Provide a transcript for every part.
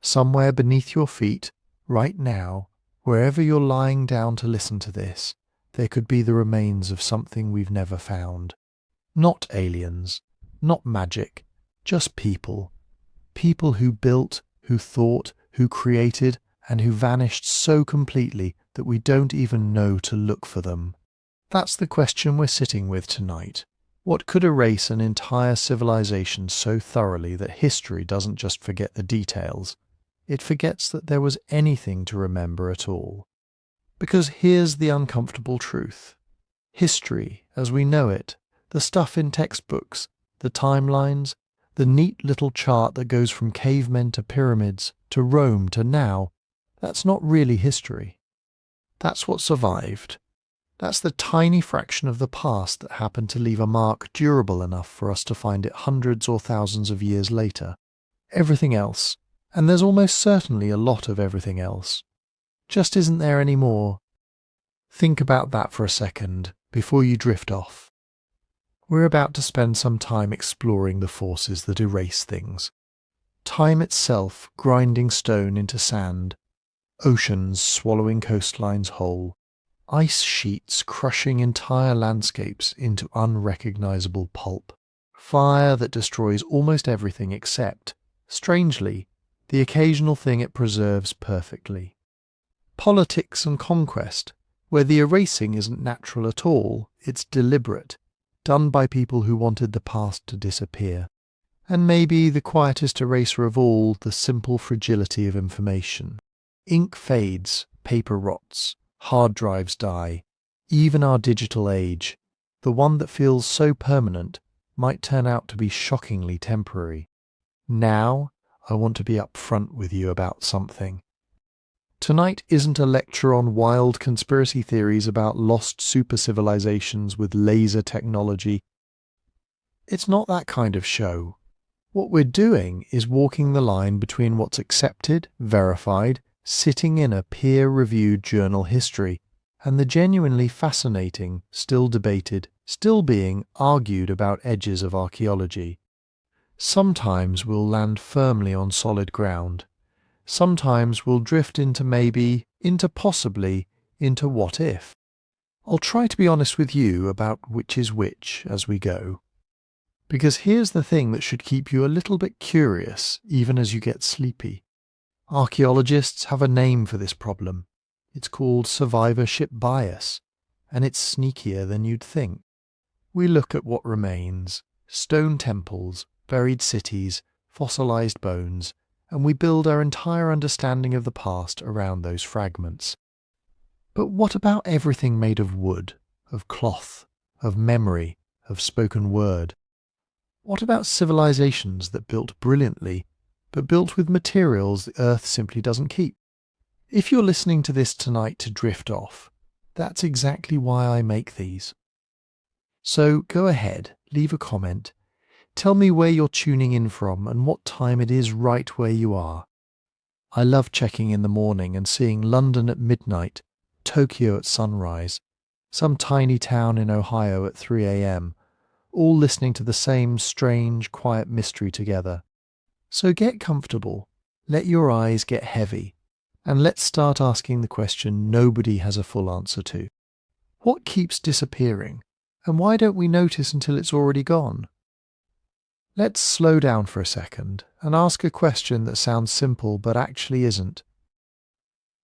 Somewhere beneath your feet, right now, wherever you're lying down to listen to this, there could be the remains of something we've never found. Not aliens, not magic, just people. People who built, who thought, who created, and who vanished so completely that we don't even know to look for them. That's the question we're sitting with tonight. What could erase an entire civilization so thoroughly that history doesn't just forget the details? It forgets that there was anything to remember at all. Because here's the uncomfortable truth. History, as we know it, the stuff in textbooks, the timelines, the neat little chart that goes from cavemen to pyramids, to Rome to now, that's not really history. That's what survived. That's the tiny fraction of the past that happened to leave a mark durable enough for us to find it hundreds or thousands of years later. Everything else, and there's almost certainly a lot of everything else, just isn't there anymore. Think about that for a second before you drift off. We're about to spend some time exploring the forces that erase things. Time itself grinding stone into sand, oceans swallowing coastlines whole, ice sheets crushing entire landscapes into unrecognizable pulp, fire that destroys almost everything except, strangely, the occasional thing it preserves perfectly. Politics and conquest, where the erasing isn't natural at all, it's deliberate, done by people who wanted the past to disappear. And maybe the quietest eraser of all, the simple fragility of information. Ink fades, paper rots, hard drives die. Even our digital age, the one that feels so permanent, might turn out to be shockingly temporary. Now, I want to be upfront with you about something. Tonight isn't a lecture on wild conspiracy theories about lost super-civilizations with laser technology. It's not that kind of show. What we're doing is walking the line between what's accepted, verified, sitting in a peer-reviewed journal history, and the genuinely fascinating, still debated, still being argued about edges of archaeology. Sometimes we'll land firmly on solid ground. Sometimes we'll drift into maybe, into possibly, into what if. I'll try to be honest with you about which is which as we go. Because here's the thing that should keep you a little bit curious even as you get sleepy. Archaeologists have a name for this problem. It's called survivorship bias, and it's sneakier than you'd think. We look at what remains, stone temples, buried cities, fossilized bones, and we build our entire understanding of the past around those fragments. But what about everything made of wood, of cloth, of memory, of spoken word? What about civilizations that built brilliantly, but built with materials the Earth simply doesn't keep? If you're listening to this tonight to drift off, that's exactly why I make these. So go ahead, leave a comment. Tell me where you're tuning in from and what time it is right where you are. I love checking in the morning and seeing London at midnight, Tokyo at sunrise, some tiny town in Ohio at 3 a.m., all listening to the same strange, quiet mystery together. So get comfortable, let your eyes get heavy, and let's start asking the question nobody has a full answer to. What keeps disappearing, and why don't we notice until it's already gone? Let's slow down for a second and ask a question that sounds simple but actually isn't.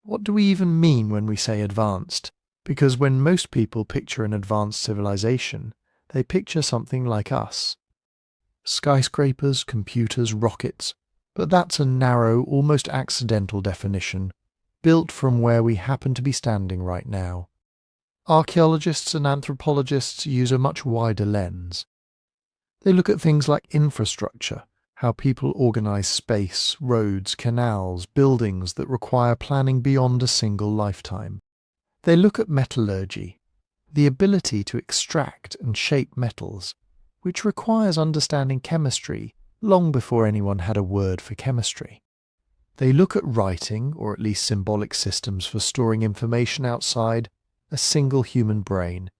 What do we even mean when we say advanced? Because when most people picture an advanced civilization, they picture something like us. Skyscrapers, computers, rockets, but that's a narrow, almost accidental definition, built from where we happen to be standing right now. Archaeologists and anthropologists use a much wider lens. They look at things like infrastructure, how people organize space, roads, canals, buildings that require planning beyond a single lifetime. They look at metallurgy, the ability to extract and shape metals, which requires understanding chemistry long before anyone had a word for chemistry. They look at writing, or at least symbolic systems for storing information outside a single human brain.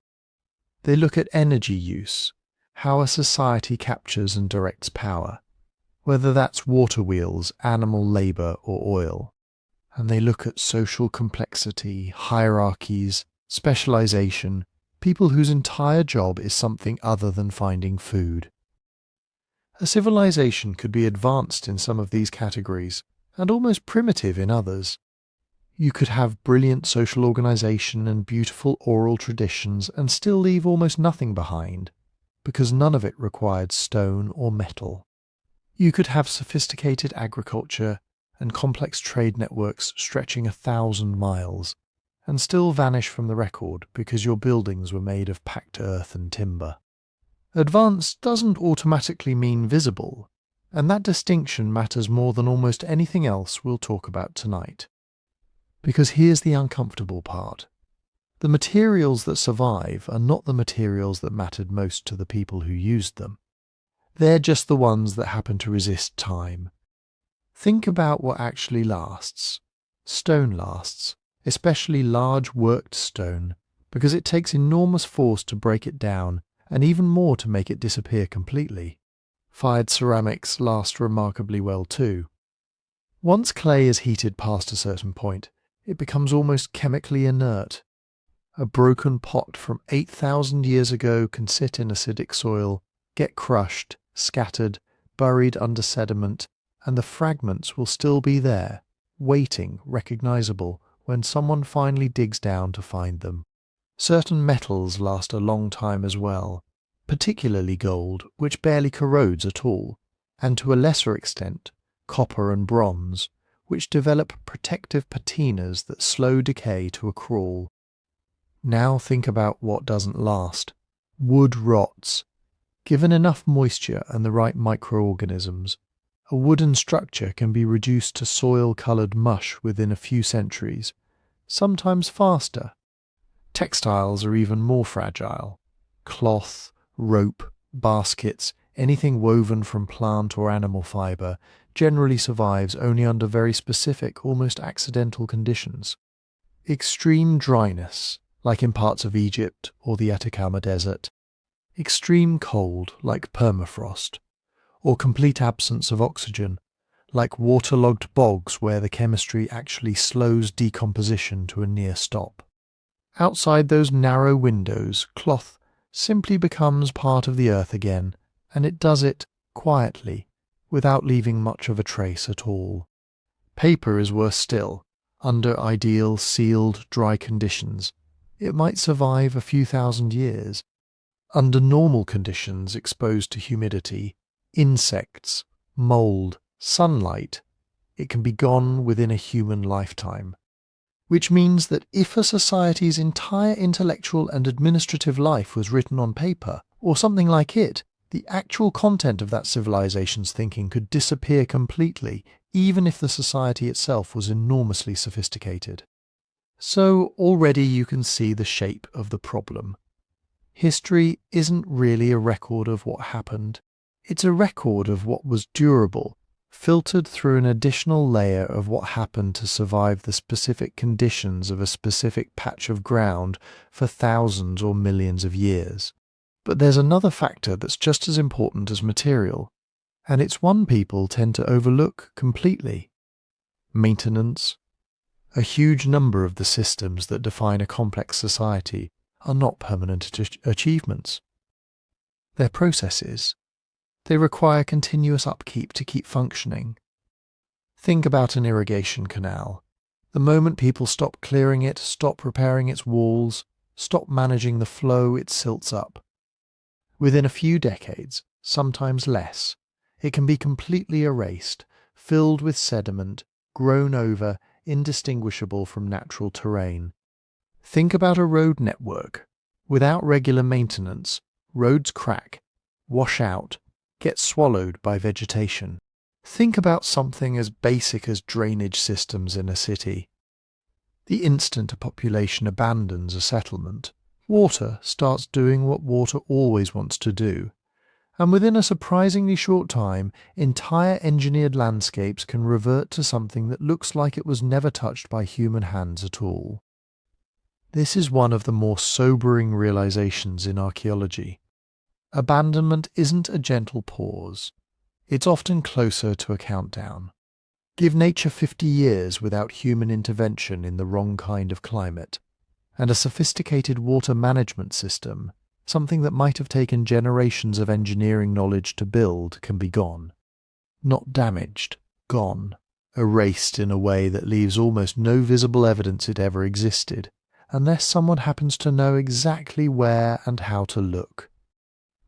They look at energy use, how a society captures and directs power. whether that's water wheels, animal labour or oil. And they look at social complexity, hierarchies, specialisation, people whose entire job is something other than finding food. A civilization could be advanced in some of these categories, and almost primitive in others. You could have brilliant social organisation and beautiful oral traditions and still leave almost nothing behind, because none of it required stone or metal. You could have sophisticated agriculture and complex trade networks stretching 1,000 miles, and still vanish from the record because your buildings were made of packed earth and timber. Advanced doesn't automatically mean visible, and that distinction matters more than almost anything else we'll talk about tonight. Because here's the uncomfortable part. The materials that survive are not the materials that mattered most to the people who used them. They're just the ones that happen to resist time. Think about what actually lasts. Stone lasts, especially large worked stone, because it takes enormous force to break it down and even more to make it disappear completely. Fired ceramics last remarkably well too. Once clay is heated past a certain point, it becomes almost chemically inert. A broken pot from 8,000 years ago can sit in acidic soil, get crushed, scattered, buried under sediment, and the fragments will still be there, waiting, recognizable, when someone finally digs down to find them. Certain metals last a long time as well, particularly gold, which barely corrodes at all, and to a lesser extent, copper and bronze, which develop protective patinas that slow decay to a crawl. Now think about what doesn't last. Wood rots. Given enough moisture and the right microorganisms, a wooden structure can be reduced to soil-coloured mush within a few centuries, sometimes faster. Textiles are even more fragile. Cloth, rope, baskets, anything woven from plant or animal fibre generally survives only under very specific, almost accidental conditions. Extreme dryness, like in parts of Egypt or the Atacama Desert. Extreme cold, like permafrost. Or complete absence of oxygen, like waterlogged bogs where the chemistry actually slows decomposition to a near stop. Outside those narrow windows, cloth simply becomes part of the earth again, and it does it quietly, without leaving much of a trace at all. Paper is worse still. Under ideal, sealed, dry conditions, it might survive a few thousand years. Under normal conditions exposed to humidity, insects, mould, sunlight, it can be gone within a human lifetime. Which means that if a society's entire intellectual and administrative life was written on paper, or something like it, the actual content of that civilization's thinking could disappear completely, even if the society itself was enormously sophisticated. So already you can see the shape of the problem. History isn't really a record of what happened. It's a record of what was durable, filtered through an additional layer of what happened to survive the specific conditions of a specific patch of ground for thousands or millions of years. But there's another factor that's just as important as material, and it's one people tend to overlook completely. Maintenance. A huge number of the systems that define a complex society are not permanent achievements. They're processes. They require continuous upkeep to keep functioning. Think about an irrigation canal. The moment people stop clearing it, stop repairing its walls, stop managing the flow, it silts up. Within a few decades, sometimes less, it can be completely erased, filled with sediment, grown over, indistinguishable from natural terrain. Think about a road network. Without regular maintenance, roads crack, wash out, get swallowed by vegetation. Think about something as basic as drainage systems in a city. The instant a population abandons a settlement, water starts doing what water always wants to do, and within a surprisingly short time, entire engineered landscapes can revert to something that looks like it was never touched by human hands at all. This is one of the more sobering realizations in archaeology. Abandonment isn't a gentle pause. It's often closer to a countdown. Give nature 50 years without human intervention in the wrong kind of climate, and a sophisticated water management system, something that might have taken generations of engineering knowledge to build, can be gone. Not damaged, gone, erased in a way that leaves almost no visible evidence it ever existed, unless someone happens to know exactly where and how to look.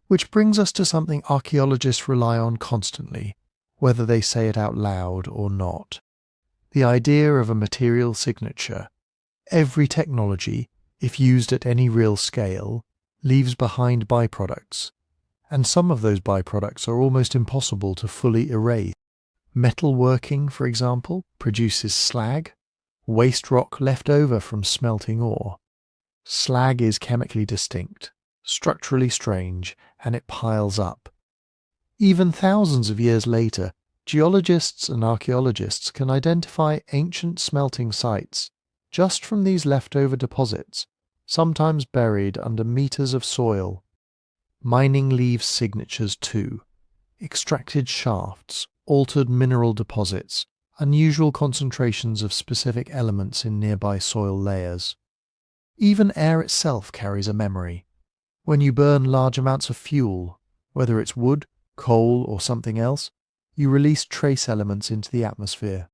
Which brings us to something archaeologists rely on constantly, whether they say it out loud or not. The idea of a material signature. Every technology, if used at any real scale, leaves behind byproducts, and some of those byproducts are almost impossible to fully erase. Metalworking, for example, produces slag, waste rock left over from smelting ore. Slag is chemically distinct, structurally strange, and it piles up. Even thousands of years later, geologists and archaeologists can identify ancient smelting sites just from these leftover deposits, sometimes buried under meters of soil. Mining leaves signatures too. Extracted shafts, altered mineral deposits, unusual concentrations of specific elements in nearby soil layers. Even air itself carries a memory. When you burn large amounts of fuel, whether it's wood, coal, or something else, you release trace elements into the atmosphere.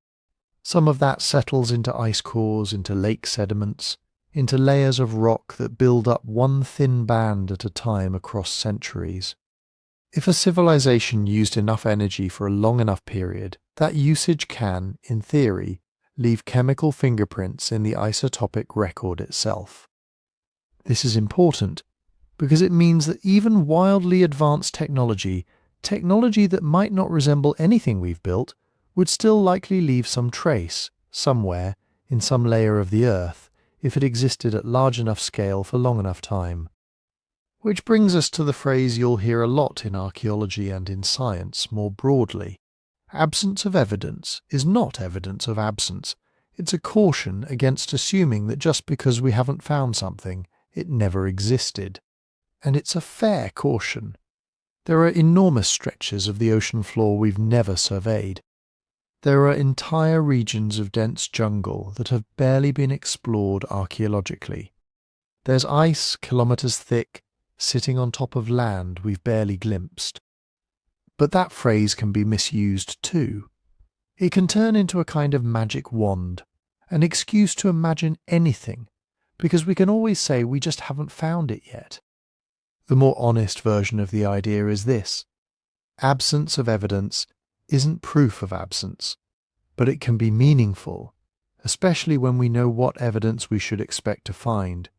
Some of that settles into ice cores, into lake sediments, into layers of rock that build up one thin band at a time across centuries. If a civilization used enough energy for a long enough period, that usage can, in theory, leave chemical fingerprints in the isotopic record itself. This is important because it means that even wildly advanced technology that might not resemble anything we've built, would still likely leave some trace, somewhere, in some layer of the Earth, if it existed at large enough scale for long enough time. Which brings us to the phrase you'll hear a lot in archaeology and in science more broadly. Absence of evidence is not evidence of absence. It's a caution against assuming that just because we haven't found something, it never existed. And it's a fair caution. There are enormous stretches of the ocean floor we've never surveyed. There are entire regions of dense jungle that have barely been explored archaeologically. There's ice kilometers thick, sitting on top of land we've barely glimpsed. But that phrase can be misused too. It can turn into a kind of magic wand, an excuse to imagine anything, because we can always say we just haven't found it yet. The more honest version of the idea is this: absence of evidence isn't proof of absence, but it can be meaningful, especially when we know what evidence we should expect to find,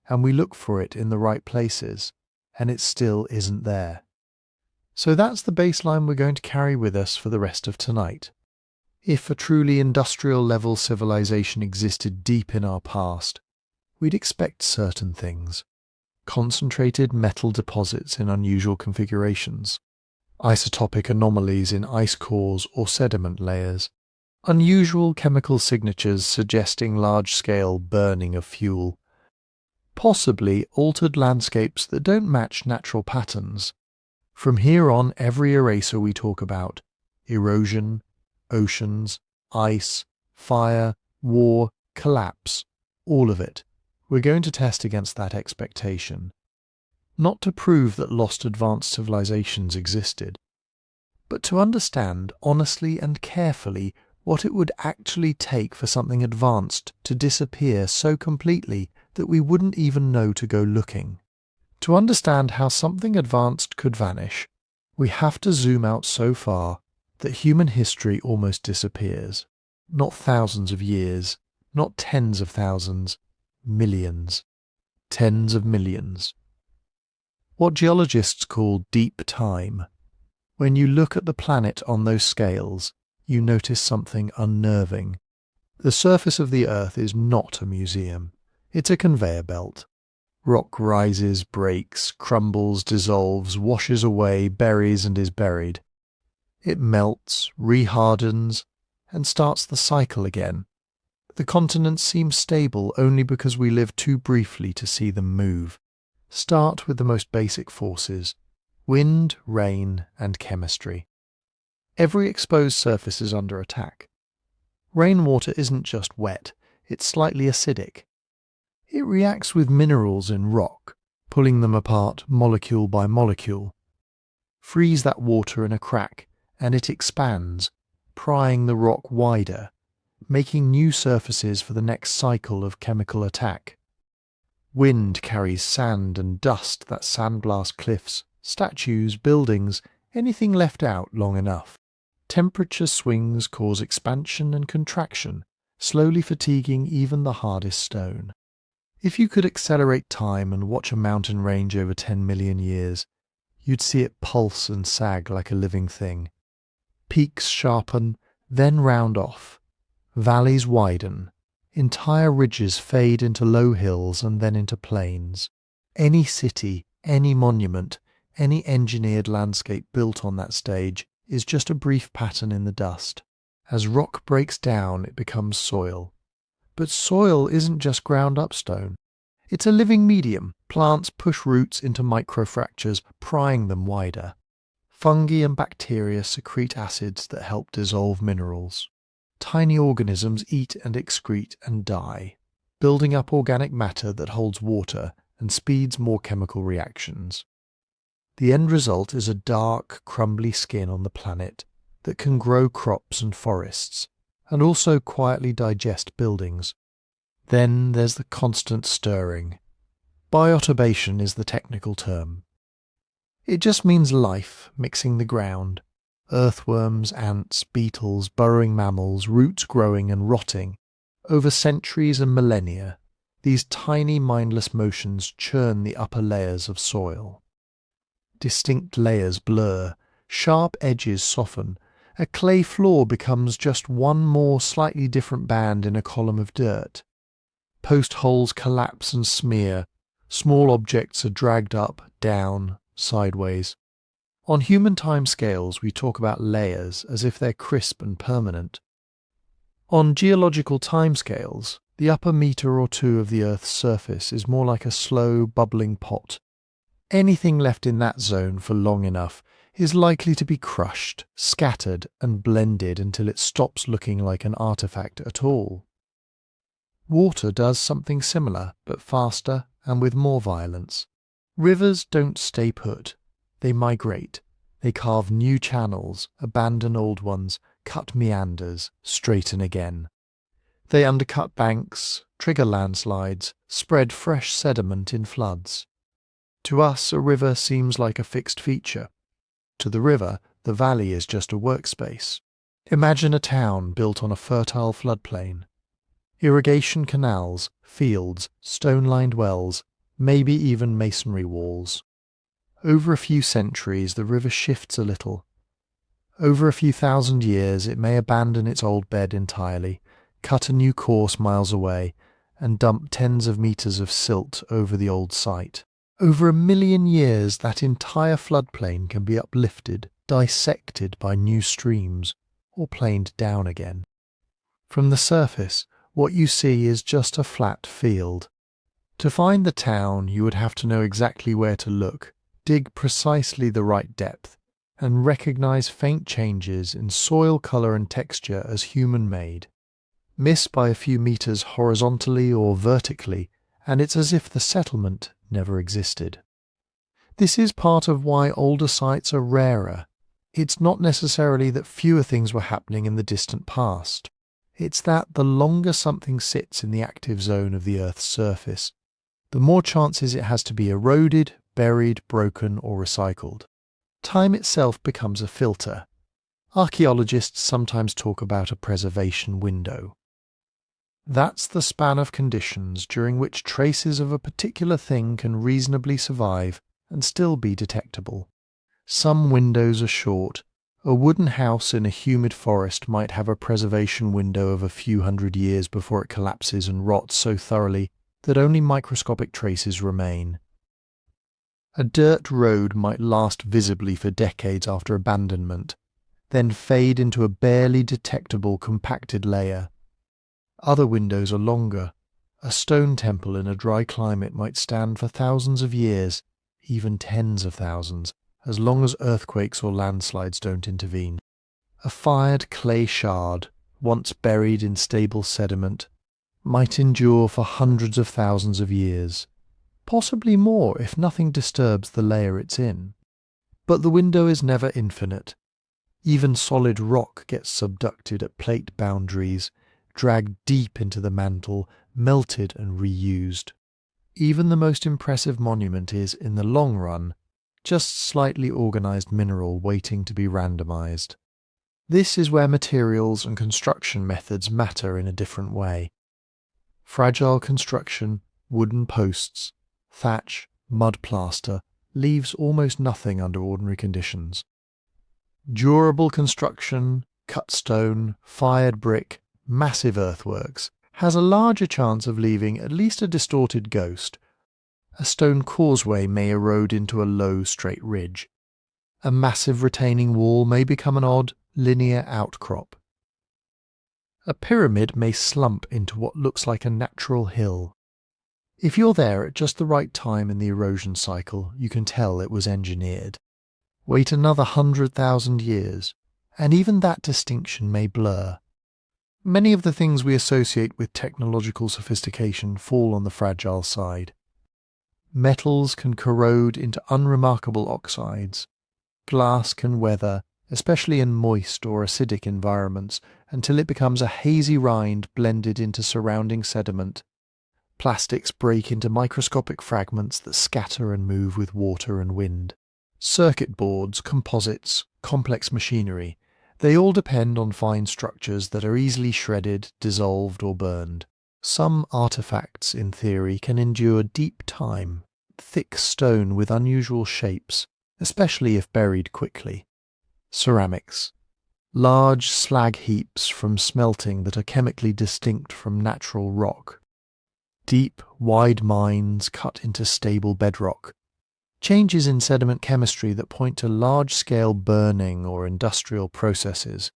and we look for it in the right places, and it still isn't there. So that's the baseline we're going to carry with us for the rest of tonight. If a truly industrial-level civilization existed deep in our past, we'd expect certain things. Concentrated metal deposits in unusual configurations, isotopic anomalies in ice cores or sediment layers, unusual chemical signatures suggesting large-scale burning of fuel, possibly altered landscapes that don't match natural patterns. From here on, every eraser we talk about, erosion, oceans, ice, fire, war, collapse, all of it, we're going to test against that expectation. Not to prove that lost advanced civilizations existed, but to understand honestly and carefully what it would actually take for something advanced to disappear so completely that we wouldn't even know to go looking. To understand how something advanced could vanish, we have to zoom out so far that human history almost disappears. Not thousands of years, not tens of thousands, millions, tens of millions. What geologists call deep time. When you look at the planet on those scales, you notice something unnerving. The surface of the Earth is not a museum. It's a conveyor belt. Rock rises, breaks, crumbles, dissolves, washes away, buries and is buried. It melts, rehardens, and starts the cycle again. The continents seem stable only because we live too briefly to see them move. Start with the most basic forces: wind, rain, and chemistry. Every exposed surface is under attack. Rainwater isn't just wet, it's slightly acidic. It reacts with minerals in rock, pulling them apart molecule by molecule. Freeze that water in a crack, and it expands, prying the rock wider, making new surfaces for the next cycle of chemical attack. Wind carries sand and dust that sandblast cliffs, statues, buildings, anything left out long enough. Temperature swings cause expansion and contraction, slowly fatiguing even the hardest stone. If you could accelerate time and watch a mountain range over 10 million years, you'd see it pulse and sag like a living thing. Peaks sharpen, then round off. Valleys widen. Entire ridges fade into low hills and then into plains. Any city, any monument, any engineered landscape built on that stage is just a brief pattern in the dust. As rock breaks down, it becomes soil. But soil isn't just ground up stone. It's a living medium. Plants push roots into microfractures, prying them wider. Fungi and bacteria secrete acids that help dissolve minerals. Tiny organisms eat and excrete and die, building up organic matter that holds water and speeds more chemical reactions. The end result is a dark, crumbly skin on the planet that can grow crops and forests, and also quietly digest buildings. Then there's the constant stirring. Biotubation is the technical term. It just means life mixing the ground. Earthworms, ants, beetles, burrowing mammals, roots growing and rotting. Over centuries and millennia, these tiny mindless motions churn the upper layers of soil. Distinct layers blur, sharp edges soften, a clay floor becomes just one more slightly different band in a column of dirt. Post holes collapse and smear, small objects are dragged up, down, sideways. On human time scales, we talk about layers as if they're crisp and permanent. On geological time scales, the upper metre or two of the Earth's surface is more like a slow, bubbling pot. Anything left in that zone for long enough is likely to be crushed, scattered, and blended until it stops looking like an artifact at all. Water does something similar, but faster and with more violence. Rivers don't stay put. They migrate. They carve new channels, abandon old ones, cut meanders, straighten again. They undercut banks, trigger landslides, spread fresh sediment in floods. To us, a river seems like a fixed feature. To the river, the valley is just a workspace. Imagine a town built on a fertile floodplain. Irrigation canals, fields, stone-lined wells, maybe even masonry walls. Over a few centuries, the river shifts a little. Over a few thousand years, it may abandon its old bed entirely, cut a new course miles away, and dump tens of meters of silt over the old site. Over 1,000,000 years, that entire floodplain can be uplifted, dissected by new streams, or planed down again. From the surface, what you see is just a flat field. To find the town, you would have to know exactly where to look, dig precisely the right depth, and recognize faint changes in soil color and texture as human-made. Miss by a few meters horizontally or vertically, and it's as if the settlement never existed. This is part of why older sites are rarer. It's not necessarily that fewer things were happening in the distant past. It's that the longer something sits in the active zone of the Earth's surface, the more chances it has to be eroded, buried, broken, or recycled. Time itself becomes a filter. Archaeologists sometimes talk about a preservation window. That's the span of conditions during which traces of a particular thing can reasonably survive and still be detectable. Some windows are short. A wooden house in a humid forest might have a preservation window of a few hundred years before it collapses and rots so thoroughly that only microscopic traces remain. A dirt road might last visibly for decades after abandonment, then fade into a barely detectable compacted layer. Other windows are longer. A stone temple in a dry climate might stand for thousands of years, even tens of thousands, as long as earthquakes or landslides don't intervene. A fired clay shard, once buried in stable sediment, might endure for hundreds of thousands of years, possibly more if nothing disturbs the layer it's in. But the window is never infinite. Even solid rock gets subducted at plate boundaries, dragged deep into the mantle, melted and reused. Even the most impressive monument is, in the long run, just slightly organized mineral waiting to be randomized. This is where materials and construction methods matter in a different way. Fragile construction, wooden posts, thatch, mud plaster, leaves almost nothing under ordinary conditions. Durable construction, cut stone, fired brick, massive earthworks, has a larger chance of leaving at least a distorted ghost. A stone causeway may erode into a low, straight ridge. A massive retaining wall may become an odd, linear outcrop. A pyramid may slump into what looks like a natural hill. If you're there at just the right time in the erosion cycle, you can tell it was engineered. Wait another 100,000 years, and even that distinction may blur. Many of the things we associate with technological sophistication fall on the fragile side. Metals can corrode into unremarkable oxides. Glass can weather, especially in moist or acidic environments, until it becomes a hazy rind blended into surrounding sediment. Plastics break into microscopic fragments that scatter and move with water and wind. Circuit boards, composites, complex machinery, they all depend on fine structures that are easily shredded, dissolved or burned. Some artifacts, in theory, can endure deep time, thick stone with unusual shapes, especially if buried quickly. Ceramics. Large slag heaps from smelting that are chemically distinct from natural rock. Deep, wide mines cut into stable bedrock. Changes in sediment chemistry that point to large-scale burning or industrial processes.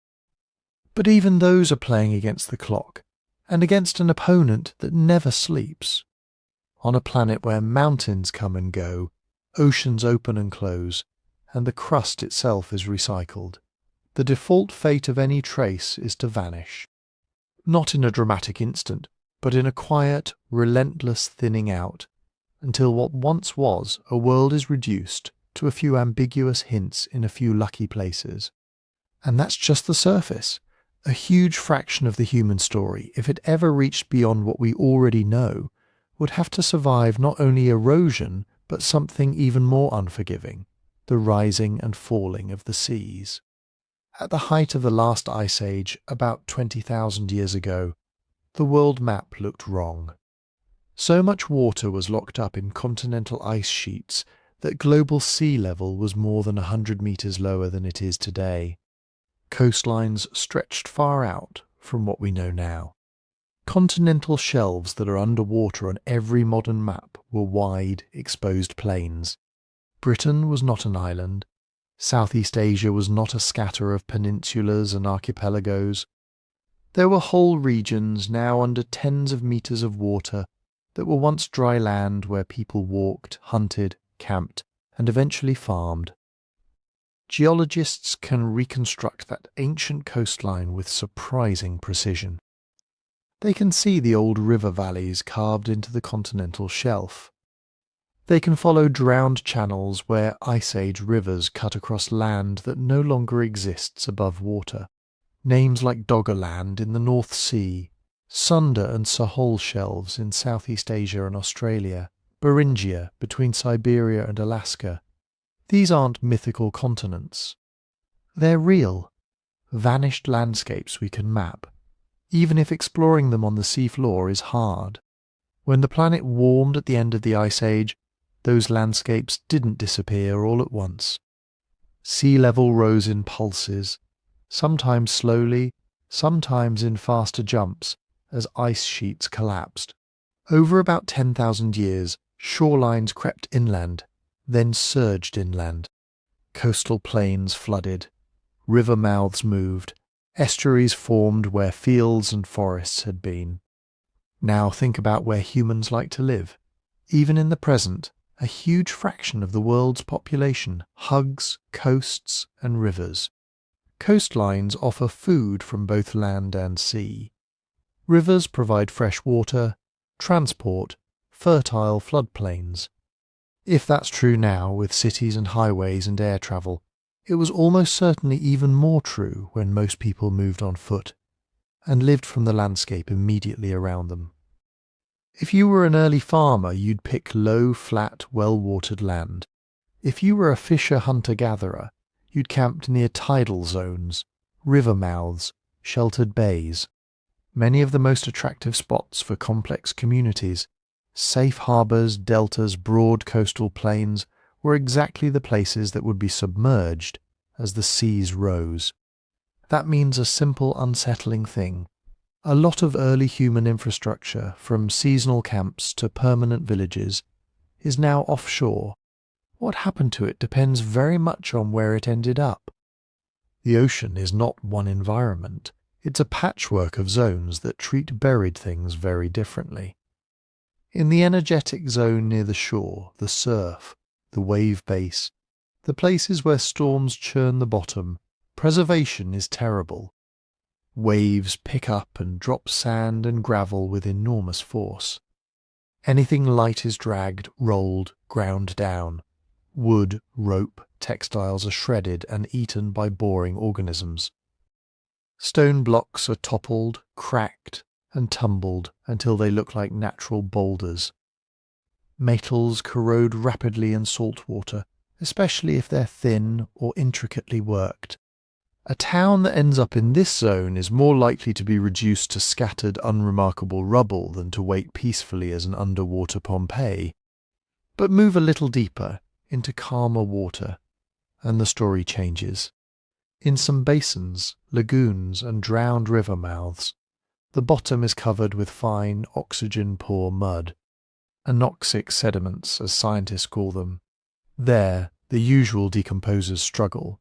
But even those are playing against the clock, and against an opponent that never sleeps. On a planet where mountains come and go, oceans open and close, and the crust itself is recycled, the default fate of any trace is to vanish. Not in a dramatic instant, but in a quiet, relentless thinning out, until what once was a world is reduced to a few ambiguous hints in a few lucky places. And that's just the surface. A huge fraction of the human story, if it ever reached beyond what we already know, would have to survive not only erosion, but something even more unforgiving, the rising and falling of the seas. At the height of the last ice age, about 20,000 years ago, the world map looked wrong. So much water was locked up in continental ice sheets that global sea level was more than 100 meters lower than it is today. Coastlines stretched far out from what we know now. Continental shelves that are underwater on every modern map were wide, exposed plains. Britain was not an island. Southeast Asia was not a scatter of peninsulas and archipelagos. There were whole regions now under tens of meters of water that were once dry land where people walked, hunted, camped, and eventually farmed. Geologists can reconstruct that ancient coastline with surprising precision. They can see the old river valleys carved into the continental shelf. They can follow drowned channels where Ice Age rivers cut across land that no longer exists above water. Names like Doggerland in the North Sea, Sunda and Sahol shelves in Southeast Asia and Australia, Beringia between Siberia and Alaska. These aren't mythical continents. They're real, vanished landscapes we can map, even if exploring them on the seafloor is hard. When the planet warmed at the end of the Ice Age, those landscapes didn't disappear all at once. Sea level rose in pulses, sometimes slowly, sometimes in faster jumps, as ice sheets collapsed. Over about 10,000 years, shorelines crept inland, then surged inland. Coastal plains flooded, river mouths moved, estuaries formed where fields and forests had been. Now think about where humans like to live. Even in the present, a huge fraction of the world's population hugs coasts and rivers. Coastlines offer food from both land and sea. Rivers provide fresh water, transport, fertile floodplains. If that's true now with cities and highways and air travel, it was almost certainly even more true when most people moved on foot and lived from the landscape immediately around them. If you were an early farmer, you'd pick low, flat, well-watered land. If you were a fisher hunter-gatherer, you'd camped near tidal zones, river mouths, sheltered bays. Many of the most attractive spots for complex communities, safe harbours, deltas, broad coastal plains, were exactly the places that would be submerged as the seas rose. That means a simple, unsettling thing. A lot of early human infrastructure, from seasonal camps to permanent villages, is now offshore. What happened to it depends very much on where it ended up. The ocean is not one environment. It's a patchwork of zones that treat buried things very differently. In the energetic zone near the shore, the surf, the wave base, the places where storms churn the bottom, preservation is terrible. Waves pick up and drop sand and gravel with enormous force. Anything light is dragged, rolled, ground down. Wood, rope, textiles are shredded and eaten by boring organisms. Stone blocks are toppled, cracked, and tumbled until they look like natural boulders. Metals corrode rapidly in salt water, especially if they're thin or intricately worked. A town that ends up in this zone is more likely to be reduced to scattered, unremarkable rubble than to wait peacefully as an underwater Pompeii. But move a little deeper, into calmer water, and the story changes. In some basins, lagoons, and drowned river mouths, the bottom is covered with fine, oxygen-poor mud, anoxic sediments, as scientists call them. There, the usual decomposers struggle.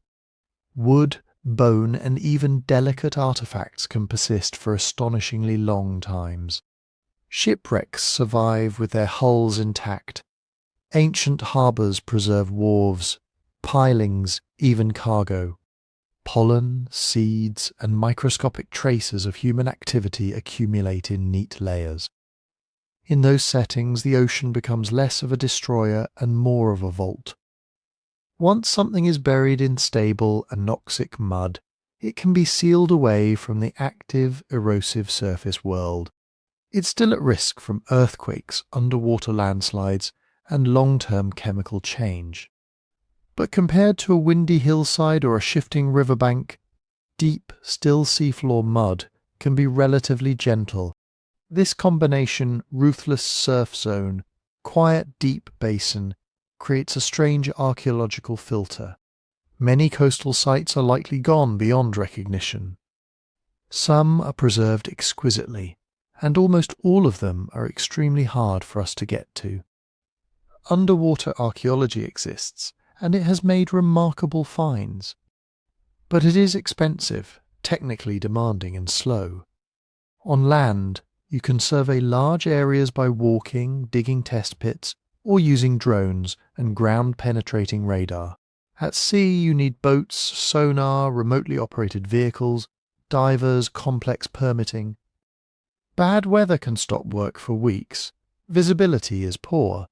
Wood, bone, and even delicate artifacts can persist for astonishingly long times. Shipwrecks survive with their hulls intact. Ancient harbours preserve wharves, pilings, even cargo. Pollen, seeds, and microscopic traces of human activity accumulate in neat layers. In those settings, the ocean becomes less of a destroyer and more of a vault. Once something is buried in stable, anoxic mud, it can be sealed away from the active, erosive surface world. It's still at risk from earthquakes, underwater landslides, and long-term chemical change. But compared to a windy hillside or a shifting riverbank, deep, still seafloor mud can be relatively gentle. This combination, ruthless surf zone, quiet deep basin, creates a strange archaeological filter. Many coastal sites are likely gone beyond recognition. Some are preserved exquisitely, and almost all of them are extremely hard for us to get to. Underwater archaeology exists, and it has made remarkable finds. But it is expensive, technically demanding and slow. On land, you can survey large areas by walking, digging test pits, or using drones and ground-penetrating radar. At sea, you need boats, sonar, remotely operated vehicles, divers, complex permitting. Bad weather can stop work for weeks. Visibility is poor.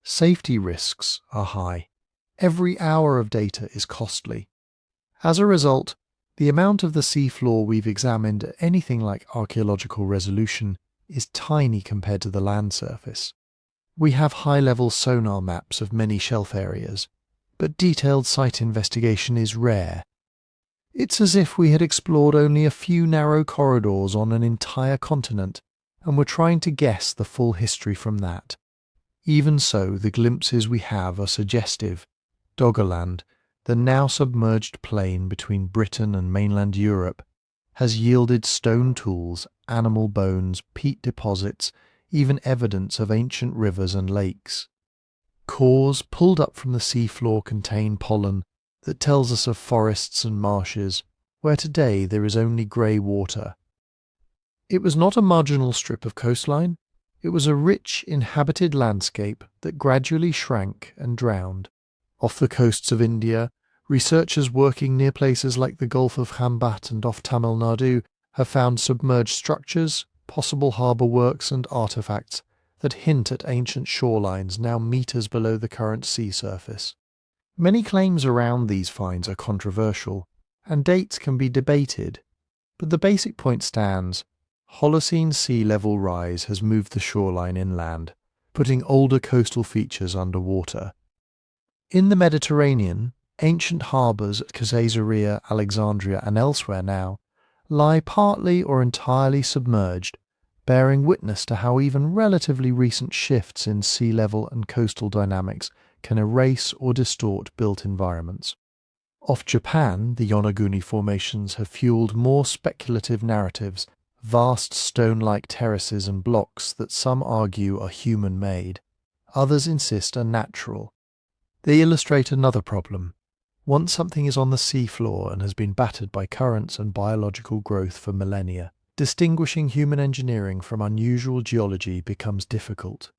Safety risks are high. Every hour of data is costly. As a result, the amount of the seafloor we've examined at anything like archaeological resolution is tiny compared to the land surface. We have high-level sonar maps of many shelf areas, but detailed site investigation is rare. It's as if we had explored only a few narrow corridors on an entire continent and were trying to guess the full history from that. Even so, the glimpses we have are suggestive. Doggerland, the now submerged plain between Britain and mainland Europe, has yielded stone tools, animal bones, peat deposits, even evidence of ancient rivers and lakes. Cores pulled up from the seafloor contain pollen that tells us of forests and marshes, where today there is only grey water. It was not a marginal strip of coastline, it was a rich, inhabited landscape that gradually shrank and drowned. Off the coasts of India, Researchers working near places like the Gulf of Khambat and off Tamil Nadu have found submerged structures, possible harbour works and artefacts that hint at ancient shorelines now meters below the current sea surface. Many claims around these finds are controversial, and dates can be debated, but the basic point stands. Holocene sea level rise has moved the shoreline inland, putting older coastal features underwater. In the Mediterranean, ancient harbours at Caesarea, Alexandria and elsewhere now lie partly or entirely submerged, bearing witness to how even relatively recent shifts in sea level and coastal dynamics can erase or distort built environments. Off Japan, the Yonaguni formations have fueled more speculative narratives, vast stone-like terraces and blocks that some argue are human-made. Others insist are natural. They illustrate another problem. Once something is on the seafloor and has been battered by currents and biological growth for millennia, distinguishing human engineering from unusual geology becomes difficult.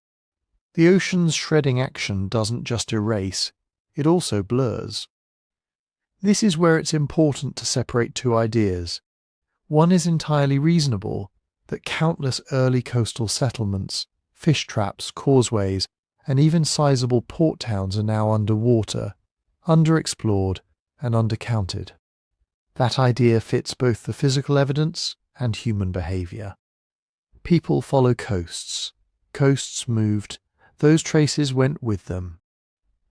The ocean's shredding action doesn't just erase, it also blurs. This is where it's important to separate two ideas. One is entirely reasonable, that countless early coastal settlements, fish traps, causeways, and even sizable port towns are now underwater, underexplored and undercounted. That idea fits both the physical evidence and human behaviour. People follow coasts. Coasts moved. Those traces went with them.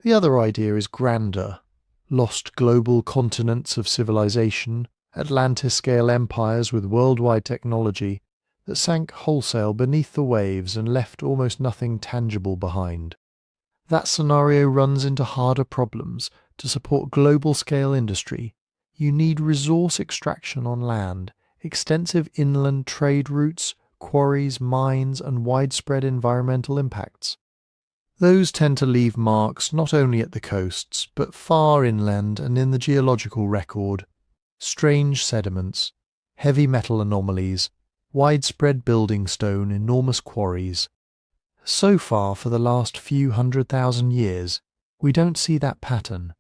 The other idea is grander. Lost global continents of civilization, Atlantis-scale empires with worldwide technology that sank wholesale beneath the waves and left almost nothing tangible behind. That scenario runs into harder problems. To support global-scale industry, you need resource extraction on land, extensive inland trade routes, quarries, mines, and widespread environmental impacts. Those tend to leave marks not only at the coasts, but far inland and in the geological record. Strange sediments, heavy metal anomalies, widespread building stone, enormous quarries. So far, for the last few 100,000 years, we don't see that pattern.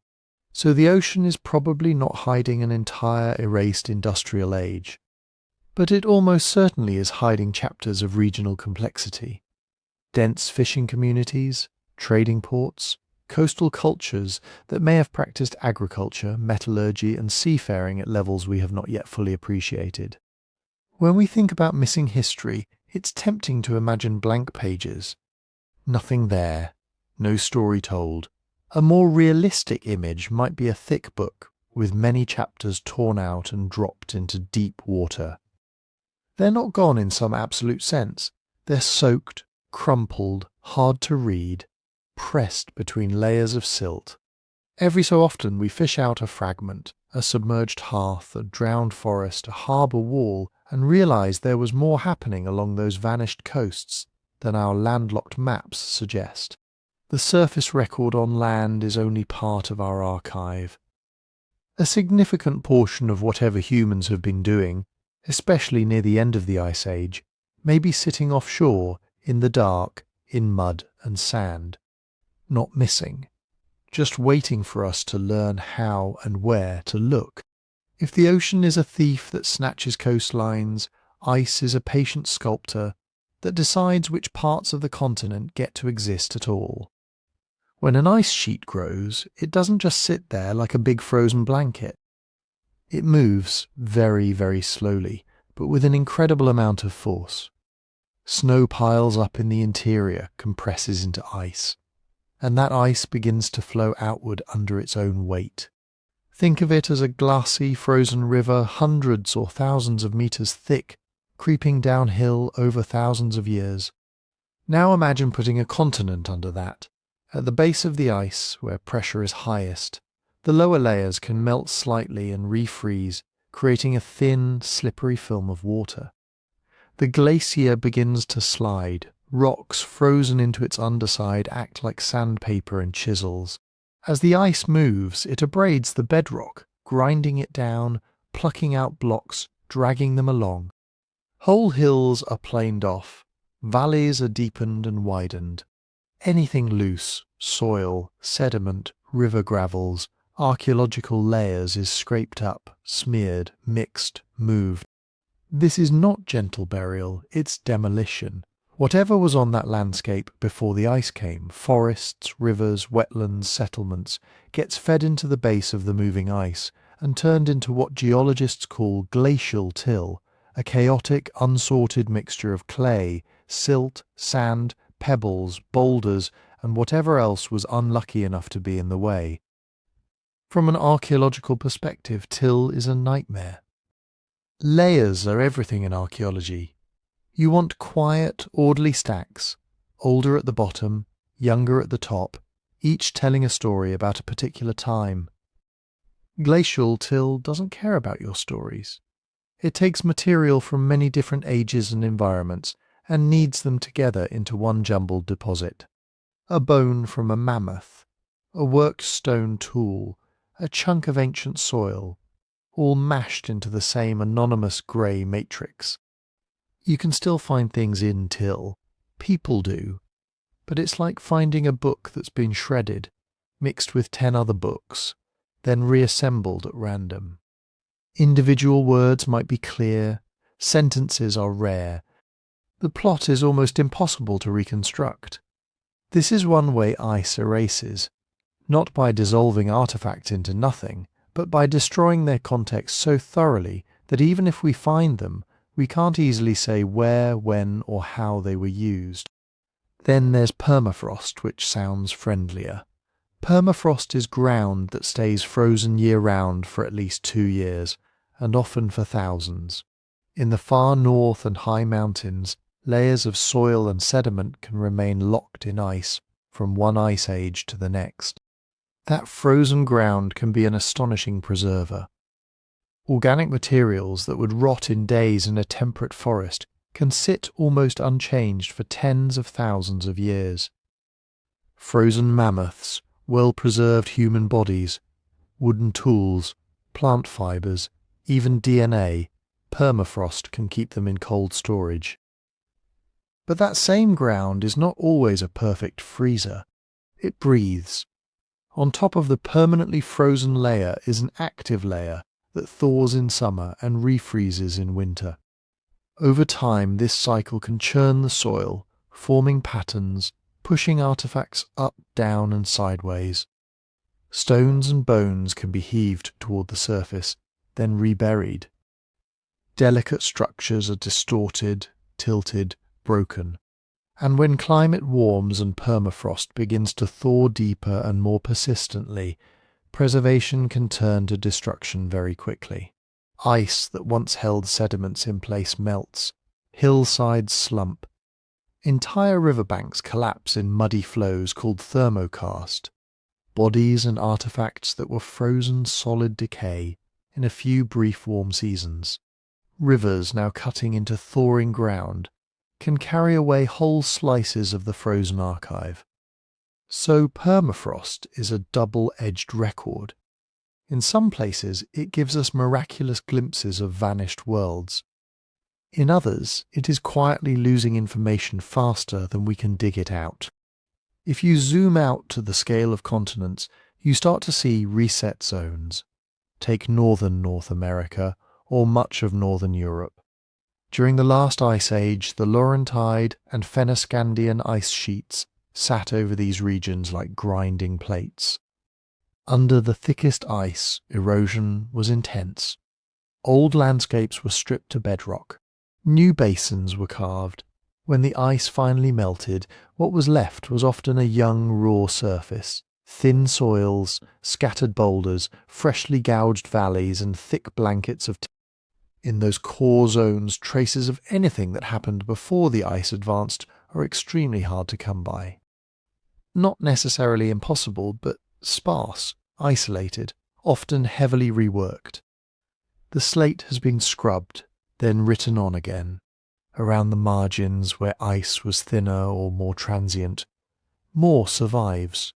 So the ocean is probably not hiding an entire erased industrial age. But it almost certainly is hiding chapters of regional complexity. Dense fishing communities, trading ports, coastal cultures that may have practiced agriculture, metallurgy and seafaring at levels we have not yet fully appreciated. When we think about missing history, it's tempting to imagine blank pages. Nothing there, no story told. A more realistic image might be a thick book with many chapters torn out and dropped into deep water. They're not gone in some absolute sense. They're soaked, crumpled, hard to read, pressed between layers of silt. Every so often we fish out a fragment, a submerged hearth, a drowned forest, a harbour wall, and realise there was more happening along those vanished coasts than our landlocked maps suggest. The surface record on land is only part of our archive. A significant portion of whatever humans have been doing, especially near the end of the Ice Age, may be sitting offshore, in the dark, in mud and sand. Not missing, just waiting for us to learn how and where to look. If the ocean is a thief that snatches coastlines, ice is a patient sculptor that decides which parts of the continent get to exist at all. When an ice sheet grows, it doesn't just sit there like a big frozen blanket. It moves very, very slowly, but with an incredible amount of force. Snow piles up in the interior, compresses into ice, and that ice begins to flow outward under its own weight. Think of it as a glassy, frozen river hundreds or thousands of meters thick, creeping downhill over thousands of years. Now imagine putting a continent under that. At the base of the ice, where pressure is highest, the lower layers can melt slightly and refreeze, creating a thin, slippery film of water. The glacier begins to slide. Rocks frozen into its underside act like sandpaper and chisels. As the ice moves, it abrades the bedrock, grinding it down, plucking out blocks, dragging them along. Whole hills are planed off. Valleys are deepened and widened. Anything loose, soil, sediment, river gravels, Archaeological layers is scraped up, smeared, mixed, moved. This is not gentle burial, it's demolition. Whatever was on that landscape before the ice came, forests, rivers, wetlands, settlements, gets fed into the base of the moving ice and turned into what geologists call glacial till, a chaotic, unsorted mixture of clay, silt, sand, pebbles, boulders, and whatever else was unlucky enough to be in the way. From an archaeological perspective, till is a nightmare. Layers are everything in archaeology. You want quiet, orderly stacks, older at the bottom, younger at the top, each telling a story about a particular time. Glacial till doesn't care about your stories. It takes material from many different ages and environments and kneads them together into one jumbled deposit. A bone from a mammoth, a worked stone tool, a chunk of ancient soil, all mashed into the same anonymous grey matrix. You can still find things in till. People do. But it's like finding a book that's been shredded, mixed with 10 other books, then reassembled at random. Individual words might be clear, sentences are rare. The plot is almost impossible to reconstruct. This is one way ice erases, not by dissolving artifacts into nothing, but by destroying their context so thoroughly that even if we find them, we can't easily say where, when, or how they were used. Then there's permafrost, which sounds friendlier. Permafrost is ground that stays frozen year-round for at least 2 years, and often for thousands. In the far north and high mountains, layers of soil and sediment can remain locked in ice from one ice age to the next. That frozen ground can be an astonishing preserver. Organic materials that would rot in days in a temperate forest can sit almost unchanged for tens of thousands of years. Frozen mammoths, well-preserved human bodies, wooden tools, plant fibres, even DNA, permafrost can keep them in cold storage. But that same ground is not always a perfect freezer. It breathes. On top of the permanently frozen layer is an active layer that thaws in summer and refreezes in winter. Over time, this cycle can churn the soil, forming patterns, pushing artifacts up, down, and sideways. Stones and bones can be heaved toward the surface, then reburied. Delicate structures are distorted, tilted, broken. And when climate warms and permafrost begins to thaw deeper and more persistently, preservation can turn to destruction very quickly. Ice that once held sediments in place melts, hillsides slump, entire riverbanks collapse in muddy flows called thermokarst. Bodies and artifacts that were frozen solid decay in a few brief warm seasons. Rivers now cutting into thawing ground can carry away whole slices of the frozen archive. So permafrost is a double-edged record. In some places, it gives us miraculous glimpses of vanished worlds. In others, it is quietly losing information faster than we can dig it out. If you zoom out to the scale of continents, you start to see reset zones. Take northern North America, or much of northern Europe. During the last ice age, the Laurentide and Fennoscandian ice sheets sat over these regions like grinding plates. Under the thickest ice, erosion was intense. Old landscapes were stripped to bedrock. New basins were carved. When the ice finally melted, what was left was often a young, raw surface. Thin soils, scattered boulders, freshly gouged valleys, and thick blankets of in those core zones, traces of anything that happened before the ice advanced are extremely hard to come by. Not necessarily impossible, but sparse, isolated, often heavily reworked. The slate has been scrubbed, then written on again. Around the margins where ice was thinner or more transient, more survives.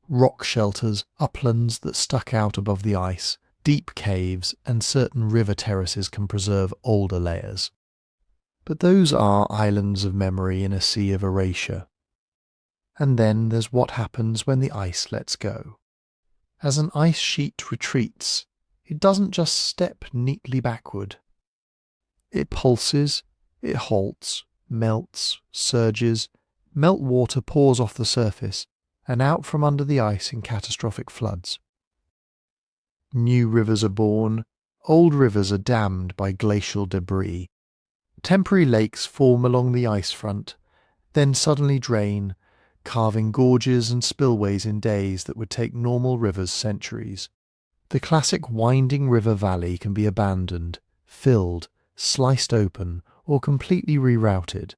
Rock shelters, uplands that stuck out above the ice, deep caves and certain river terraces can preserve older layers. But those are islands of memory in a sea of erasure. And then there's what happens when the ice lets go. As an ice sheet retreats, it doesn't just step neatly backward. It pulses, it halts, melts, surges, meltwater pours off the surface and out from under the ice in catastrophic floods. New rivers are born, old rivers are dammed by glacial debris. Temporary lakes form along the ice front, then suddenly drain, carving gorges and spillways in days that would take normal rivers centuries. The classic winding river valley can be abandoned, filled, sliced open, or completely rerouted.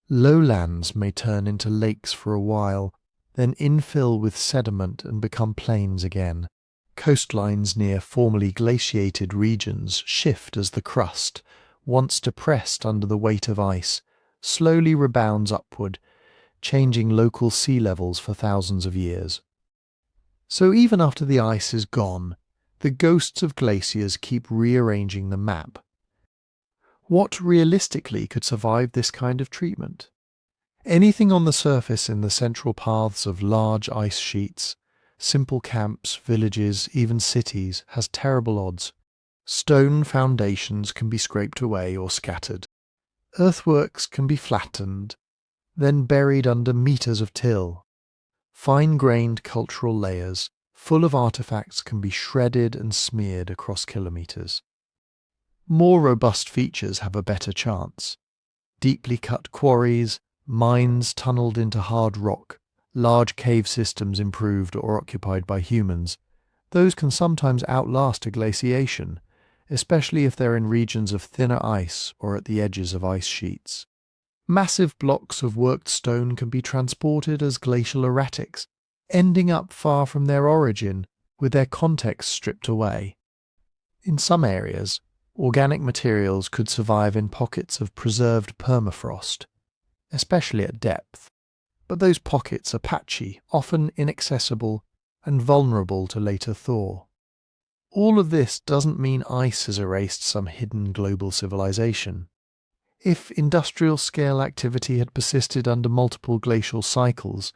Lowlands may turn into lakes for a while, then infill with sediment and become plains again. Coastlines near formerly glaciated regions shift as the crust, once depressed under the weight of ice, slowly rebounds upward, changing local sea levels for thousands of years. So even after the ice is gone, the ghosts of glaciers keep rearranging the map. What realistically could survive this kind of treatment? Anything on the surface in the central paths of large ice sheets, simple camps, villages, even cities, has terrible odds. Stone foundations can be scraped away or scattered. Earthworks can be flattened, then buried under meters of till. Fine-grained cultural layers, full of artifacts, can be shredded and smeared across kilometers. More robust features have a better chance. Deeply cut quarries, mines tunnelled into hard rock, large cave systems improved or occupied by humans. Those can sometimes outlast a glaciation, especially if they're in regions of thinner ice or at the edges of ice sheets. Massive blocks of worked stone can be transported as glacial erratics, ending up far from their origin, with their context stripped away. In some areas, organic materials could survive in pockets of preserved permafrost, especially at depth, but those pockets are patchy, often inaccessible, and vulnerable to later thaw. All of this doesn't mean ice has erased some hidden global civilization. If industrial-scale activity had persisted under multiple glacial cycles,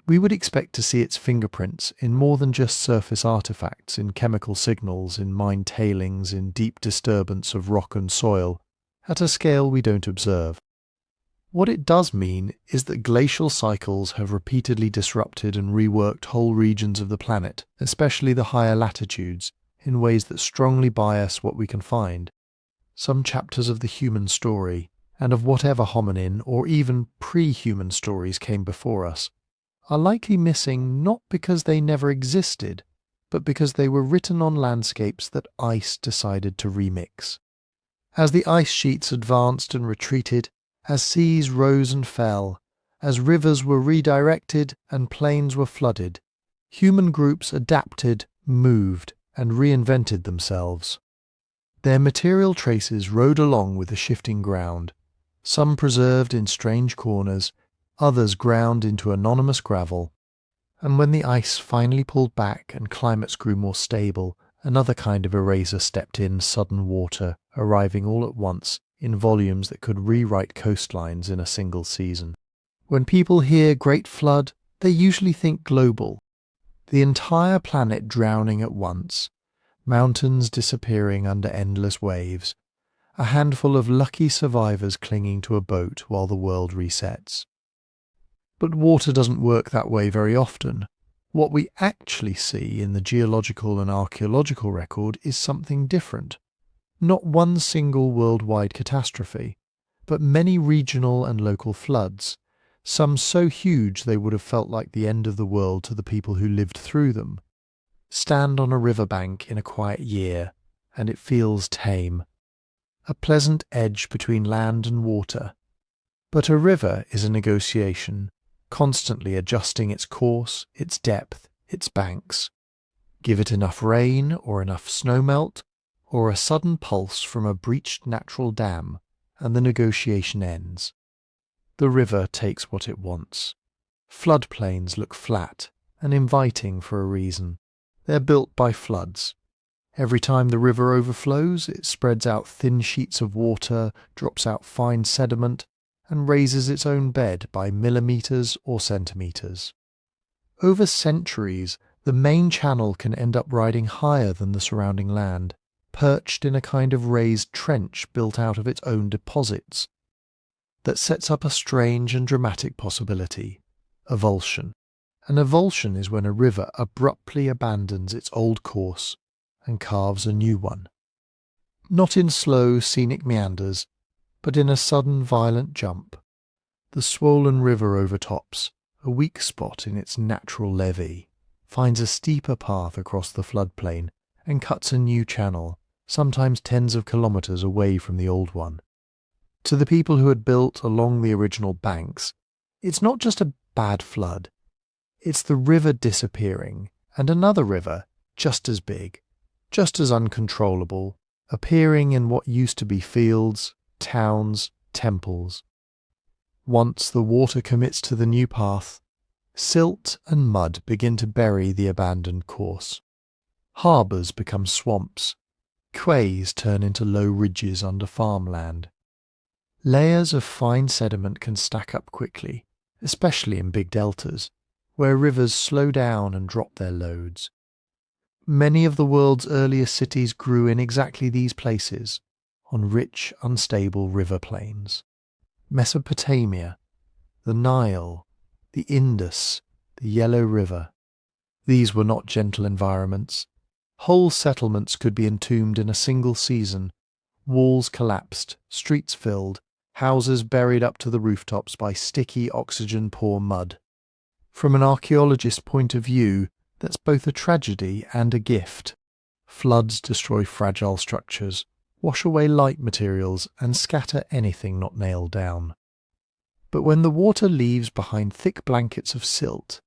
we would expect to see its fingerprints in more than just surface artifacts, in chemical signals, in mine tailings, in deep disturbance of rock and soil, at a scale we don't observe. What it does mean is that glacial cycles have repeatedly disrupted and reworked whole regions of the planet, especially the higher latitudes, in ways that strongly bias what we can find. Some chapters of the human story, and of whatever hominin or even pre-human stories came before us, are likely missing not because they never existed, but because they were written on landscapes that ice decided to remix. As the ice sheets advanced and retreated, as seas rose and fell, as rivers were redirected and plains were flooded, human groups adapted, moved, and reinvented themselves. Their material traces rode along with the shifting ground, some preserved in strange corners, others ground into anonymous gravel, and when the ice finally pulled back and climates grew more stable, another kind of eraser stepped in, sudden water, arriving all at once in volumes that could rewrite coastlines in a single season. When people hear Great Flood, they usually think global. The entire planet drowning at once, mountains disappearing under endless waves, a handful of lucky survivors clinging to a boat while the world resets. But water doesn't work that way very often. What we actually see in the geological and archaeological record is something different. Not one single worldwide catastrophe, but many regional and local floods, some so huge they would have felt like the end of the world to the people who lived through them. Stand on a riverbank in a quiet year, and it feels tame. A pleasant edge between land and water. But a river is a negotiation, constantly adjusting its course, its depth, its banks. Give it enough rain or enough snowmelt, or a sudden pulse from a breached natural dam, and the negotiation ends. The river takes what it wants. Floodplains look flat and inviting for a reason. They're built by floods. Every time the river overflows, it spreads out thin sheets of water, drops out fine sediment, and raises its own bed by millimeters or centimeters. Over centuries, The main channel can end up riding higher than the surrounding land, perched in a kind of raised trench built out of its own deposits. That sets up a strange and dramatic possibility: avulsion. An avulsion is when a river abruptly abandons its old course and carves a new one. Not in slow, scenic meanders, but in a sudden, violent jump. The swollen river overtops, a weak spot in its natural levee, finds a steeper path across the floodplain and cuts a new channel, sometimes tens of kilometres away from the old one. To the people who had built along the original banks, it's not just a bad flood. It's the river disappearing, and another river, just as big, just as uncontrollable, appearing in what used to be fields, towns, temples. Once the water commits to the new path, silt and mud begin to bury the abandoned course. Harbours become swamps. Quays turn into low ridges under farmland. Layers of fine sediment can stack up quickly, especially in big deltas, where rivers slow down and drop their loads. Many of the world's earliest cities grew in exactly these places, on rich, unstable river plains. Mesopotamia, the Nile, the Indus, the Yellow River. These were not gentle environments. Whole settlements could be entombed in a single season, walls collapsed, streets filled, houses buried up to the rooftops by sticky, oxygen-poor mud. From an archaeologist's point of view, that's both a tragedy and a gift. Floods destroy fragile structures, wash away light materials, and scatter anything not nailed down. But when the water leaves behind thick blankets of silt,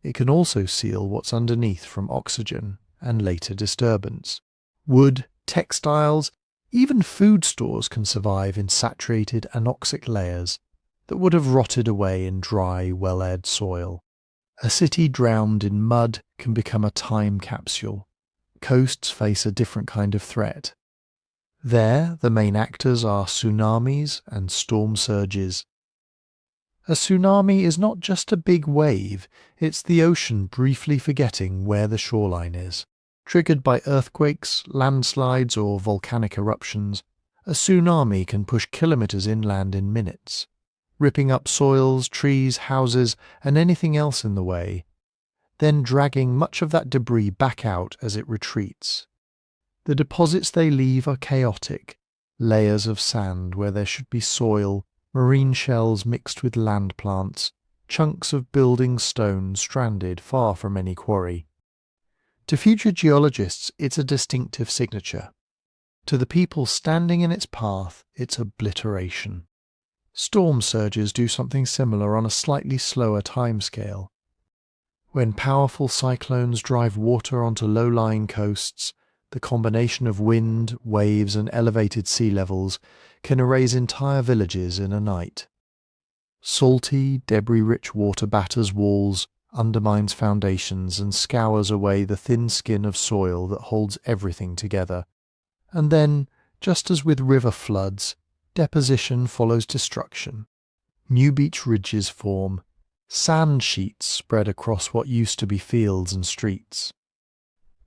it can also seal what's underneath from oxygen and later disturbance. Wood, textiles, even food stores can survive in saturated anoxic layers that would have rotted away in dry, well-aired soil. A city drowned in mud can become a time capsule. Coasts face a different kind of threat. There, the main actors are tsunamis and storm surges. A tsunami is not just a big wave, it's the ocean briefly forgetting where the shoreline is. Triggered by earthquakes, landslides, or volcanic eruptions, a tsunami can push kilometres inland in minutes, ripping up soils, trees, houses, and anything else in the way, then dragging much of that debris back out as it retreats. The deposits they leave are chaotic, layers of sand where there should be soil, marine shells mixed with land plants, chunks of building stone stranded far from any quarry. To future geologists, it's a distinctive signature. To the people standing in its path, it's obliteration. Storm surges do something similar on a slightly slower timescale. When powerful cyclones drive water onto low-lying coasts, the combination of wind, waves, and elevated sea levels can erase entire villages in a night. Salty, debris-rich water batters walls, undermines foundations, and scours away the thin skin of soil that holds everything together. And then, just as with river floods, deposition follows destruction. New beach ridges form, sand sheets spread across what used to be fields and streets.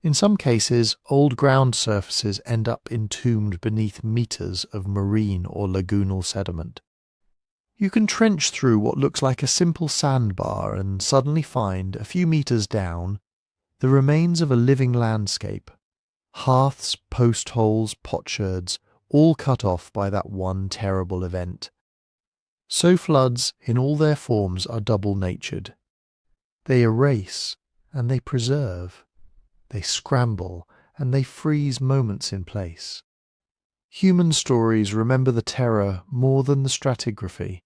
In some cases, old ground surfaces end up entombed beneath meters of marine or lagoonal sediment. You can trench through what looks like a simple sandbar and suddenly find, a few meters down, the remains of a living landscape. Hearths, post holes, potsherds, all cut off by that one terrible event. So floods, in all their forms, are double-natured. They erase and they preserve. They scramble and they freeze moments in place. Human stories remember the terror more than the stratigraphy.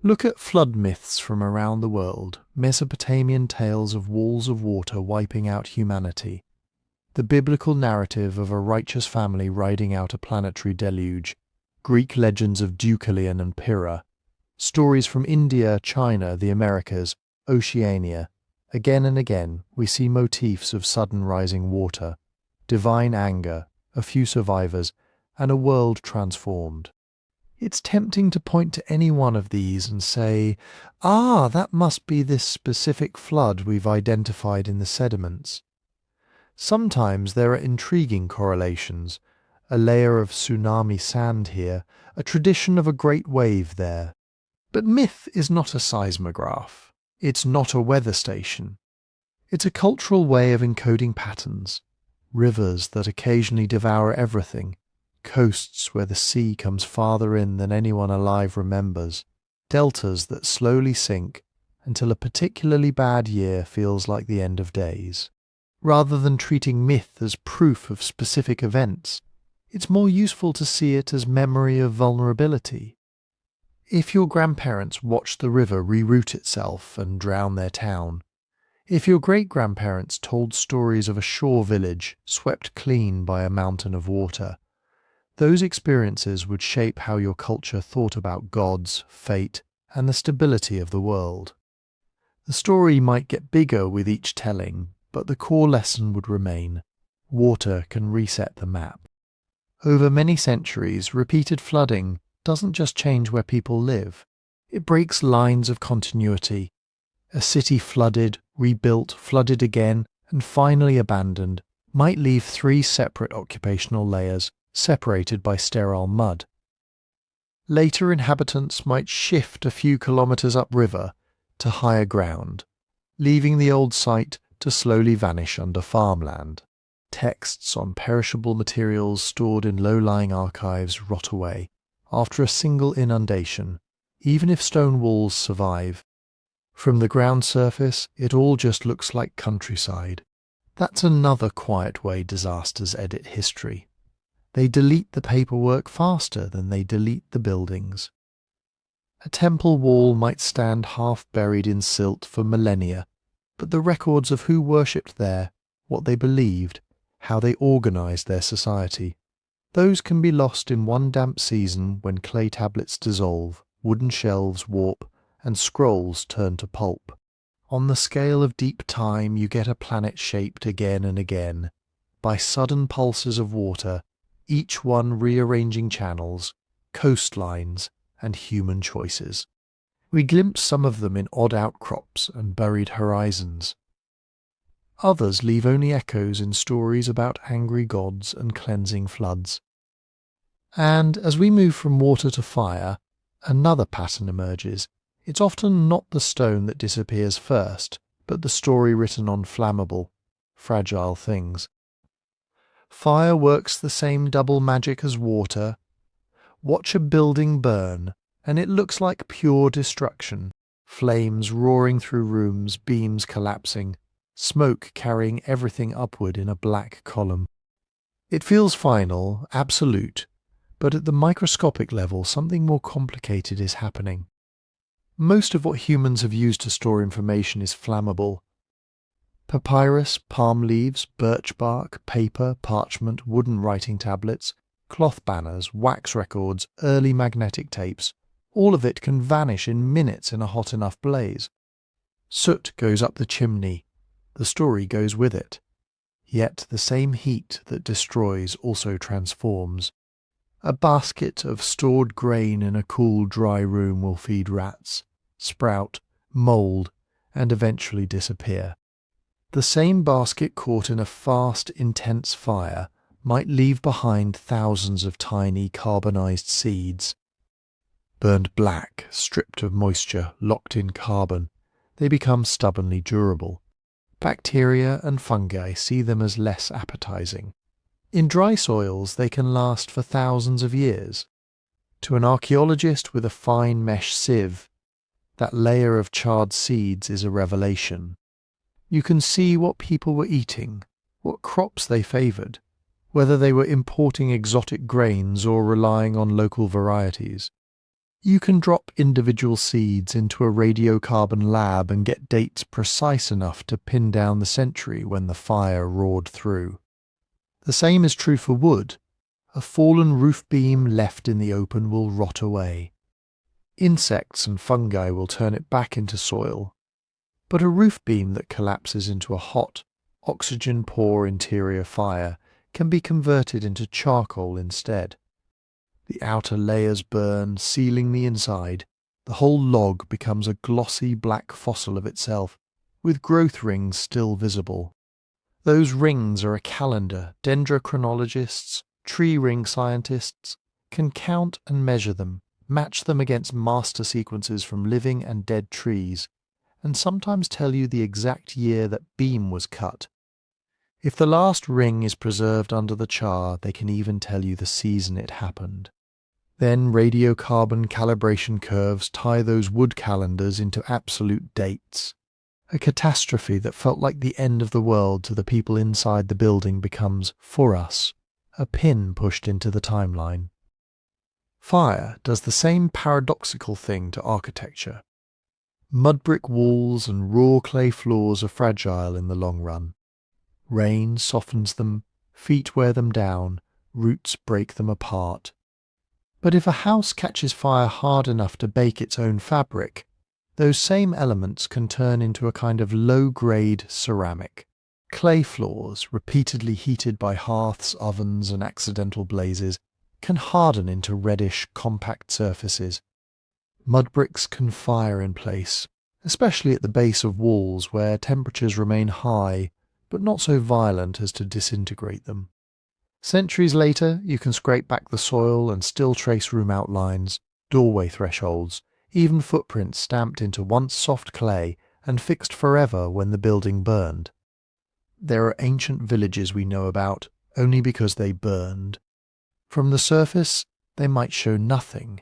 Look at flood myths from around the world, Mesopotamian tales of walls of water wiping out humanity, the biblical narrative of a righteous family riding out a planetary deluge, Greek legends of Deucalion and Pyrrha, stories from India, China, the Americas, Oceania. Again and again we see motifs of sudden rising water, divine anger, a few survivors, and a world transformed. It's tempting to point to any one of these and say, "Ah, that must be this specific flood we've identified in the sediments." Sometimes there are intriguing correlations, a layer of tsunami sand here, a tradition of a great wave there. But myth is not a seismograph. It's not a weather station. It's a cultural way of encoding patterns, rivers that occasionally devour everything, coasts where the sea comes farther in than anyone alive remembers, deltas that slowly sink until a particularly bad year feels like the end of days. Rather than treating myth as proof of specific events, it's more useful to see it as memory of vulnerability. If your grandparents watched the river reroute itself and drown their town, if your great-grandparents told stories of a shore village swept clean by a mountain of water, those experiences would shape how your culture thought about gods, fate, and the stability of the world. The story might get bigger with each telling, but the core lesson would remain. Water can reset the map. Over many centuries, repeated flooding doesn't just change where people live. It breaks lines of continuity. A city flooded, rebuilt, flooded again, and finally abandoned might leave 3 separate occupational layers, separated by sterile mud. Later inhabitants might shift a few kilometers upriver to higher ground, leaving the old site to slowly vanish under farmland. Texts on perishable materials stored in low-lying archives rot away after a single inundation, even if stone walls survive. From the ground surface, it all just looks like countryside. That's another quiet way disasters edit history. They delete the paperwork faster than they delete the buildings. A temple wall might stand half buried in silt for millennia, but the records of who worshipped there, what they believed, how they organized their society, those can be lost in one damp season when clay tablets dissolve, wooden shelves warp, and scrolls turn to pulp. On the scale of deep time, you get a planet shaped again and again, by sudden pulses of water, each one rearranging channels, coastlines, and human choices. We glimpse some of them in odd outcrops and buried horizons. Others leave only echoes in stories about angry gods and cleansing floods. And as we move from water to fire, another pattern emerges. It's often not the stone that disappears first, but the story written on flammable, fragile things. Fire works the same double magic as water. Watch a building burn, and it looks like pure destruction. Flames roaring through rooms, beams collapsing, smoke carrying everything upward in a black column. It feels final, absolute, but at the microscopic level something more complicated is happening. Most of what humans have used to store information is flammable. Papyrus, palm leaves, birch bark, paper, parchment, wooden writing tablets, cloth banners, wax records, early magnetic tapes, all of it can vanish in minutes in a hot enough blaze. Soot goes up the chimney. The story goes with it. Yet the same heat that destroys also transforms. A basket of stored grain in a cool, dry room will feed rats, sprout, mould, and eventually disappear. The same basket caught in a fast, intense fire might leave behind thousands of tiny carbonized seeds. Burned black, stripped of moisture, locked in carbon, they become stubbornly durable. Bacteria and fungi see them as less appetizing. In dry soils, they can last for thousands of years. To an archaeologist with a fine mesh sieve, that layer of charred seeds is a revelation. You can see what people were eating, what crops they favoured, whether they were importing exotic grains or relying on local varieties. You can drop individual seeds into a radiocarbon lab and get dates precise enough to pin down the century when the fire roared through. The same is true for wood. A fallen roof beam left in the open will rot away. Insects and fungi will turn it back into soil. But a roof beam that collapses into a hot, oxygen-poor interior fire can be converted into charcoal instead. The outer layers burn, sealing the inside. The whole log becomes a glossy black fossil of itself, with growth rings still visible. Those rings are a calendar. Dendrochronologists, tree ring scientists, can count and measure them, match them against master sequences from living and dead trees, and sometimes tell you the exact year that beam was cut. If the last ring is preserved under the char, they can even tell you the season it happened. Then radiocarbon calibration curves tie those wood calendars into absolute dates. A catastrophe that felt like the end of the world to the people inside the building becomes, for us, a pin pushed into the timeline. Fire does the same paradoxical thing to architecture. Mud brick walls and raw clay floors are fragile in the long run. Rain softens them, feet wear them down, roots break them apart. But if a house catches fire hard enough to bake its own fabric, those same elements can turn into a kind of low-grade ceramic. Clay floors, repeatedly heated by hearths, ovens, and accidental blazes, can harden into reddish, compact surfaces. Mud bricks can fire in place, especially at the base of walls where temperatures remain high, but not so violent as to disintegrate them. Centuries later, you can scrape back the soil and still trace room outlines, doorway thresholds, even footprints stamped into once soft clay and fixed forever when the building burned. There are ancient villages we know about only because they burned. From the surface, they might show nothing.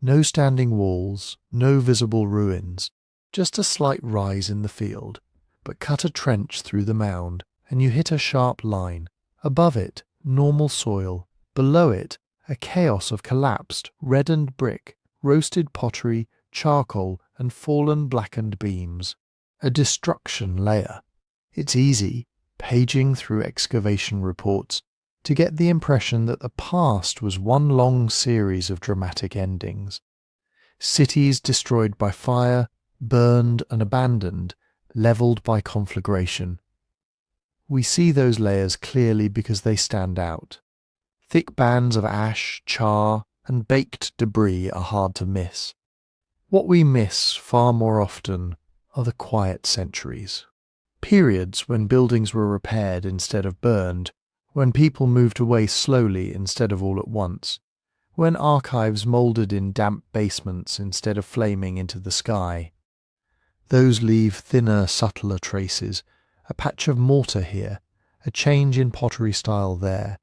No standing walls, no visible ruins, just a slight rise in the field. But cut a trench through the mound, and you hit a sharp line. Above it, normal soil. Below it, a chaos of collapsed, reddened brick, roasted pottery, charcoal, and fallen blackened beams. A destruction layer. It's easy, paging through excavation reports, to get the impression that the past was one long series of dramatic endings. Cities destroyed by fire, burned and abandoned, levelled by conflagration. We see those layers clearly because they stand out. Thick bands of ash, char, and baked debris are hard to miss. What we miss far more often are the quiet centuries. Periods when buildings were repaired instead of burned, when people moved away slowly instead of all at once, when archives mouldered in damp basements instead of flaming into the sky. Those leave thinner, subtler traces, a patch of mortar here, a change in pottery style there.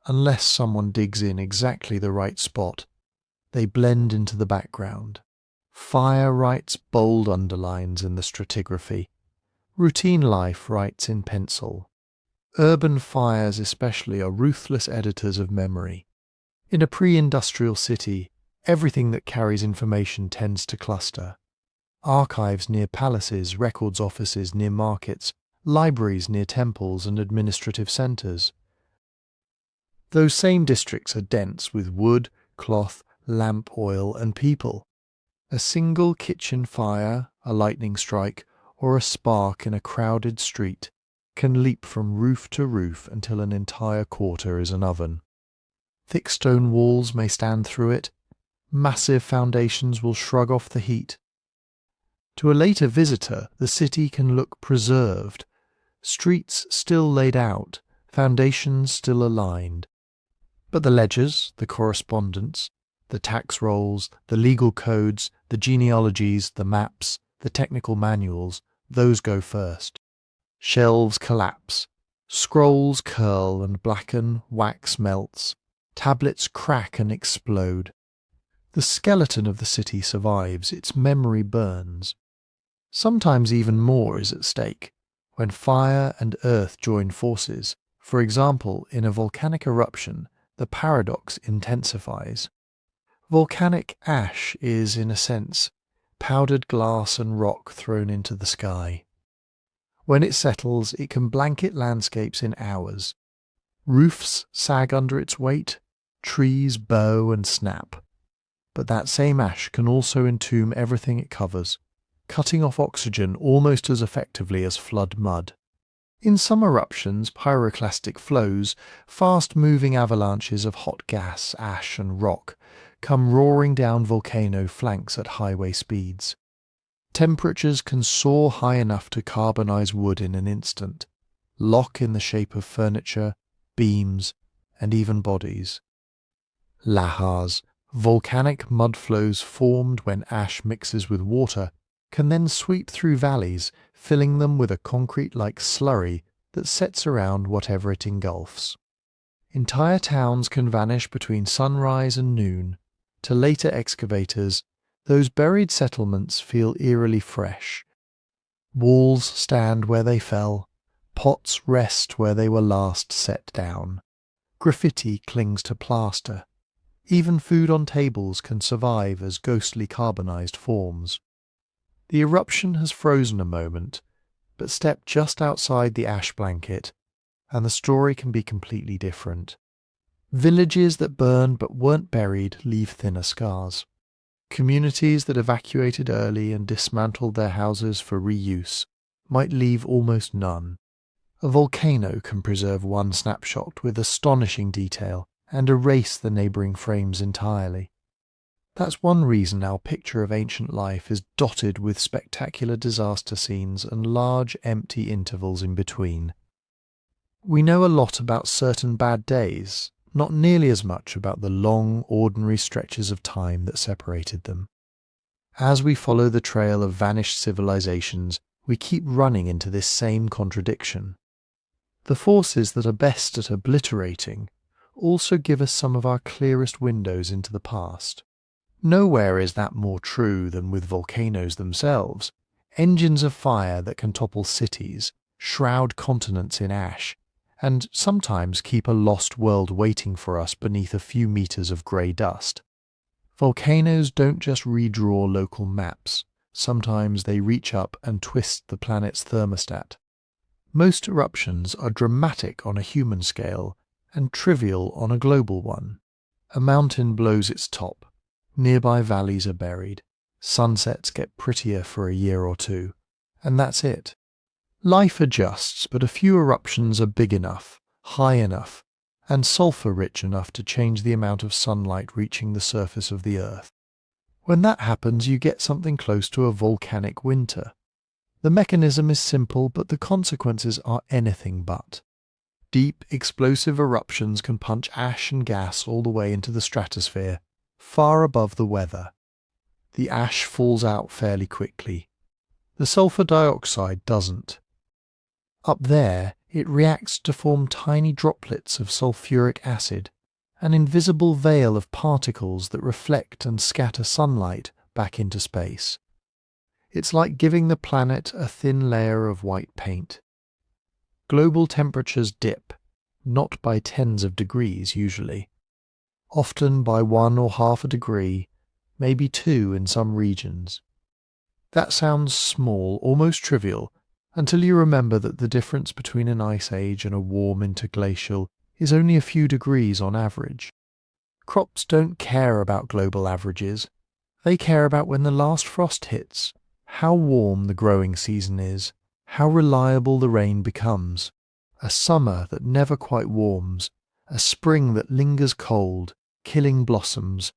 Unless someone digs in exactly the right spot, they blend into the background. Fire writes bold underlines in the stratigraphy. Routine life writes in pencil. Urban fires especially are ruthless editors of memory. In a pre-industrial city, everything that carries information tends to cluster. Archives near palaces, records offices near markets, libraries near temples and administrative centres. Those same districts are dense with wood, cloth, lamp oil and people. A single kitchen fire, a lightning strike, or a spark in a crowded street can leap from roof to roof until an entire quarter is an oven. Thick stone walls may stand through it. Massive foundations will shrug off the heat. To a later visitor, the city can look preserved. Streets still laid out, foundations still aligned. But the ledgers, the correspondence, the tax rolls, the legal codes, the genealogies, the maps, the technical manuals, those go first. Shelves collapse. Scrolls curl and blacken, wax melts. Tablets crack and explode. The skeleton of the city survives, its memory burns. Sometimes even more is at stake. When fire and earth join forces, for example, in a volcanic eruption, the paradox intensifies. Volcanic ash is, in a sense, powdered glass and rock thrown into the sky. When it settles, it can blanket landscapes in hours. Roofs sag under its weight, trees bow and snap. But that same ash can also entomb everything it covers, cutting off oxygen almost as effectively as flood mud. In some eruptions, pyroclastic flows, fast-moving avalanches of hot gas, ash and rock, come roaring down volcano flanks at highway speeds. Temperatures can soar high enough to carbonize wood in an instant, lock in the shape of furniture, beams, and even bodies. Lahars, volcanic mud flows formed when ash mixes with water, can then sweep through valleys, filling them with a concrete-like slurry that sets around whatever it engulfs. Entire towns can vanish between sunrise and noon. To later excavators, those buried settlements feel eerily fresh. Walls stand where they fell, pots rest where they were last set down. Graffiti clings to plaster. Even food on tables can survive as ghostly carbonized forms. The eruption has frozen a moment, but step just outside the ash blanket, and the story can be completely different. Villages that burned but weren't buried leave thinner scars. Communities that evacuated early and dismantled their houses for reuse might leave almost none. A volcano can preserve one snapshot with astonishing detail and erase the neighbouring frames entirely. That's one reason our picture of ancient life is dotted with spectacular disaster scenes and large empty intervals in between. We know a lot about certain bad days, not nearly as much about the long, ordinary stretches of time that separated them. As we follow the trail of vanished civilizations, we keep running into this same contradiction. The forces that are best at obliterating also give us some of our clearest windows into the past. Nowhere is that more true than with volcanoes themselves, engines of fire that can topple cities, shroud continents in ash, and sometimes keep a lost world waiting for us beneath a few meters of grey dust. Volcanoes don't just redraw local maps, sometimes they reach up and twist the planet's thermostat. Most eruptions are dramatic on a human scale and trivial on a global one. A mountain blows its top. Nearby valleys are buried, sunsets get prettier for a year or two, and that's it. Life adjusts, but a few eruptions are big enough, high enough, and sulfur-rich enough to change the amount of sunlight reaching the surface of the Earth. When that happens, you get something close to a volcanic winter. The mechanism is simple, but the consequences are anything but. Deep, explosive eruptions can punch ash and gas all the way into the stratosphere, far above the weather. The ash falls out fairly quickly. The sulfur dioxide doesn't. Up there, it reacts to form tiny droplets of sulfuric acid, an invisible veil of particles that reflect and scatter sunlight back into space. It's like giving the planet a thin layer of white paint. Global temperatures dip, not by tens of degrees usually. Often by 1 or half a degree, maybe 2 in some regions. That sounds small, almost trivial, until you remember that the difference between an ice age and a warm interglacial is only a few degrees on average. Crops don't care about global averages. They care about when the last frost hits, how warm the growing season is, how reliable the rain becomes. A summer that never quite warms, a spring that lingers cold, killing blossoms,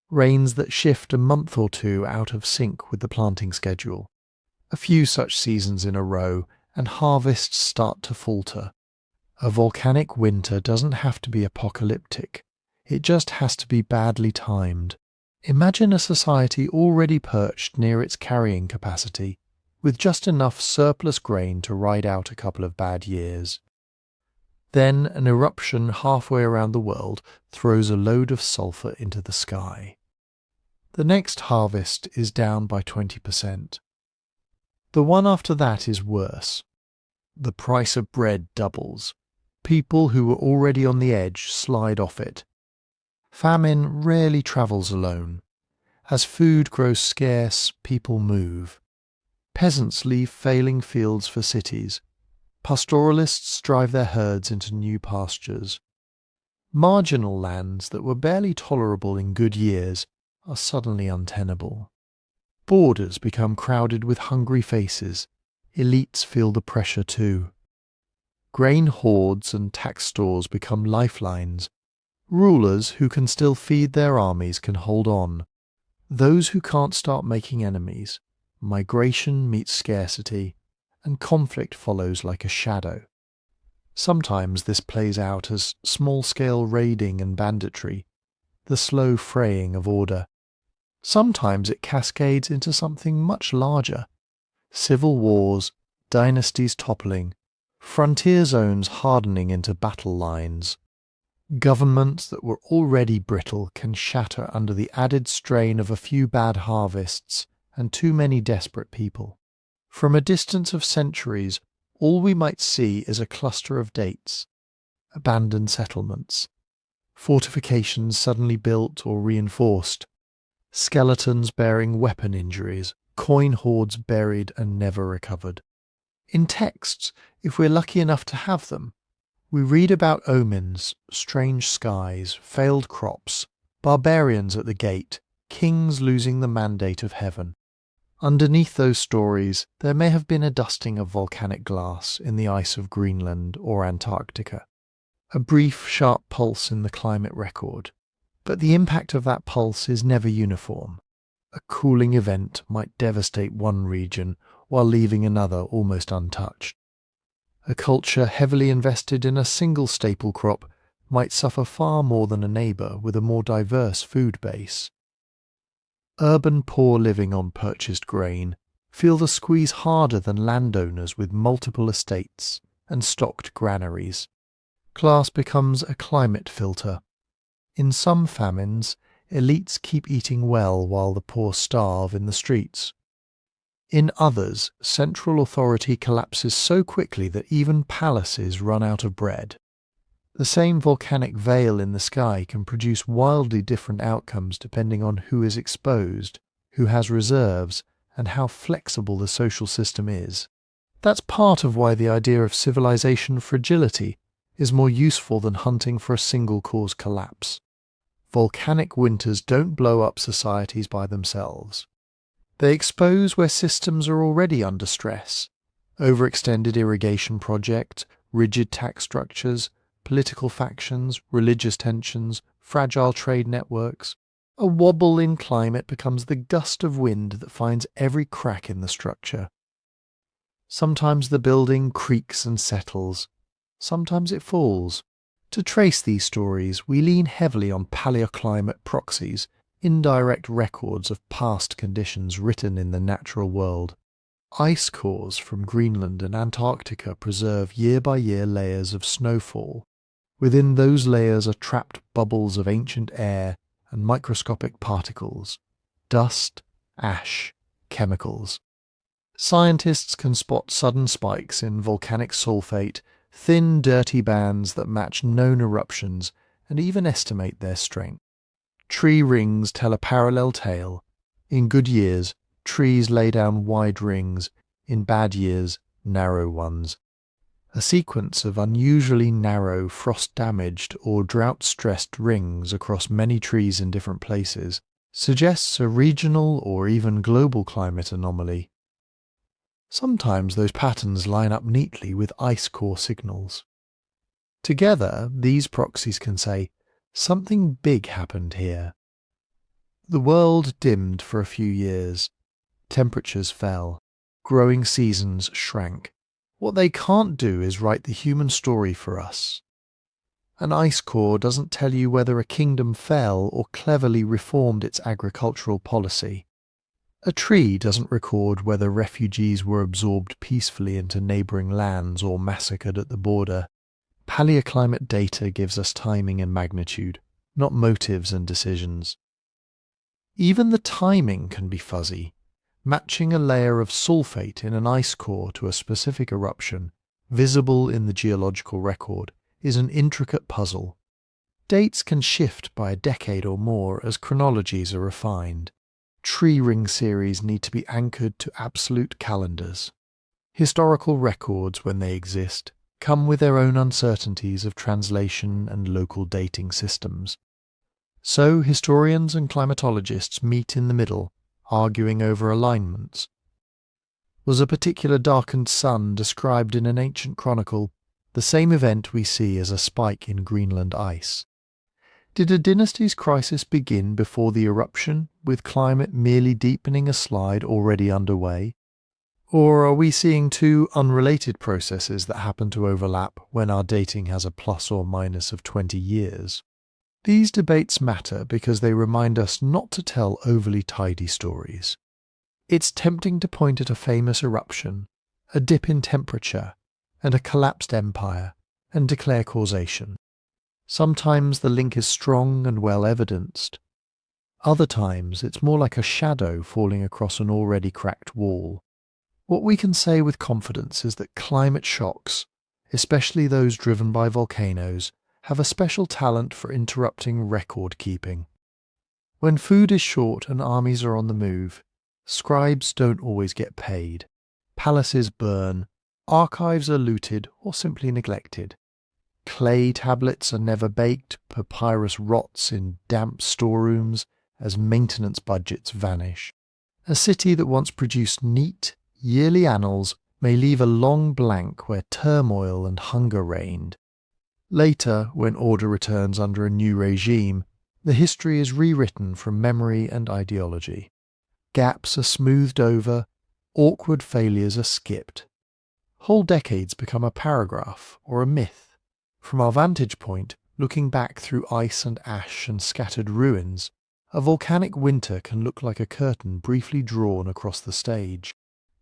rains that shift a month or two out of sync with the planting schedule. A few such seasons in a row, and harvests start to falter. A volcanic winter doesn't have to be apocalyptic. It just has to be badly timed. Imagine a society already perched near its carrying capacity, with just enough surplus grain to ride out a couple of bad years. Then an eruption halfway around the world throws a load of sulfur into the sky. The next harvest is down by 20%. The one after that is worse. The price of bread doubles. People who were already on the edge slide off it. Famine rarely travels alone. As food grows scarce, people move. Peasants leave failing fields for cities. Pastoralists drive their herds into new pastures. Marginal lands that were barely tolerable in good years are suddenly untenable. Borders become crowded with hungry faces. Elites feel the pressure too. Grain hoards and tax stores become lifelines. Rulers who can still feed their armies can hold on. Those who can't start making enemies. Migration meets scarcity, and conflict follows like a shadow. Sometimes this plays out as small-scale raiding and banditry, the slow fraying of order. Sometimes it cascades into something much larger. Civil wars, dynasties toppling, frontier zones hardening into battle lines. Governments that were already brittle can shatter under the added strain of a few bad harvests and too many desperate people. From a distance of centuries, all we might see is a cluster of dates, abandoned settlements, fortifications suddenly built or reinforced, skeletons bearing weapon injuries, coin hoards buried and never recovered. In texts, if we're lucky enough to have them, we read about omens, strange skies, failed crops, barbarians at the gate, kings losing the mandate of heaven. Underneath those stories, there may have been a dusting of volcanic glass in the ice of Greenland or Antarctica, a brief, sharp pulse in the climate record. But the impact of that pulse is never uniform. A cooling event might devastate one region while leaving another almost untouched. A culture heavily invested in a single staple crop might suffer far more than a neighbour with a more diverse food base. Urban poor living on purchased grain feel the squeeze harder than landowners with multiple estates and stocked granaries. Class becomes a climate filter. In some famines, elites keep eating well while the poor starve in the streets. In others, central authority collapses so quickly that even palaces run out of bread. The same volcanic veil in the sky can produce wildly different outcomes depending on who is exposed, who has reserves, and how flexible the social system is. That's part of why the idea of civilization fragility is more useful than hunting for a single cause collapse. Volcanic winters don't blow up societies by themselves. They expose where systems are already under stress. Overextended irrigation projects, rigid tax structures, political factions, religious tensions, fragile trade networks. A wobble in climate becomes the gust of wind that finds every crack in the structure. Sometimes the building creaks and settles. Sometimes it falls. To trace these stories, we lean heavily on paleoclimate proxies, indirect records of past conditions written in the natural world. Ice cores from Greenland and Antarctica preserve year-by-year layers of snowfall. Within those layers are trapped bubbles of ancient air and microscopic particles, dust, ash, chemicals. Scientists can spot sudden spikes in volcanic sulfate, thin, dirty bands that match known eruptions, and even estimate their strength. Tree rings tell a parallel tale. In good years, trees lay down wide rings, in bad years, narrow ones. A sequence of unusually narrow, frost-damaged or drought-stressed rings across many trees in different places suggests a regional or even global climate anomaly. Sometimes those patterns line up neatly with ice core signals. Together, these proxies can say, something big happened here. The world dimmed for a few years. Temperatures fell. Growing seasons shrank. What they can't do is write the human story for us. An ice core doesn't tell you whether a kingdom fell or cleverly reformed its agricultural policy. A tree doesn't record whether refugees were absorbed peacefully into neighbouring lands or massacred at the border. Paleoclimate data gives us timing and magnitude, not motives and decisions. Even the timing can be fuzzy. Matching a layer of sulfate in an ice core to a specific eruption, visible in the geological record, is an intricate puzzle. Dates can shift by a decade or more as chronologies are refined. Tree ring series need to be anchored to absolute calendars. Historical records, when they exist, come with their own uncertainties of translation and local dating systems. So historians and climatologists meet in the middle, arguing over alignments. Was a particular darkened sun described in an ancient chronicle the same event we see as a spike in Greenland ice. Did a dynasty's crisis begin before the eruption, with climate merely deepening a slide already underway? Or are we seeing two unrelated processes that happen to overlap when our dating has a plus or minus of 20 years? These debates matter because they remind us not to tell overly tidy stories. It's tempting to point at a famous eruption, a dip in temperature, and a collapsed empire, and declare causation. Sometimes the link is strong and well evidenced. Other times it's more like a shadow falling across an already cracked wall. What we can say with confidence is that climate shocks, especially those driven by volcanoes, have a special talent for interrupting record keeping. When food is short and armies are on the move, scribes don't always get paid. Palaces burn, archives are looted or simply neglected. Clay tablets are never baked, papyrus rots in damp storerooms as maintenance budgets vanish. A city that once produced neat, yearly annals may leave a long blank where turmoil and hunger reigned. Later, when order returns under a new regime, the history is rewritten from memory and ideology. Gaps are smoothed over, awkward failures are skipped. Whole decades become a paragraph or a myth. From our vantage point, looking back through ice and ash and scattered ruins, a volcanic winter can look like a curtain briefly drawn across the stage.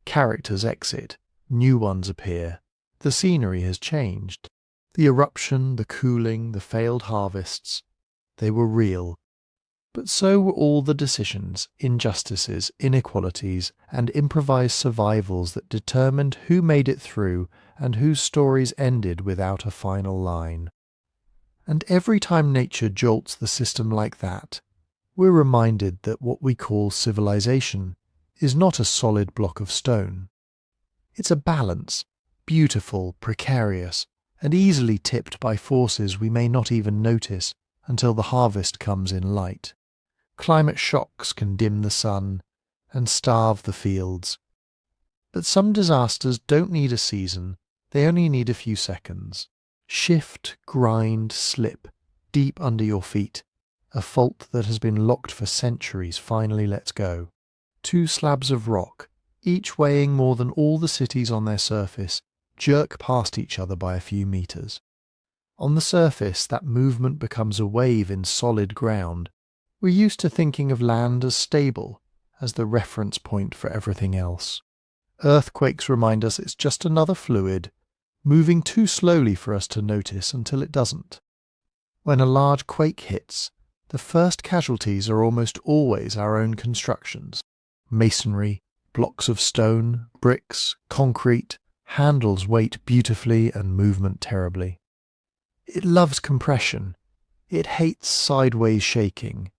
Characters exit, new ones appear. The scenery has changed. The eruption, the cooling, the failed harvests, they were real. But so were all the decisions, injustices, inequalities, and improvised survivals that determined who made it through and whose stories ended without a final line. And every time nature jolts the system like that, we're reminded that what we call civilization is not a solid block of stone. It's a balance, beautiful, precarious, and easily tipped by forces we may not even notice until the harvest comes in light. Climate shocks can dim the sun and starve the fields. But some disasters don't need a season, they only need a few seconds. Shift, grind, slip, deep under your feet. A fault that has been locked for centuries finally lets go. Two slabs of rock, each weighing more than all the cities on their surface, jerk past each other by a few meters. On the surface, that movement becomes a wave in solid ground. We're used to thinking of land as stable, as the reference point for everything else. Earthquakes remind us it's just another fluid, moving too slowly for us to notice until it doesn't. When a large quake hits, the first casualties are almost always our own constructions. Masonry, blocks of stone, bricks, concrete, handles weight beautifully and movement terribly. It loves compression. It hates sideways shaking.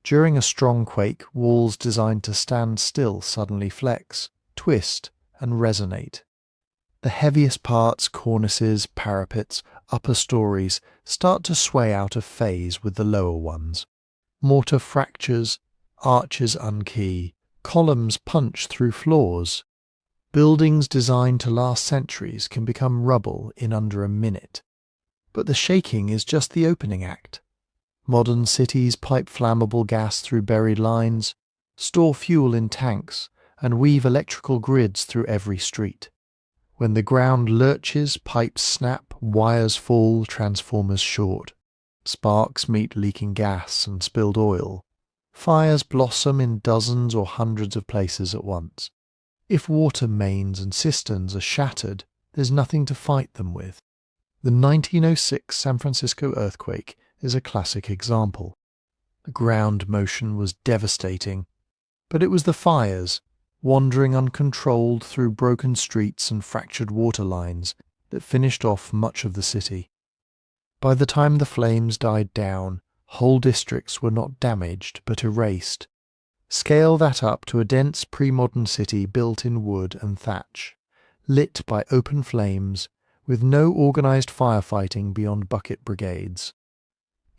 During a strong quake, walls designed to stand still suddenly flex, twist, and resonate. The heaviest parts, cornices, parapets, upper stories, start to sway out of phase with the lower ones. Mortar fractures, arches unkey, columns punch through floors. Buildings designed to last centuries can become rubble in under a minute. But the shaking is just the opening act. Modern cities pipe flammable gas through buried lines, store fuel in tanks, and weave electrical grids through every street. When the ground lurches, pipes snap, wires fall, transformers short. Sparks meet leaking gas and spilled oil. Fires blossom in dozens or hundreds of places at once. If water mains and cisterns are shattered, there's nothing to fight them with. The 1906 San Francisco earthquake is a classic example. The ground motion was devastating, but it was the fires, wandering uncontrolled through broken streets and fractured water lines, that finished off much of the city. By the time the flames died down, whole districts were not damaged but erased. Scale that up to a dense pre-modern city built in wood and thatch, lit by open flames, with no organised firefighting beyond bucket brigades.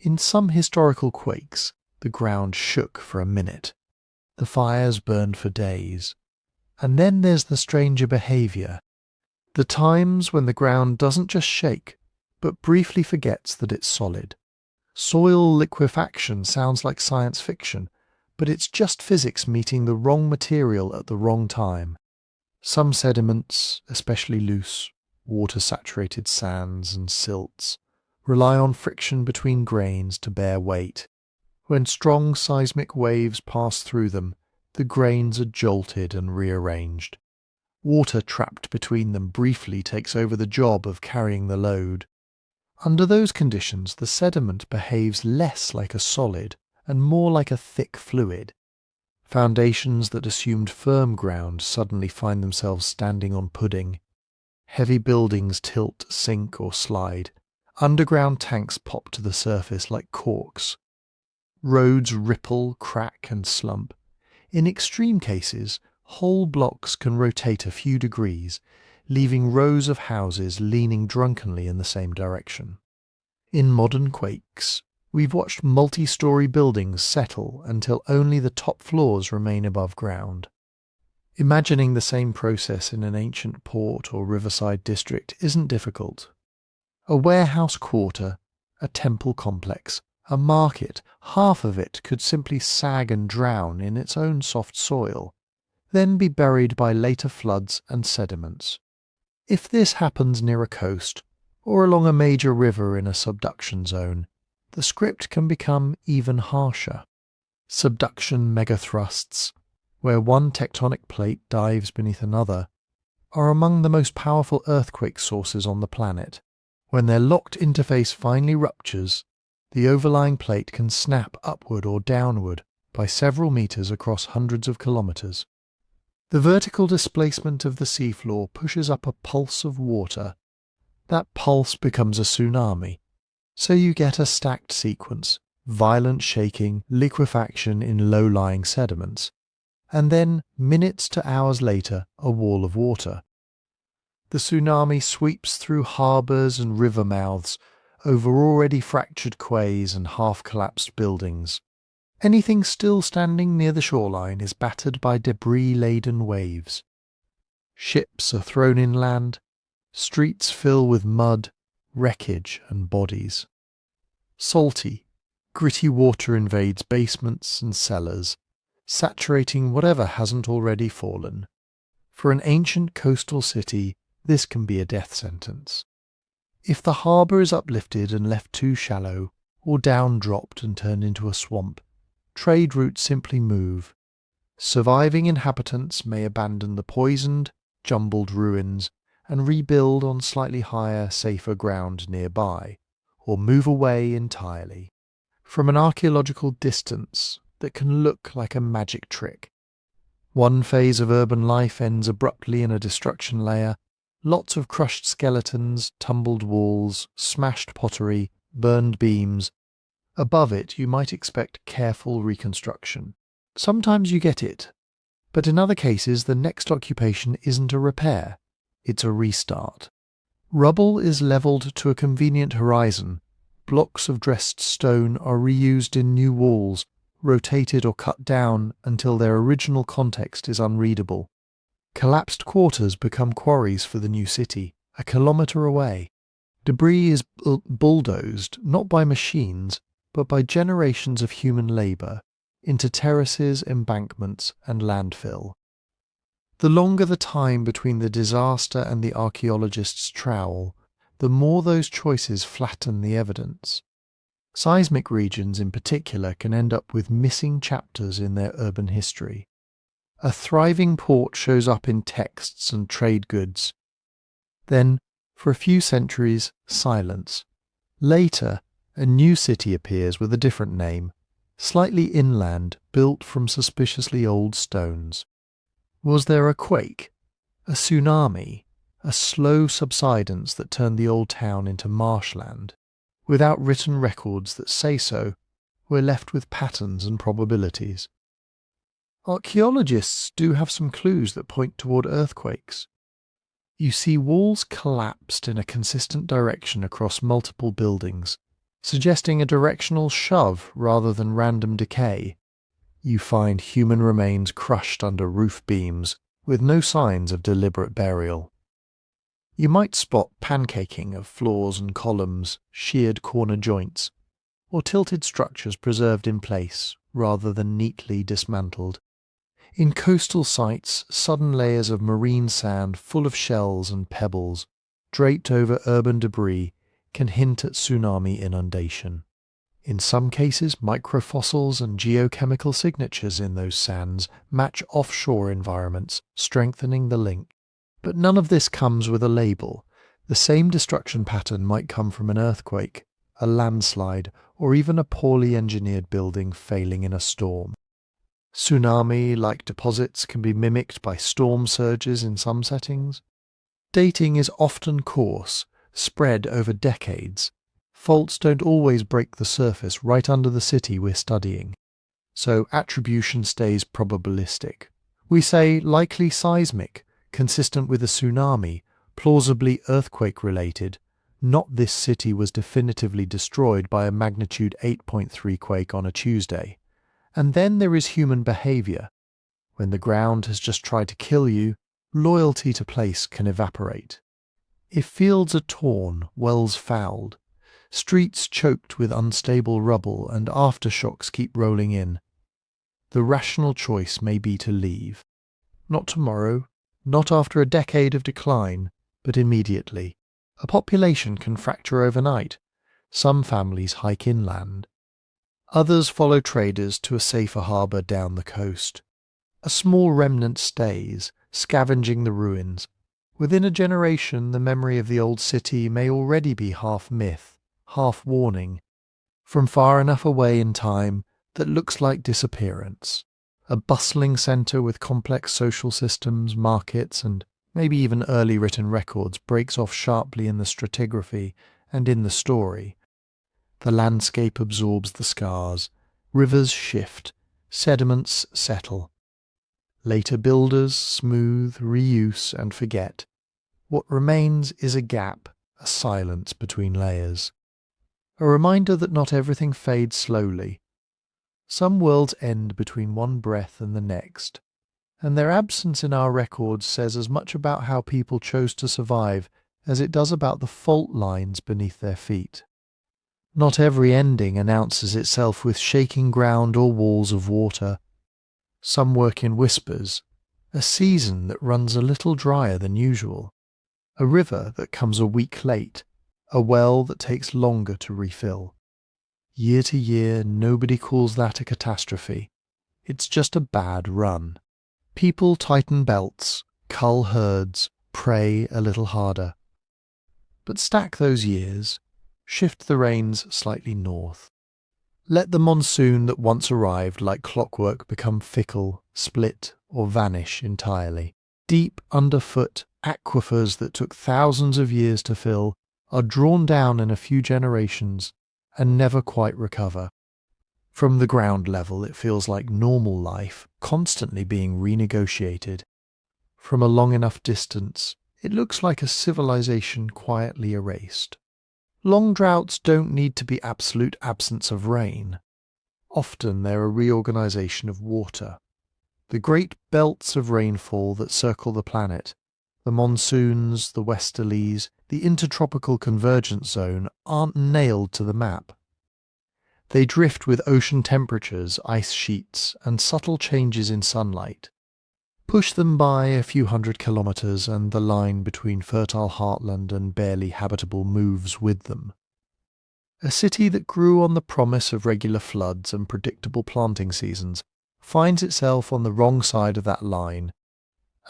In some historical quakes, the ground shook for a minute. The fires burned for days. And then there's the stranger behaviour. The times when the ground doesn't just shake, but briefly forgets that it's solid. Soil liquefaction sounds like science fiction, but it's just physics meeting the wrong material at the wrong time. Some sediments, especially loose, water-saturated sands and silts, rely on friction between grains to bear weight. When strong seismic waves pass through them, the grains are jolted and rearranged. Water trapped between them briefly takes over the job of carrying the load. Under those conditions, the sediment behaves less like a solid and more like a thick fluid. Foundations that assumed firm ground suddenly find themselves standing on pudding. Heavy buildings tilt, sink, or slide. Underground tanks pop to the surface like corks. Roads ripple, crack, and slump. In extreme cases, whole blocks can rotate a few degrees, leaving rows of houses leaning drunkenly in the same direction. In modern quakes, we've watched multi-story buildings settle until only the top floors remain above ground. Imagining the same process in an ancient port or riverside district isn't difficult. A warehouse quarter, a temple complex, a market, half of it could simply sag and drown in its own soft soil, then be buried by later floods and sediments. If this happens near a coast, or along a major river in a subduction zone, the script can become even harsher. Subduction megathrusts, where one tectonic plate dives beneath another, are among the most powerful earthquake sources on the planet. When their locked interface finally ruptures, the overlying plate can snap upward or downward by several meters across hundreds of kilometers. The vertical displacement of the seafloor pushes up a pulse of water. That pulse becomes a tsunami, so you get a stacked sequence, violent shaking, liquefaction in low-lying sediments, and then, minutes to hours later, a wall of water. The tsunami sweeps through harbours and river mouths, over already fractured quays and half-collapsed buildings. Anything still standing near the shoreline is battered by debris-laden waves. Ships are thrown inland, streets fill with mud, wreckage and bodies. Salty, gritty water invades basements and cellars, saturating whatever hasn't already fallen. For an ancient coastal city, this can be a death sentence. If the harbour is uplifted and left too shallow, or down-dropped and turned into a swamp, trade routes simply move. Surviving inhabitants may abandon the poisoned, jumbled ruins and rebuild on slightly higher, safer ground nearby, or move away entirely. From an archaeological distance that can look like a magic trick. One phase of urban life ends abruptly in a destruction layer, lots of crushed skeletons, tumbled walls, smashed pottery, burned beams. Above it you might expect careful reconstruction. Sometimes you get it, but in other cases the next occupation isn't a repair, it's a restart. Rubble is levelled to a convenient horizon, blocks of dressed stone are reused in new walls, rotated or cut down until their original context is unreadable. Collapsed quarters become quarries for the new city, a kilometre away. Debris is bulldozed not by machines, but by generations of human labour, into terraces, embankments and landfill. The longer the time between the disaster and the archaeologist's trowel, the more those choices flatten the evidence. Seismic regions in particular can end up with missing chapters in their urban history. A thriving port shows up in texts and trade goods. Then, for a few centuries, silence. Later, a new city appears with a different name, slightly inland, built from suspiciously old stones. Was there a quake, a tsunami, a slow subsidence that turned the old town into marshland? Without written records that say so, we're left with patterns and probabilities. Archaeologists do have some clues that point toward earthquakes. You see walls collapsed in a consistent direction across multiple buildings, suggesting a directional shove rather than random decay. You find human remains crushed under roof beams, with no signs of deliberate burial. You might spot pancaking of floors and columns, sheared corner joints, or tilted structures preserved in place rather than neatly dismantled. In coastal sites, sudden layers of marine sand full of shells and pebbles, draped over urban debris, can hint at tsunami inundation. In some cases, microfossils and geochemical signatures in those sands match offshore environments, strengthening the link. But none of this comes with a label. The same destruction pattern might come from an earthquake, a landslide, or even a poorly engineered building failing in a storm. Tsunami-like deposits can be mimicked by storm surges in some settings. Dating is often coarse, spread over decades. Faults don't always break the surface right under the city we're studying, so attribution stays probabilistic. We say likely seismic, consistent with a tsunami, plausibly earthquake-related, not this city was definitively destroyed by a magnitude 8.3 quake on a Tuesday. And then there is human behaviour. When the ground has just tried to kill you, loyalty to place can evaporate. If fields are torn, wells fouled, streets choked with unstable rubble and aftershocks keep rolling in, the rational choice may be to leave. Not tomorrow, not after a decade of decline, but immediately. A population can fracture overnight. Some families hike inland. Others follow traders to a safer harbour down the coast. A small remnant stays, scavenging the ruins. Within a generation, the memory of the old city may already be half myth, half warning, from far enough away in time that looks like Disappearance. A bustling centre with complex social systems, markets, and maybe even early written records breaks off sharply in the stratigraphy and in the story. The landscape absorbs the scars, rivers shift, sediments settle. Later builders smooth, reuse, and forget. What remains is a gap, a silence between layers. A reminder that not everything fades slowly. Some worlds end between one breath and the next, and their absence in our records says as much about how people chose to survive as it does about the fault lines beneath their feet. Not every ending announces itself with shaking ground or walls of water. Some work in whispers, a season that runs a little drier than usual, a river that comes a week late, a well that takes longer to refill. Year to year, nobody calls that a catastrophe. It's just a bad run. People tighten belts, cull herds, pray a little harder. But stack those years, shift the reins slightly north. Let the monsoon that once arrived like clockwork become fickle, split, or vanish entirely. Deep underfoot aquifers that took thousands of years to fill are drawn down in a few generations and never quite recover. From the ground level, it feels like normal life constantly being renegotiated. From a long enough distance, it looks like a civilization quietly erased. Long droughts don't need to be absolute absence of rain. Often they're a reorganization of water. The great belts of rainfall that circle the planet, the monsoons, the westerlies, the intertropical convergence zone aren't nailed to the map. They drift with ocean temperatures, ice sheets, and subtle changes in sunlight. Push them by a few hundred kilometres and the line between fertile heartland and barely habitable moves with them. A city that grew on the promise of regular floods and predictable planting seasons finds itself on the wrong side of that line.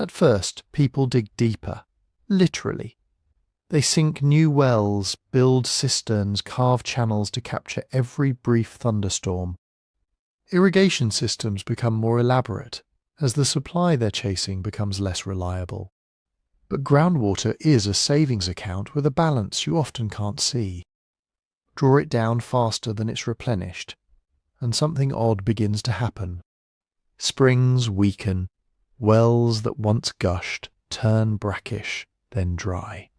At first, people dig deeper, literally. They sink new wells, build cisterns, carve channels to capture every brief thunderstorm. Irrigation systems become more elaborate as the supply they're chasing becomes less reliable. But groundwater is a savings account with a balance you often can't see. Draw it down faster than it's replenished, and something odd begins to happen. Springs weaken, wells that once gushed turn brackish, then dry.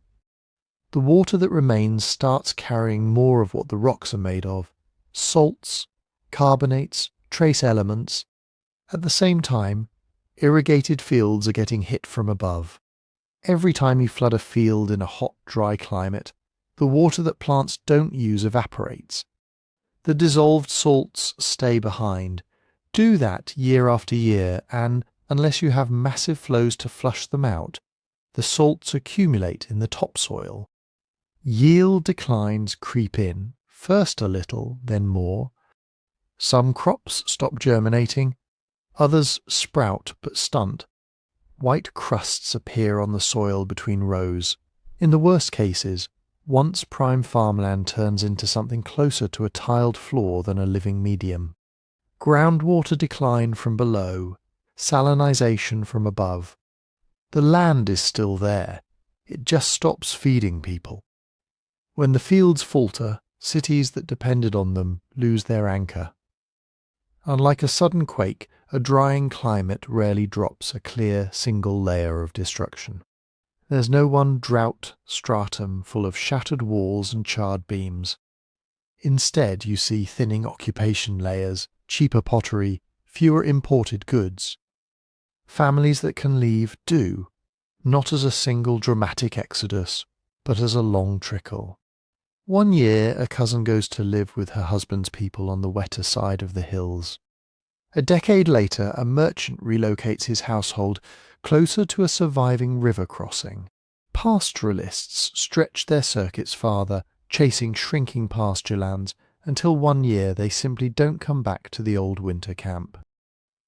The water that remains starts carrying more of what the rocks are made of: salts, carbonates, trace elements. At the same time, irrigated fields are getting hit from above. Every time you flood a field in a hot, dry climate, the water that plants don't use evaporates. The dissolved salts stay behind. Do that year after year, and unless you have massive flows to flush them out, the salts accumulate in the topsoil. Yield declines creep in, first a little, then more. Some crops stop germinating, others sprout but stunt. White crusts appear on the soil between rows. In the worst cases, once prime farmland turns into something closer to a tiled floor than a living medium. Groundwater decline from below, salinization from above. The land is still there, it just stops feeding people. When the fields falter, cities that depended on them lose their anchor. Unlike a sudden quake, a drying climate rarely drops a clear single layer of destruction. There's no one drought stratum full of shattered walls and charred beams. Instead, you see thinning occupation layers, cheaper pottery, fewer imported goods. Families that can leave do, not as a single dramatic exodus, but as a long trickle. One year, a cousin goes to live with her husband's people on the wetter side of the hills. A decade later, a merchant relocates his household closer to a surviving river crossing. Pastoralists stretch their circuits farther, chasing shrinking pasture lands, until one year they simply don't come back to the old winter camp.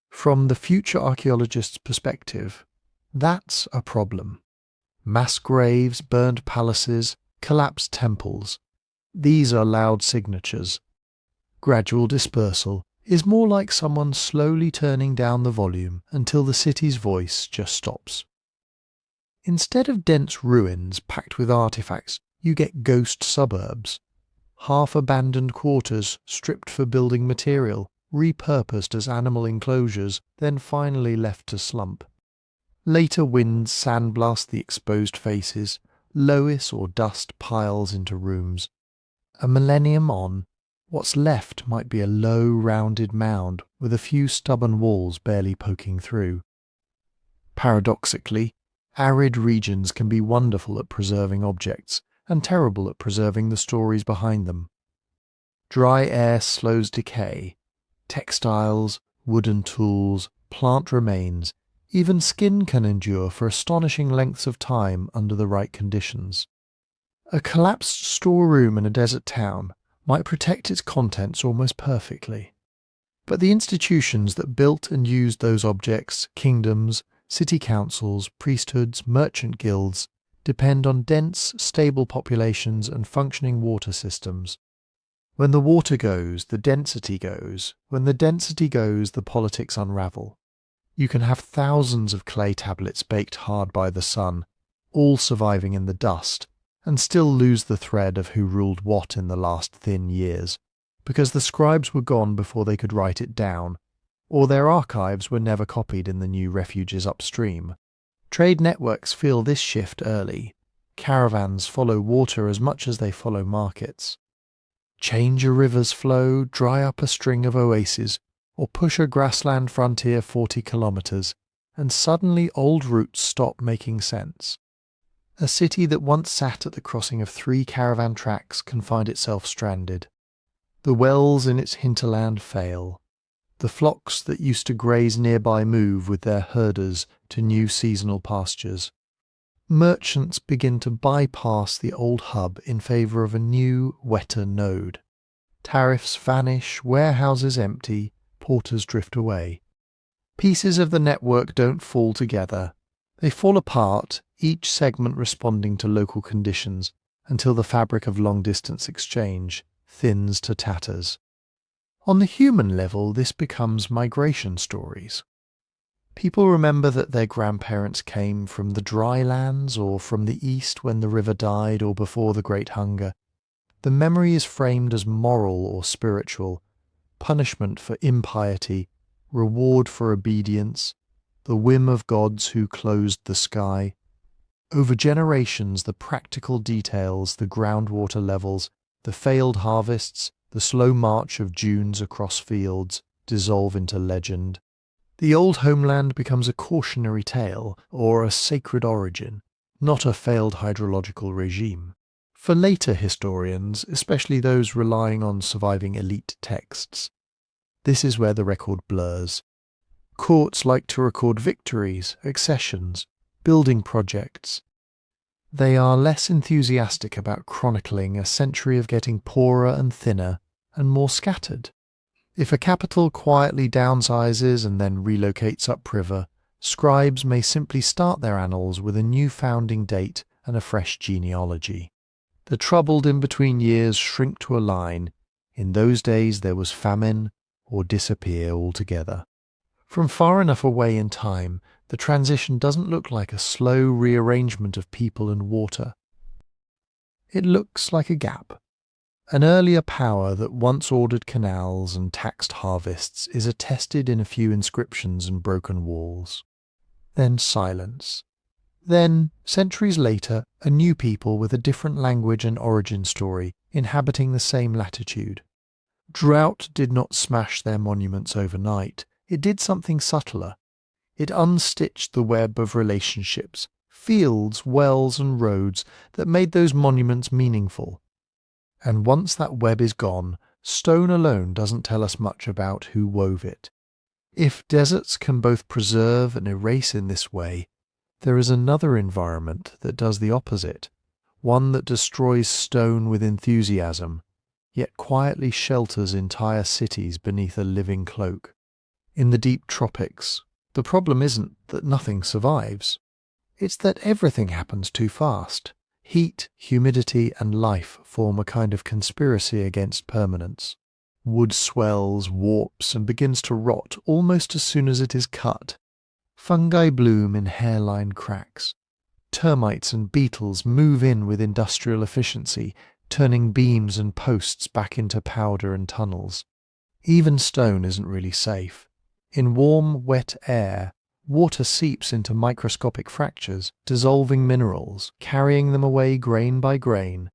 From the future archaeologist's perspective, that's a problem. Mass graves, burned palaces, collapsed temples. These are loud signatures. Gradual dispersal is more like someone slowly turning down the volume until the city's voice just stops. Instead of dense ruins packed with artifacts, you get ghost suburbs. Half-abandoned quarters stripped for building material, repurposed as animal enclosures, then finally left to slump. Later winds sandblast the exposed faces, loess or dust piles into rooms. A millennium on, what's left might be a low, rounded mound with a few stubborn walls barely poking through. Paradoxically, arid regions can be wonderful at preserving objects and terrible at preserving the stories behind them. Dry air slows decay. Textiles, wooden tools, plant remains, even skin can endure for astonishing lengths of time under the right conditions. A collapsed storeroom in a desert town might protect its contents almost perfectly. But the institutions that built and used those objects, kingdoms, city councils, priesthoods, merchant guilds, depend on dense, stable populations and functioning water systems. When the water goes, the density goes. When the density goes, the politics unravel. You can have thousands of clay tablets baked hard by the sun, all surviving in the dust, and still lose the thread of who ruled what in the last thin years, because the scribes were gone before they could write it down, or their archives were never copied in the new refuges upstream. Trade networks feel this shift early. Caravans follow water as much as they follow markets. Change a river's flow, dry up a string of oases, or push a grassland frontier 40 kilometers, and suddenly old routes stop making sense. A city that once sat at the crossing of 3 caravan tracks can find itself stranded. The wells in its hinterland fail. The flocks that used to graze nearby move with their herders to new seasonal pastures. Merchants begin to bypass the old hub in favour of a new, wetter node. Tariffs vanish, warehouses empty, porters drift away. Pieces of the network don't fall together. They fall apart, each segment responding to local conditions, until the fabric of long-distance exchange thins to tatters. On the human level, this becomes migration stories. People remember that their grandparents came from the dry lands or from the east when the river died or before the Great Hunger. The memory is framed as moral or spiritual, punishment for impiety, reward for obedience, the whim of gods who closed the sky. Over generations, the practical details, the groundwater levels, the failed harvests, the slow march of dunes across fields, dissolve into legend. The old homeland becomes a cautionary tale or a sacred origin. not a failed hydrological regime. For later historians, especially those relying on surviving elite texts, this is where the record blurs. Courts like to record victories, accessions, building projects. They are less enthusiastic about chronicling a century of getting poorer and thinner and more scattered. If a capital quietly downsizes and then relocates upriver, scribes may simply start their annals with a new founding date and a fresh genealogy. The troubled in-between years shrink to a line. In those days there was famine or disappear altogether. From far enough away in time, the transition doesn't look like a slow rearrangement of people and water. It looks like a gap. An earlier power that once ordered canals and taxed harvests is attested in a few inscriptions and broken walls. Then silence. Then, centuries later, a new people with a different language and origin story inhabiting the same latitude. Drought did not smash their monuments overnight. It did something subtler. It unstitched the web of relationships, fields, wells and roads that made those monuments meaningful. And once that web is gone, stone alone doesn't tell us much about who wove it. If deserts can both preserve and erase in this way, there is another environment that does the opposite, one that destroys stone with enthusiasm, yet quietly shelters entire cities beneath a living cloak. In the deep tropics, the problem isn't that nothing survives. It's that everything happens too fast. Heat, humidity, and life form a kind of conspiracy against permanence. Wood swells, warps, and begins to rot almost as soon as it is cut. Fungi bloom in hairline cracks. Termites and beetles move in with industrial efficiency, turning beams and posts back into powder and tunnels. Even stone isn't really safe. In warm, wet air, water seeps into microscopic fractures, dissolving minerals, carrying them away grain by grain.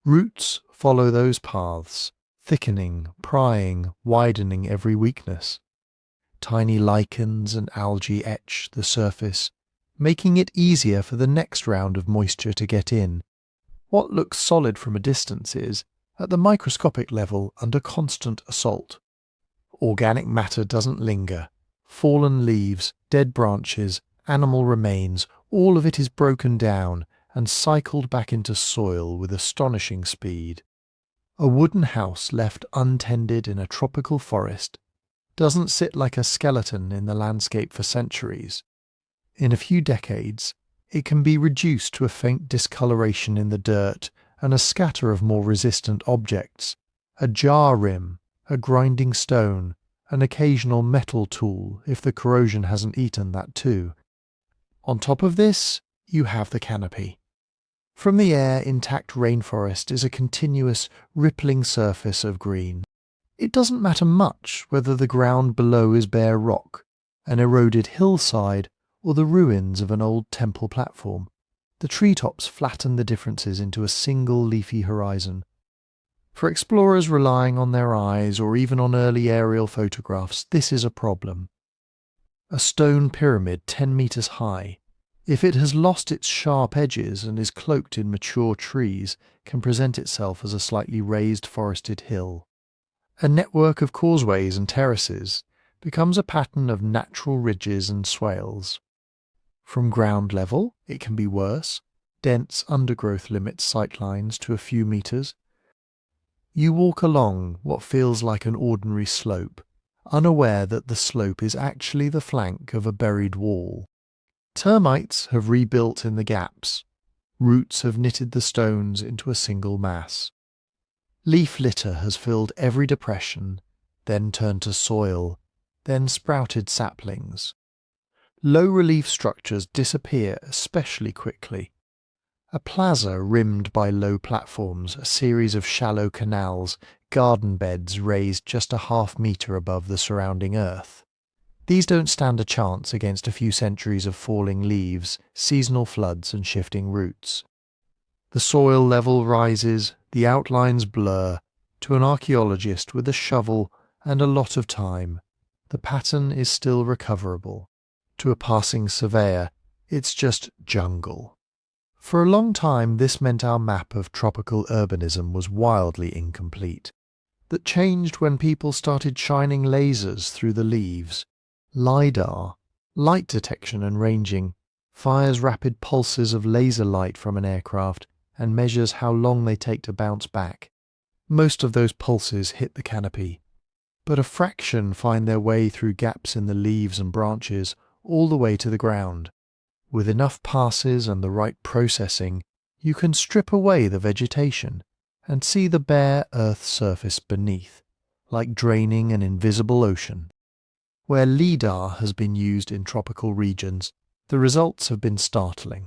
Roots follow those paths, thickening, prying, widening every weakness. Tiny lichens and algae etch the surface, making it easier for the next round of moisture to get in. What looks solid from a distance is, at the microscopic level, under constant assault. Organic matter doesn't linger. Fallen leaves, dead branches, animal remains, all of it is broken down and cycled back into soil with astonishing speed. A wooden house left untended in a tropical forest doesn't sit like a skeleton in the landscape for centuries. In a few decades, it can be reduced to a faint discoloration in the dirt and a scatter of more resistant objects, a jar rim, a grinding stone, an occasional metal tool if the corrosion hasn't eaten that too. On top of this, you have the canopy. From the air, intact rainforest is a continuous, rippling surface of green. It doesn't matter much whether the ground below is bare rock, an eroded hillside, or the ruins of an old temple platform. The treetops flatten the differences into a single leafy horizon. For explorers relying on their eyes or even on early aerial photographs, this is a problem. A stone pyramid 10 meters high, if it has lost its sharp edges and is cloaked in mature trees, can present itself as a slightly raised forested hill. A network of causeways and terraces becomes a pattern of natural ridges and swales. From ground level, it can be worse. Dense undergrowth limits sightlines to a few meters. You walk along what feels like an ordinary slope, unaware that the slope is actually the flank of a buried wall. Termites have rebuilt in the gaps. Roots have knitted the stones into a single mass. Leaf litter has filled every depression, then turned to soil, then sprouted saplings. Low-relief structures disappear especially quickly. A plaza rimmed by low platforms, a series of shallow canals, garden beds raised just a half-metre above the surrounding earth. These don't stand a chance against a few centuries of falling leaves, seasonal floods and shifting roots. The soil level rises, the outlines blur. To an archaeologist with a shovel and a lot of time, the pattern is still recoverable. To a passing surveyor, it's just jungle. For a long time, this meant our map of tropical urbanism was wildly incomplete. That changed when people started shining lasers through the leaves. LiDAR, light detection and ranging, fires rapid pulses of laser light from an aircraft and measures how long they take to bounce back. Most of those pulses hit the canopy, but a fraction find their way through gaps in the leaves and branches all the way to the ground. With enough passes and the right processing, you can strip away the vegetation and see the bare earth surface beneath, like draining an invisible ocean. Where LiDAR has been used in tropical regions, the results have been startling.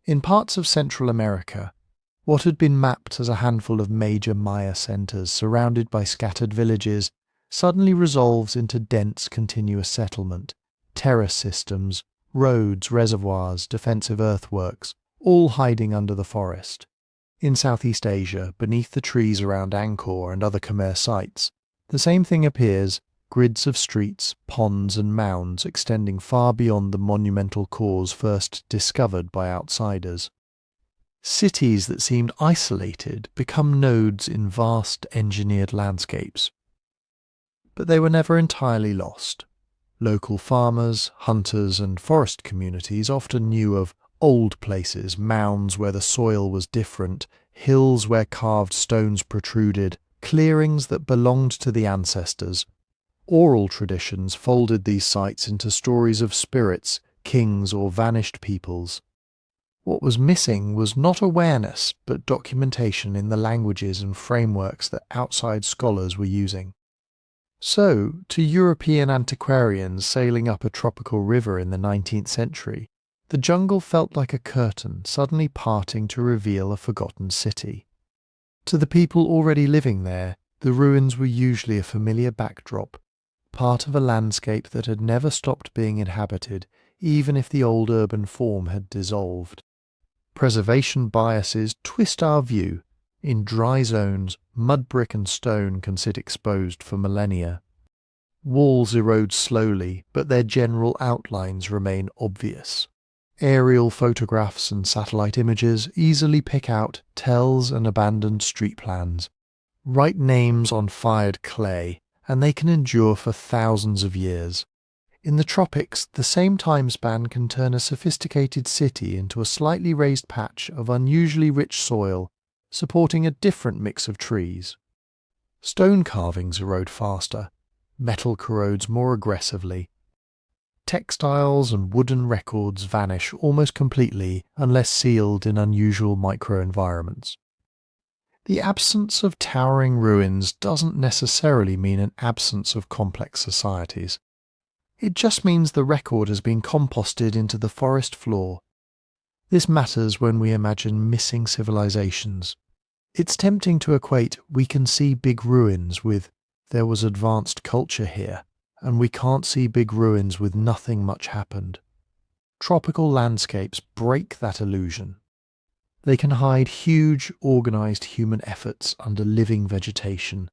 In parts of Central America, what had been mapped as a handful of major Maya centers surrounded by scattered villages suddenly resolves into dense continuous settlement, terrace systems, roads, reservoirs, defensive earthworks, all hiding under the forest. In Southeast Asia, beneath the trees around Angkor and other Khmer sites, the same thing appears, grids of streets, ponds and mounds extending far beyond the monumental cores first discovered by outsiders. Cities that seemed isolated become nodes in vast engineered landscapes. But they were never entirely lost. Local farmers, hunters and forest communities often knew of old places, mounds where the soil was different, hills where carved stones protruded, clearings that belonged to the ancestors. Oral traditions folded these sites into stories of spirits, kings or vanished peoples. What was missing was not awareness, but documentation in the languages and frameworks that outside scholars were using. So, to European antiquarians sailing up a tropical river in the 19th century, the jungle felt like a curtain suddenly parting to reveal a forgotten city. To the people already living there, the ruins were usually a familiar backdrop, part of a landscape that had never stopped being inhabited, even if the old urban form had dissolved. Preservation biases twist our view. In dry zones, mud, brick and stone can sit exposed for millennia. Walls erode slowly, but their general outlines remain obvious. Aerial photographs and satellite images easily pick out tells and abandoned street plans. Write names on fired clay, and they can endure for thousands of years. In the tropics, the same time span can turn a sophisticated city into a slightly raised patch of unusually rich soil, supporting a different mix of trees. Stone carvings erode faster, metal corrodes more aggressively. Textiles and wooden records vanish almost completely unless sealed in unusual microenvironments. The absence of towering ruins doesn't necessarily mean an absence of complex societies. It just means the record has been composted into the forest floor. This matters when we imagine missing civilizations. It's tempting to equate "we can see big ruins" with "there was advanced culture here," and we can't see big ruins with nothing much happened. Tropical landscapes break that illusion. They can hide huge, organized human efforts under living vegetation,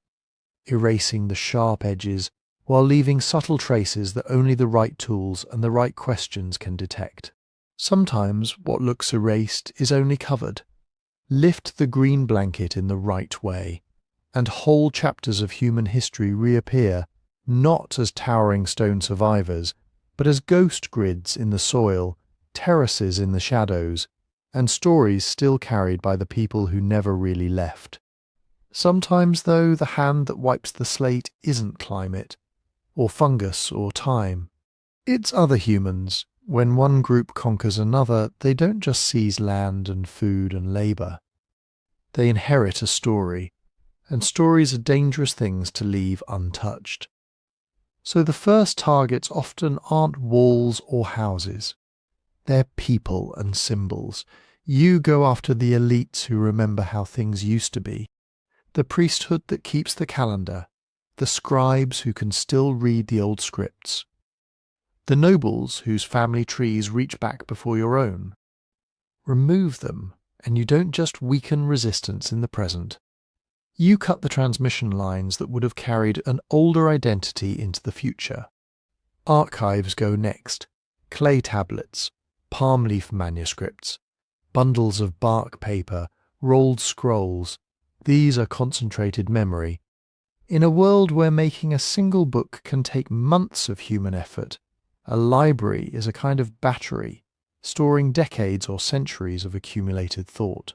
erasing the sharp edges while leaving subtle traces that only the right tools and the right questions can detect. Sometimes what looks erased is only covered. Lift the green blanket in the right way, and whole chapters of human history reappear, not as towering stone survivors, but as ghost grids in the soil, terraces in the shadows, and stories still carried by the people who never really left. Sometimes, though, the hand that wipes the slate isn't climate, or fungus, or time. It's other humans. When one group conquers another, they don't just seize land and food and labour. They inherit a story, and stories are dangerous things to leave untouched. So the first targets often aren't walls or houses. They're people and symbols. You go after the elites who remember how things used to be, the priesthood that keeps the calendar, the scribes who can still read the old scripts, the nobles whose family trees reach back before your own. Remove them, and you don't just weaken resistance in the present. You cut the transmission lines that would have carried an older identity into the future. Archives go next, clay tablets, palm leaf manuscripts, bundles of bark paper, rolled scrolls. These are concentrated memory. In a world where making a single book can take months of human effort, a library is a kind of battery, storing decades or centuries of accumulated thought.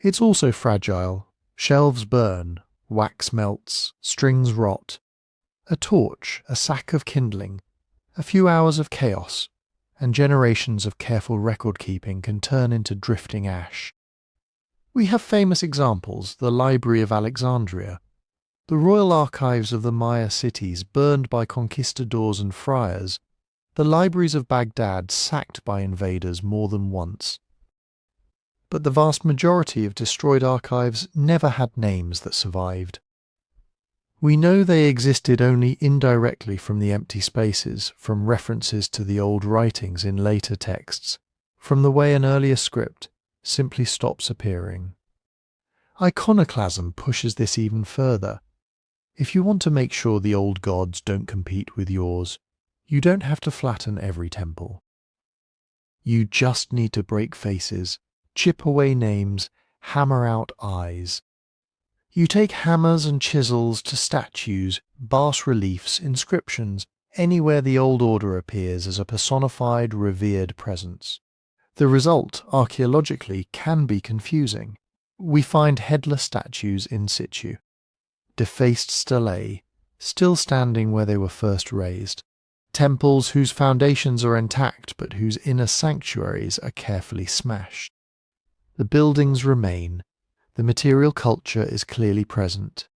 It's also fragile. Shelves burn, wax melts, strings rot. A torch, a sack of kindling, a few hours of chaos, and generations of careful record-keeping can turn into drifting ash. We have famous examples: the Library of Alexandria, the royal archives of the Maya cities burned by conquistadors and friars, the libraries of Baghdad sacked by invaders more than once. But the vast majority of destroyed archives never had names that survived. We know they existed only indirectly from the empty spaces, from references to the old writings in later texts, from the way an earlier script simply stops appearing. Iconoclasm pushes this even further. If you want to make sure the old gods don't compete with yours, you don't have to flatten every temple. You just need to break faces, chip away names, hammer out eyes. You take hammers and chisels to statues, bas-reliefs, inscriptions, anywhere the old order appears as a personified, revered presence. The result, archaeologically, can be confusing. We find headless statues in situ, defaced stelae, still standing where they were first raised, temples whose foundations are intact but whose inner sanctuaries are carefully smashed. The buildings remain, the material culture is clearly present,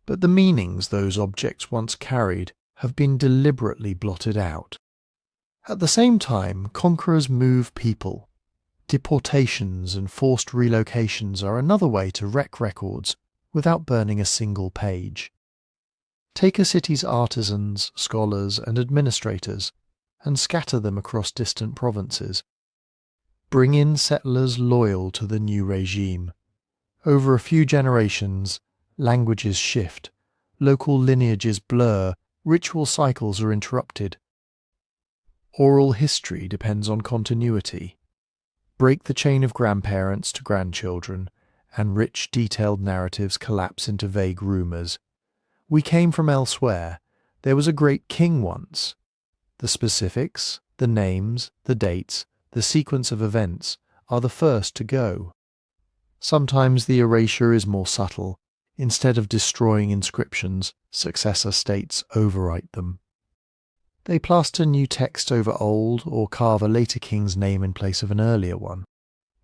but the meanings those objects once carried have been deliberately blotted out. At the same time, conquerors move people. Deportations and forced relocations are another way to wreck records without burning a single page. Take a city's artisans, scholars, and administrators and scatter them across distant provinces. Bring in settlers loyal to the new regime. Over a few generations, languages shift, local lineages blur, ritual cycles are interrupted. Oral history depends on continuity. Break the chain of grandparents to grandchildren, and rich, detailed narratives collapse into vague rumours. We came from elsewhere. There was a great king once. The specifics, the names, the dates, the sequence of events are the first to go. Sometimes the erasure is more subtle. Instead of destroying inscriptions, successor states overwrite them. They plaster new text over old or carve a later king's name in place of an earlier one.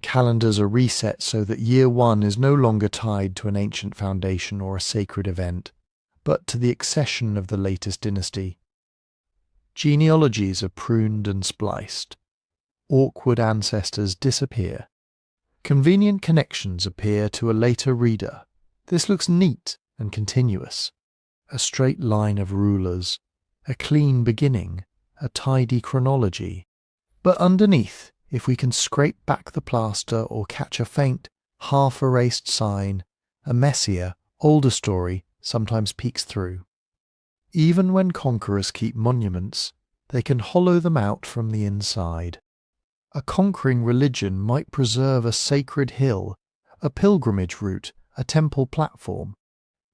Calendars are reset so that year one is no longer tied to an ancient foundation or a sacred event, but to the accession of the latest dynasty. Genealogies are pruned and spliced. Awkward ancestors disappear. Convenient connections appear to a later reader. This looks neat and continuous. A straight line of rulers, a clean beginning, a tidy chronology. But underneath, if we can scrape back the plaster or catch a faint, half-erased sign, a messier, older story sometimes peeks through. Even when conquerors keep monuments, they can hollow them out from the inside. A conquering religion might preserve a sacred hill, a pilgrimage route, a temple platform.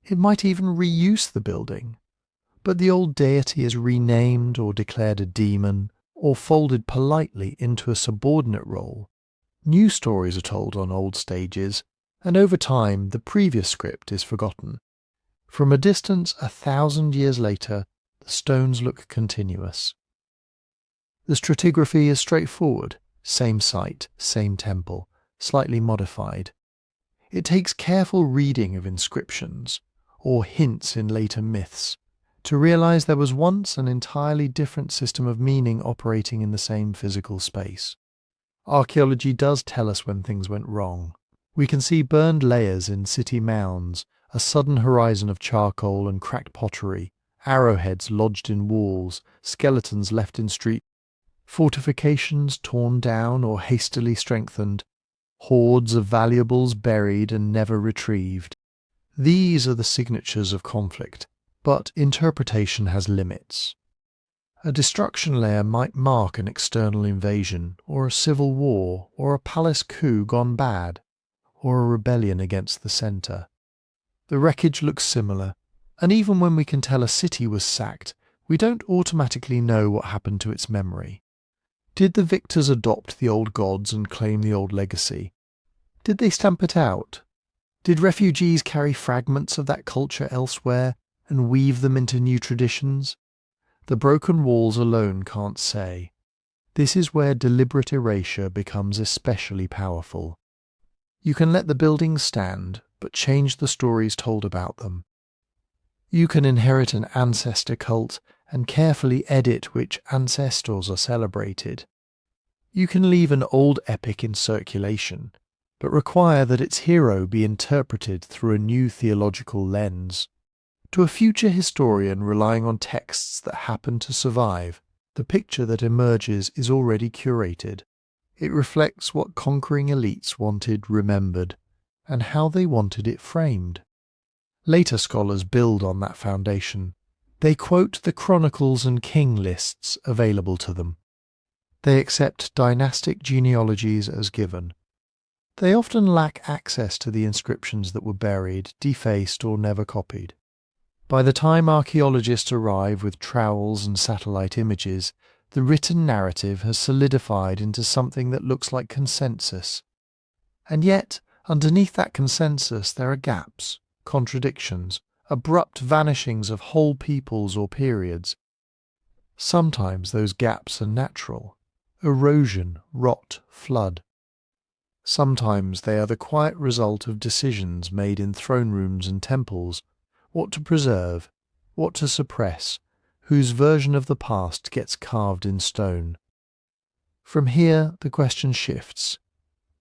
It might even reuse the building. But the old deity is renamed or declared a demon, or folded politely into a subordinate role. New stories are told on old stages, and over time the previous script is forgotten. From a distance 1,000 years later, the stones look continuous. The stratigraphy is straightforward. Same site, same temple, slightly modified. It takes careful reading of inscriptions, or hints in later myths, to realize there was once an entirely different system of meaning operating in the same physical space. Archaeology does tell us when things went wrong. We can see burned layers in city mounds, a sudden horizon of charcoal and cracked pottery, arrowheads lodged in walls, skeletons left in streets, fortifications torn down or hastily strengthened, hoards of valuables buried and never retrieved. These are the signatures of conflict, but interpretation has limits. A destruction layer might mark an external invasion, or a civil war, or a palace coup gone bad, or a rebellion against the centre. The wreckage looks similar, and even when we can tell a city was sacked, we don't automatically know what happened to its memory. Did the victors adopt the old gods and claim the old legacy? Did they stamp it out? Did refugees carry fragments of that culture elsewhere and weave them into new traditions? The broken walls alone can't say. This is where deliberate erasure becomes especially powerful. You can let the buildings stand, but change the stories told about them. You can inherit an ancestor cult and carefully edit which ancestors are celebrated. You can leave an old epic in circulation, but require that its hero be interpreted through a new theological lens. To a future historian relying on texts that happen to survive, the picture that emerges is already curated. It reflects what conquering elites wanted remembered, and how they wanted it framed. Later scholars build on that foundation. They quote the chronicles and king lists available to them. They accept dynastic genealogies as given. They often lack access to the inscriptions that were buried, defaced, or never copied. By the time archaeologists arrive with trowels and satellite images, the written narrative has solidified into something that looks like consensus. And yet, underneath that consensus there are gaps, contradictions, abrupt vanishings of whole peoples or periods. Sometimes those gaps are natural. Erosion, rot, flood. Sometimes they are the quiet result of decisions made in throne rooms and temples, what to preserve, what to suppress, whose version of the past gets carved in stone. From here, the question shifts.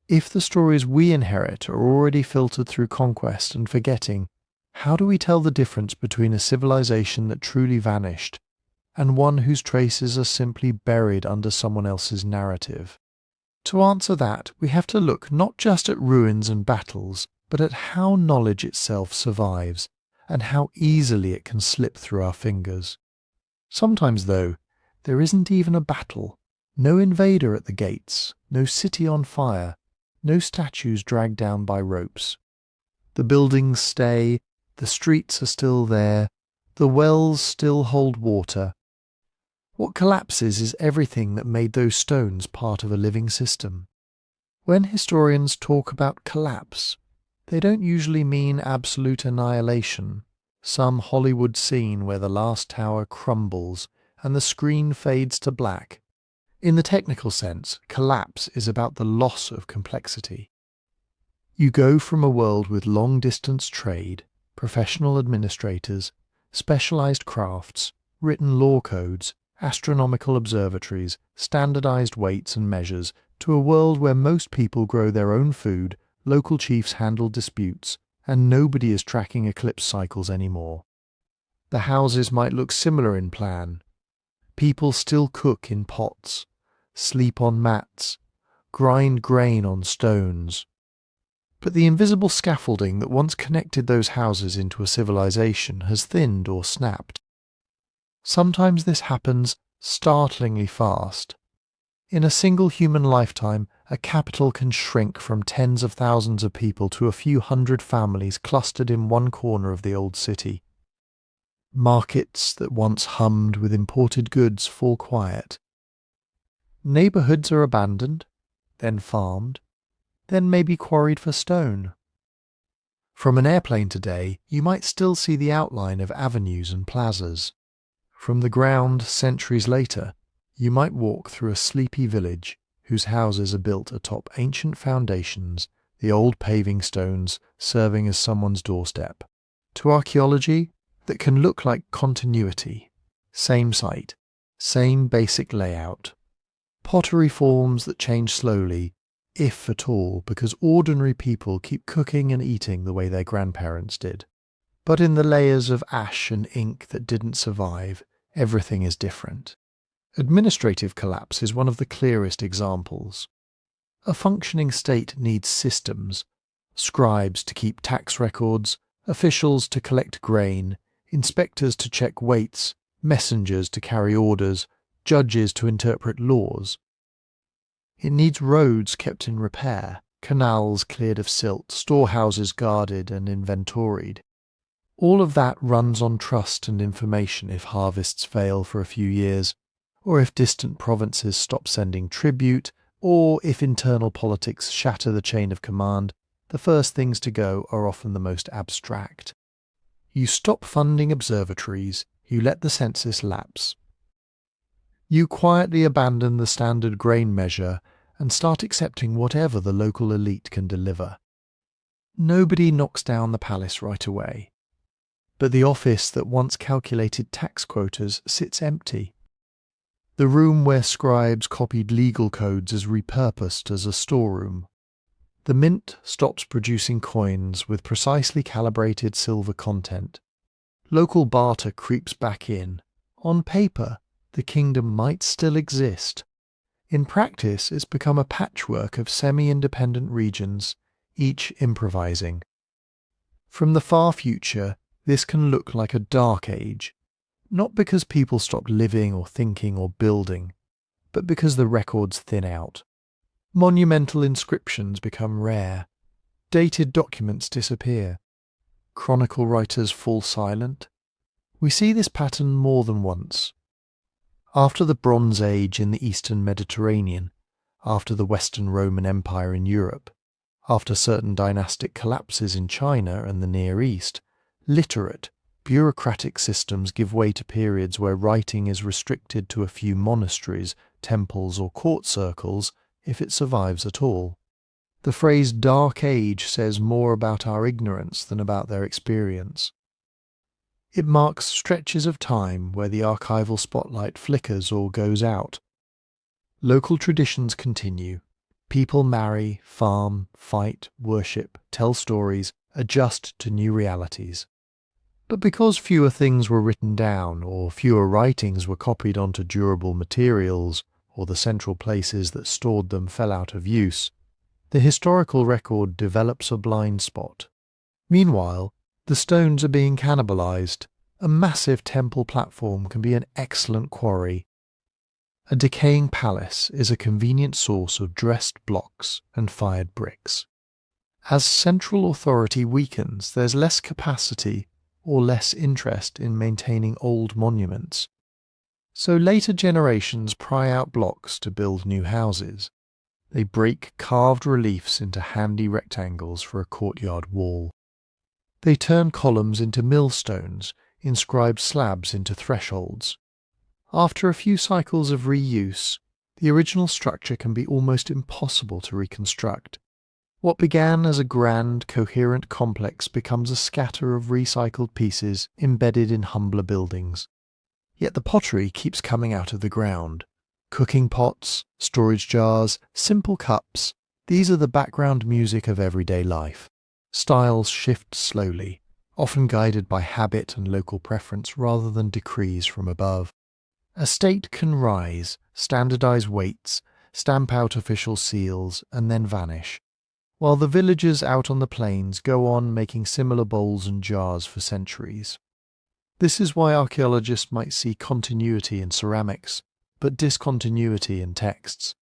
If the stories we inherit are already filtered through conquest and forgetting, how do we tell the difference between a civilization that truly vanished and one whose traces are simply buried under someone else's narrative? To answer that, we have to look not just at ruins and battles, but at how knowledge itself survives, and how easily it can slip through our fingers. Sometimes, though, there isn't even a battle, no invader at the gates, no city on fire, no statues dragged down by ropes. The buildings stay, the streets are still there, the wells still hold water. What collapses is everything that made those stones part of a living system. When historians talk about collapse, they don't usually mean absolute annihilation, some Hollywood scene where the last tower crumbles and the screen fades to black. In the technical sense, collapse is about the loss of complexity. You go from a world with long-distance trade, professional administrators, specialized crafts, written law codes, astronomical observatories, standardized weights and measures, to a world where most people grow their own food, local chiefs handle disputes, and nobody is tracking eclipse cycles anymore. The houses might look similar in plan. People still cook in pots, sleep on mats, grind grain on stones. But the invisible scaffolding that once connected those houses into a civilization has thinned or snapped. Sometimes this happens startlingly fast. In a single human lifetime, a capital can shrink from tens of thousands of people to a few hundred families clustered in one corner of the old city. Markets that once hummed with imported goods fall quiet. Neighbourhoods are abandoned, then farmed, then maybe quarried for stone. From an airplane today, you might still see the outline of avenues and plazas. From the ground centuries later, you might walk through a sleepy village whose houses are built atop ancient foundations, the old paving stones serving as someone's doorstep. To archaeology, that can look like continuity. Same site, same basic layout. Pottery forms that change slowly, if at all, because ordinary people keep cooking and eating the way their grandparents did. But in the layers of ash and ink that didn't survive, everything is different. Administrative collapse is one of the clearest examples. A functioning state needs systems, scribes to keep tax records, officials to collect grain, inspectors to check weights, messengers to carry orders, judges to interpret laws. It needs roads kept in repair, canals cleared of silt, storehouses guarded and inventoried. All of that runs on trust and information if harvests fail for a few years, or if distant provinces stop sending tribute, or if internal politics shatter the chain of command. The first things to go are often the most abstract. You stop funding observatories, you let the census lapse. You quietly abandon the standard grain measure and start accepting whatever the local elite can deliver. Nobody knocks down the palace right away. But the office that once calculated tax quotas sits empty. The room where scribes copied legal codes is repurposed as a storeroom. The mint stops producing coins with precisely calibrated silver content. Local barter creeps back in. On paper, the kingdom might still exist. In practice, it's become a patchwork of semi-independent regions, each improvising. From the far future, this can look like a dark age, not because people stop living or thinking or building, but because the records thin out. Monumental inscriptions become rare. Dated documents disappear. Chronicle writers fall silent. We see this pattern more than once. After the Bronze Age in the Eastern Mediterranean, after the Western Roman Empire in Europe, after certain dynastic collapses in China and the Near East, literate, bureaucratic systems give way to periods where writing is restricted to a few monasteries, temples or court circles, if it survives at all. The phrase Dark Age says more about our ignorance than about their experience. It marks stretches of time where the archival spotlight flickers or goes out. Local traditions continue. People marry, farm, fight, worship, tell stories, adjust to new realities. But because fewer things were written down, or fewer writings were copied onto durable materials, or the central places that stored them fell out of use, the historical record develops a blind spot. Meanwhile, the stones are being cannibalized. A massive temple platform can be an excellent quarry. A decaying palace is a convenient source of dressed blocks and fired bricks. As central authority weakens, there's less capacity or less interest in maintaining old monuments. So later generations pry out blocks to build new houses. They break carved reliefs into handy rectangles for a courtyard wall. They turn columns into millstones, inscribed slabs into thresholds. After a few cycles of reuse, the original structure can be almost impossible to reconstruct. What began as a grand, coherent complex becomes a scatter of recycled pieces embedded in humbler buildings. Yet the pottery keeps coming out of the ground. Cooking pots, storage jars, simple cups, these are the background music of everyday life. Styles shift slowly, often guided by habit and local preference rather than decrees from above. A state can rise, standardize weights, stamp out official seals, and then vanish, while the villagers out on the plains go on making similar bowls and jars for centuries. This is why archaeologists might see continuity in ceramics, but discontinuity in texts.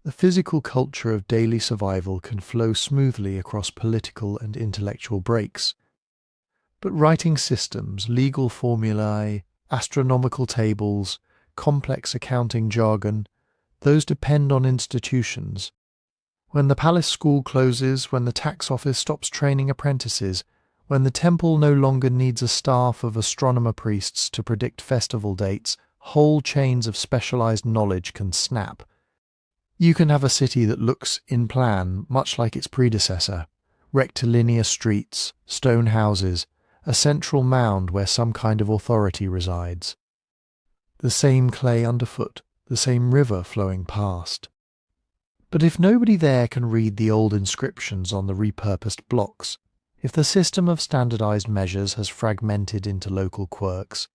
The physical culture of daily survival can flow smoothly across political and intellectual breaks, but writing systems, legal formulae, astronomical tables, complex accounting jargon, those depend on institutions. When the palace school closes, when the tax office stops training apprentices, when the temple no longer needs a staff of astronomer priests to predict festival dates, whole chains of specialized knowledge can snap. You can have a city that looks, in plan, much like its predecessor. Rectilinear streets, stone houses, a central mound where some kind of authority resides. The same clay underfoot, the same river flowing past. But if nobody there can read the old inscriptions on the repurposed blocks, if the system of standardized measures has fragmented into local quirks,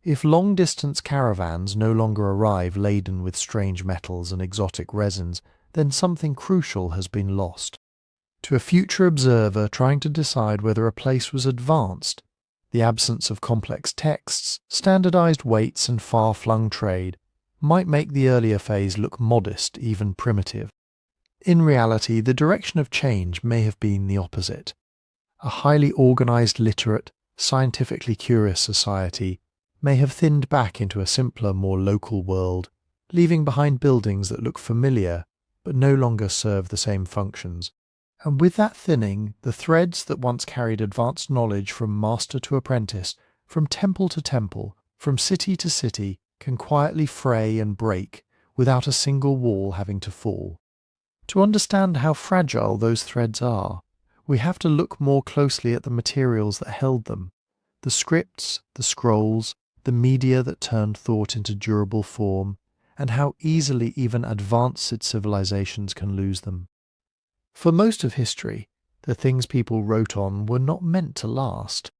if long-distance caravans no longer arrive laden with strange metals and exotic resins, then something crucial has been lost. To a future observer trying to decide whether a place was advanced, The absence of complex texts, standardized weights and far-flung trade might make the earlier phase look modest, even primitive. In reality, the direction of change may have been the opposite. A highly organized, literate, scientifically curious society may have thinned back into a simpler, more local world, leaving behind buildings that look familiar but no longer serve the same functions. And with that thinning, the threads that once carried advanced knowledge from master to apprentice, from temple to temple, from city to city, can quietly fray and break without a single wall having to fall. To understand how fragile those threads are, we have to look more closely at the materials that held them, the scripts, the scrolls, the media that turned thought into durable form, and how easily even advanced civilizations can lose them. For most of history, the things people wrote on were not meant to last.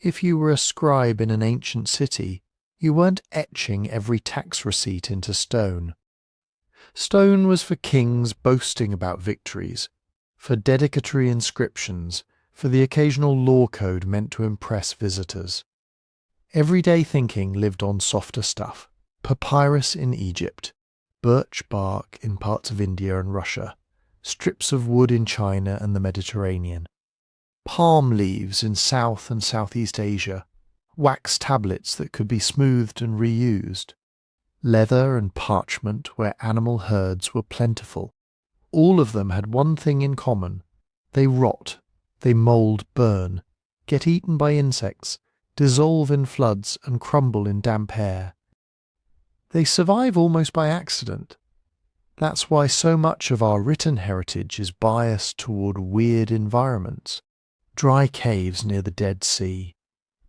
If you were a scribe in an ancient city, you weren't etching every tax receipt into stone. Stone was for kings boasting about victories, for dedicatory inscriptions, for the occasional law code meant to impress visitors. Everyday thinking lived on softer stuff. Papyrus in Egypt, birch bark in parts of India and Russia, strips of wood in China and the Mediterranean, palm leaves in South and Southeast Asia, wax tablets that could be smoothed and reused, leather and parchment where animal herds were plentiful. All of them had one thing in common. They rot, they mould, burn, get eaten by insects, dissolve in floods and crumble in damp air. They survive almost by accident. That's why so much of our written heritage is biased toward weird environments. Dry caves near the Dead Sea,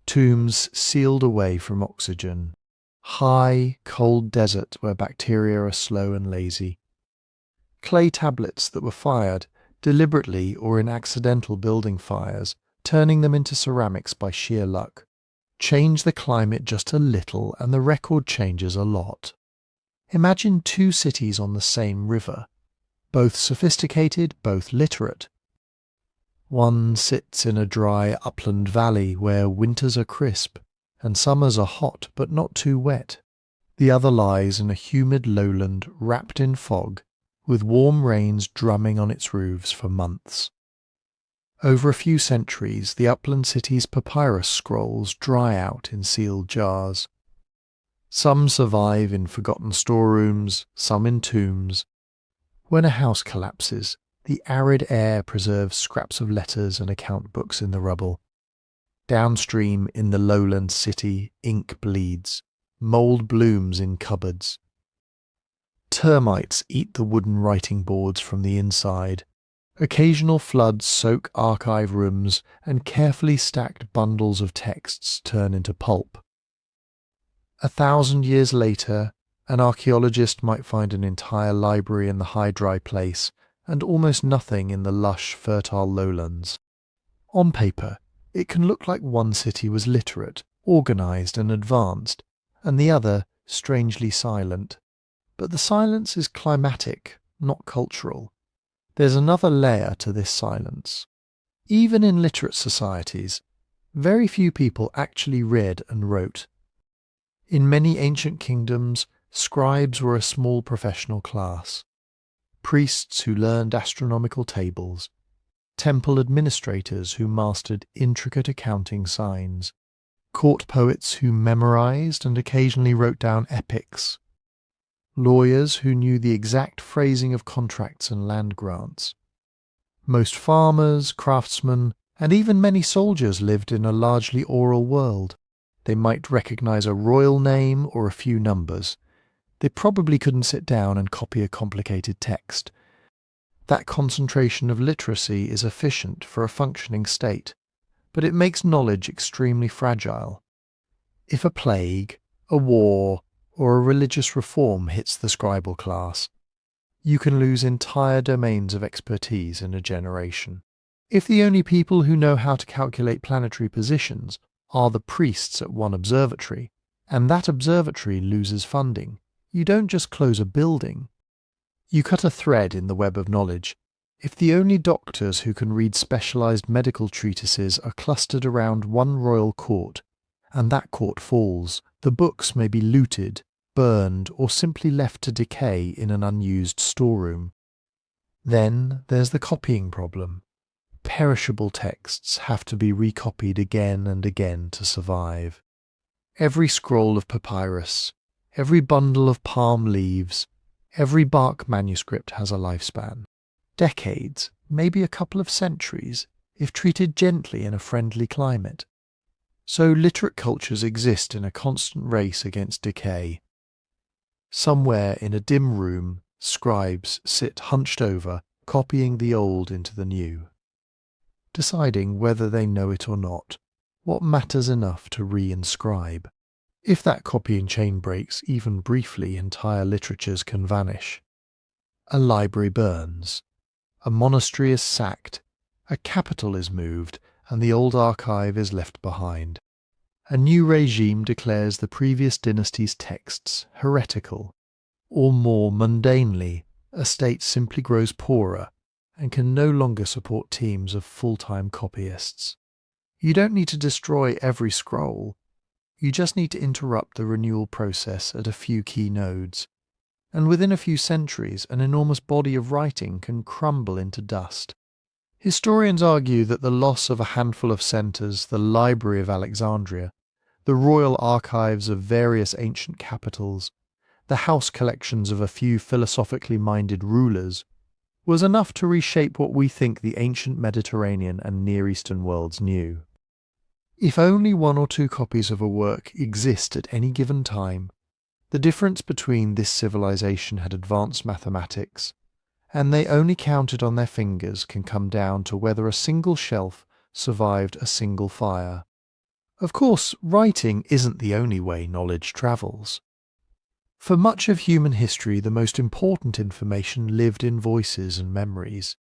tombs sealed away from oxygen, high, cold desert where bacteria are slow and lazy, clay tablets that were fired, deliberately or in accidental building fires, turning them into ceramics by sheer luck. Change the climate just a little and the record changes a lot. Imagine two cities on the same river, both sophisticated, both literate. One sits in a dry upland valley where winters are crisp and summers are hot but not too wet. The other lies in a humid lowland wrapped in fog, with warm rains drumming on its roofs for months. Over a few centuries, the upland city's papyrus scrolls dry out in sealed jars. Some survive in forgotten storerooms, some in tombs. When a house collapses, the arid air preserves scraps of letters and account books in the rubble. Downstream in the lowland city, ink bleeds, mould blooms in cupboards. Termites eat the wooden writing boards from the inside. Occasional floods soak archive rooms, and carefully stacked bundles of texts turn into pulp. 1,000 years later, an archaeologist might find an entire library in the high dry place, and almost nothing in the lush, fertile lowlands. On paper, it can look like one city was literate, organized and advanced, and the other strangely silent. But the silence is climatic, not cultural. There's another layer to this silence. Even in literate societies, very few people actually read and wrote. In many ancient kingdoms, scribes were a small professional class. Priests who learned astronomical tables, temple administrators who mastered intricate accounting signs, court poets who memorized and occasionally wrote down epics, lawyers who knew the exact phrasing of contracts and land grants. Most farmers, craftsmen, and even many soldiers lived in a largely oral world. They might recognize a royal name or a few numbers. They probably couldn't sit down and copy a complicated text. That concentration of literacy is efficient for a functioning state, but it makes knowledge extremely fragile. If a plague, a war, or a religious reform hits the scribal class, you can lose entire domains of expertise in a generation. If the only people who know how to calculate planetary positions are the priests at one observatory, and that observatory loses funding, you don't just close a building. You cut a thread in the web of knowledge, If the only doctors who can read specialized medical treatises are clustered around one royal court, and that court falls, the books may be looted, burned, or simply left to decay in an unused storeroom. Then there's the copying problem. Perishable texts have to be recopied again and again to survive. Every scroll of papyrus, every bundle of palm leaves, every bark manuscript has a lifespan. Decades, maybe a couple of centuries, if treated gently in a friendly climate. So literate cultures exist in a constant race against decay. Somewhere in a dim room, scribes sit hunched over, copying the old into the new, deciding whether they know it or not, what matters enough to re-inscribe. If that copying chain breaks even briefly, entire literatures can vanish. A library burns. A monastery is sacked. A capital is moved, and the old archive is left behind. A new regime declares the previous dynasty's texts heretical. Or more mundanely, a state simply grows poorer and can no longer support teams of full-time copyists. You don't need to destroy every scroll. You just need to interrupt the renewal process at a few key nodes. And within a few centuries, an enormous body of writing can crumble into dust. Historians argue that the loss of a handful of centres, the Library of Alexandria, the royal archives of various ancient capitals, the house collections of a few philosophically minded rulers, was enough to reshape what we think the ancient Mediterranean and Near Eastern worlds knew. If only one or two copies of a work exist at any given time, the difference between this civilization had advanced mathematics, and they only counted on their fingers, can come down to whether a single shelf survived a single fire. Of course, writing isn't the only way knowledge travels. For much of human history, the most important information lived in voices and memories.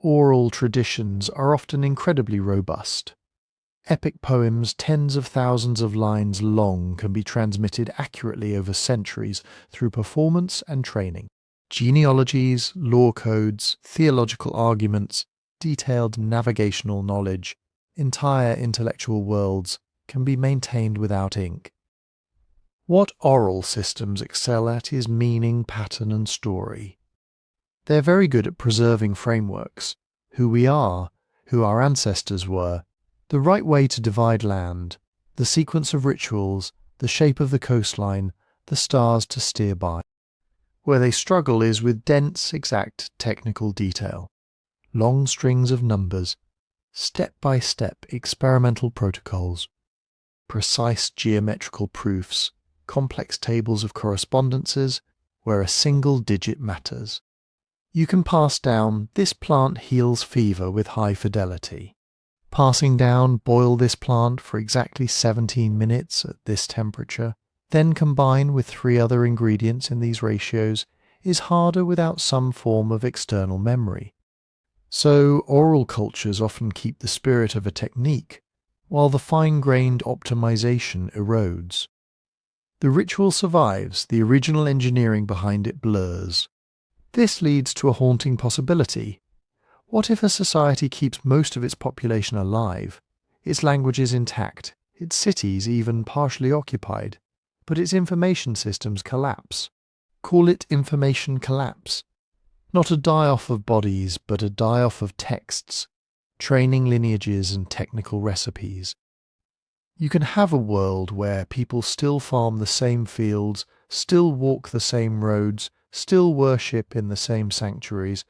Oral traditions are often incredibly robust. Epic poems tens of thousands of lines long can be transmitted accurately over centuries through performance and training. Genealogies, law codes, theological arguments, detailed navigational knowledge, entire intellectual worlds can be maintained without ink. What oral systems excel at is meaning, pattern, and story. They're very good at preserving frameworks, who we are, who our ancestors were, the right way to divide land, the sequence of rituals, the shape of the coastline, the stars to steer by. Where they struggle is with dense, exact technical detail, long strings of numbers, step-by-step experimental protocols, precise geometrical proofs, complex tables of correspondences where a single digit matters. You can pass down "this plant heals fever" with high fidelity. Passing down "boil this plant for exactly 17 minutes at this temperature, then combine with 3 other ingredients in these ratios" is harder without some form of external memory. So oral cultures often keep the spirit of a technique, while the fine-grained optimization erodes. The ritual survives, the original engineering behind it blurs. This leads to a haunting possibility. What if a society keeps most of its population alive, its languages intact, its cities even partially occupied, but its information systems collapse? Call it information collapse. Not a die-off of bodies, but a die-off of texts, training lineages and technical recipes. You can have a world where people still farm the same fields, still walk the same roads, still worship in the same sanctuaries,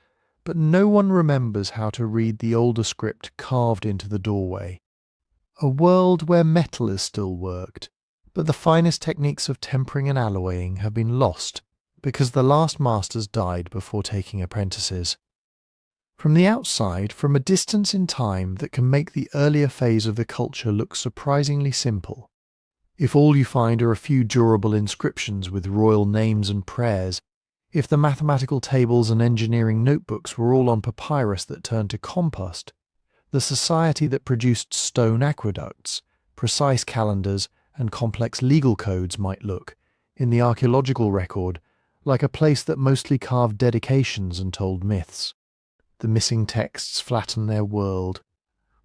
but no one remembers how to read the older script carved into the doorway. A world where metal is still worked, but the finest techniques of tempering and alloying have been lost because the last masters died before taking apprentices. From the outside, from a distance in time that can make the earlier phase of the culture look surprisingly simple. If all you find are a few durable inscriptions with royal names and prayers, if the mathematical tables and engineering notebooks were all on papyrus that turned to compost, the society that produced stone aqueducts, precise calendars, and complex legal codes might look, in the archaeological record, like a place that mostly carved dedications and told myths. The missing texts flatten their world.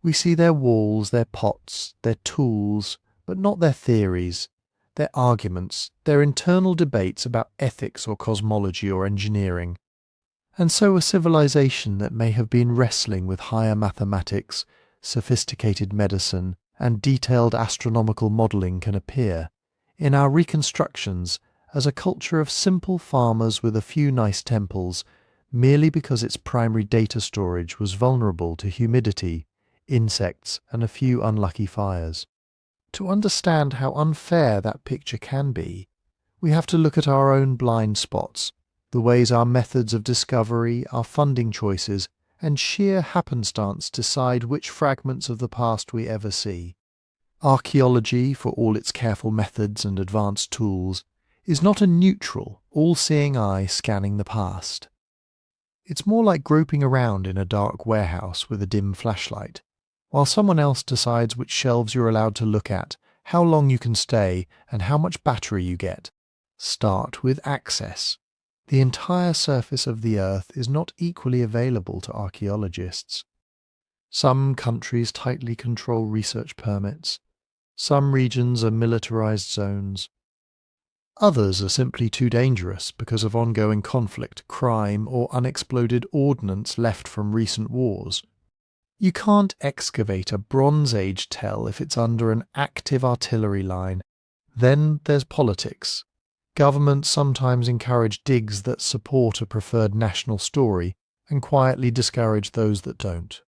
We see their walls, their pots, their tools, but not their theories, their arguments, their internal debates about ethics or cosmology or engineering. And so a civilization that may have been wrestling with higher mathematics, sophisticated medicine, and detailed astronomical modelling can appear, in our reconstructions, as a culture of simple farmers with a few nice temples, merely because its primary data storage was vulnerable to humidity, insects, and a few unlucky fires. To understand how unfair that picture can be, we have to look at our own blind spots, the ways our methods of discovery, our funding choices, and sheer happenstance decide which fragments of the past we ever see. Archaeology, for all its careful methods and advanced tools, is not a neutral, all-seeing eye scanning the past. It's more like groping around in a dark warehouse with a dim flashlight, while someone else decides which shelves you're allowed to look at, how long you can stay, and how much battery you get. Start with access. The entire surface of the Earth is not equally available to archaeologists. Some countries tightly control research permits. Some regions are militarized zones. Others are simply too dangerous because of ongoing conflict, crime, or unexploded ordnance left from recent wars. You can't excavate a Bronze Age tell if it's under an active artillery line. Then there's politics. Governments sometimes encourage digs that support a preferred national story and quietly discourage those that don't.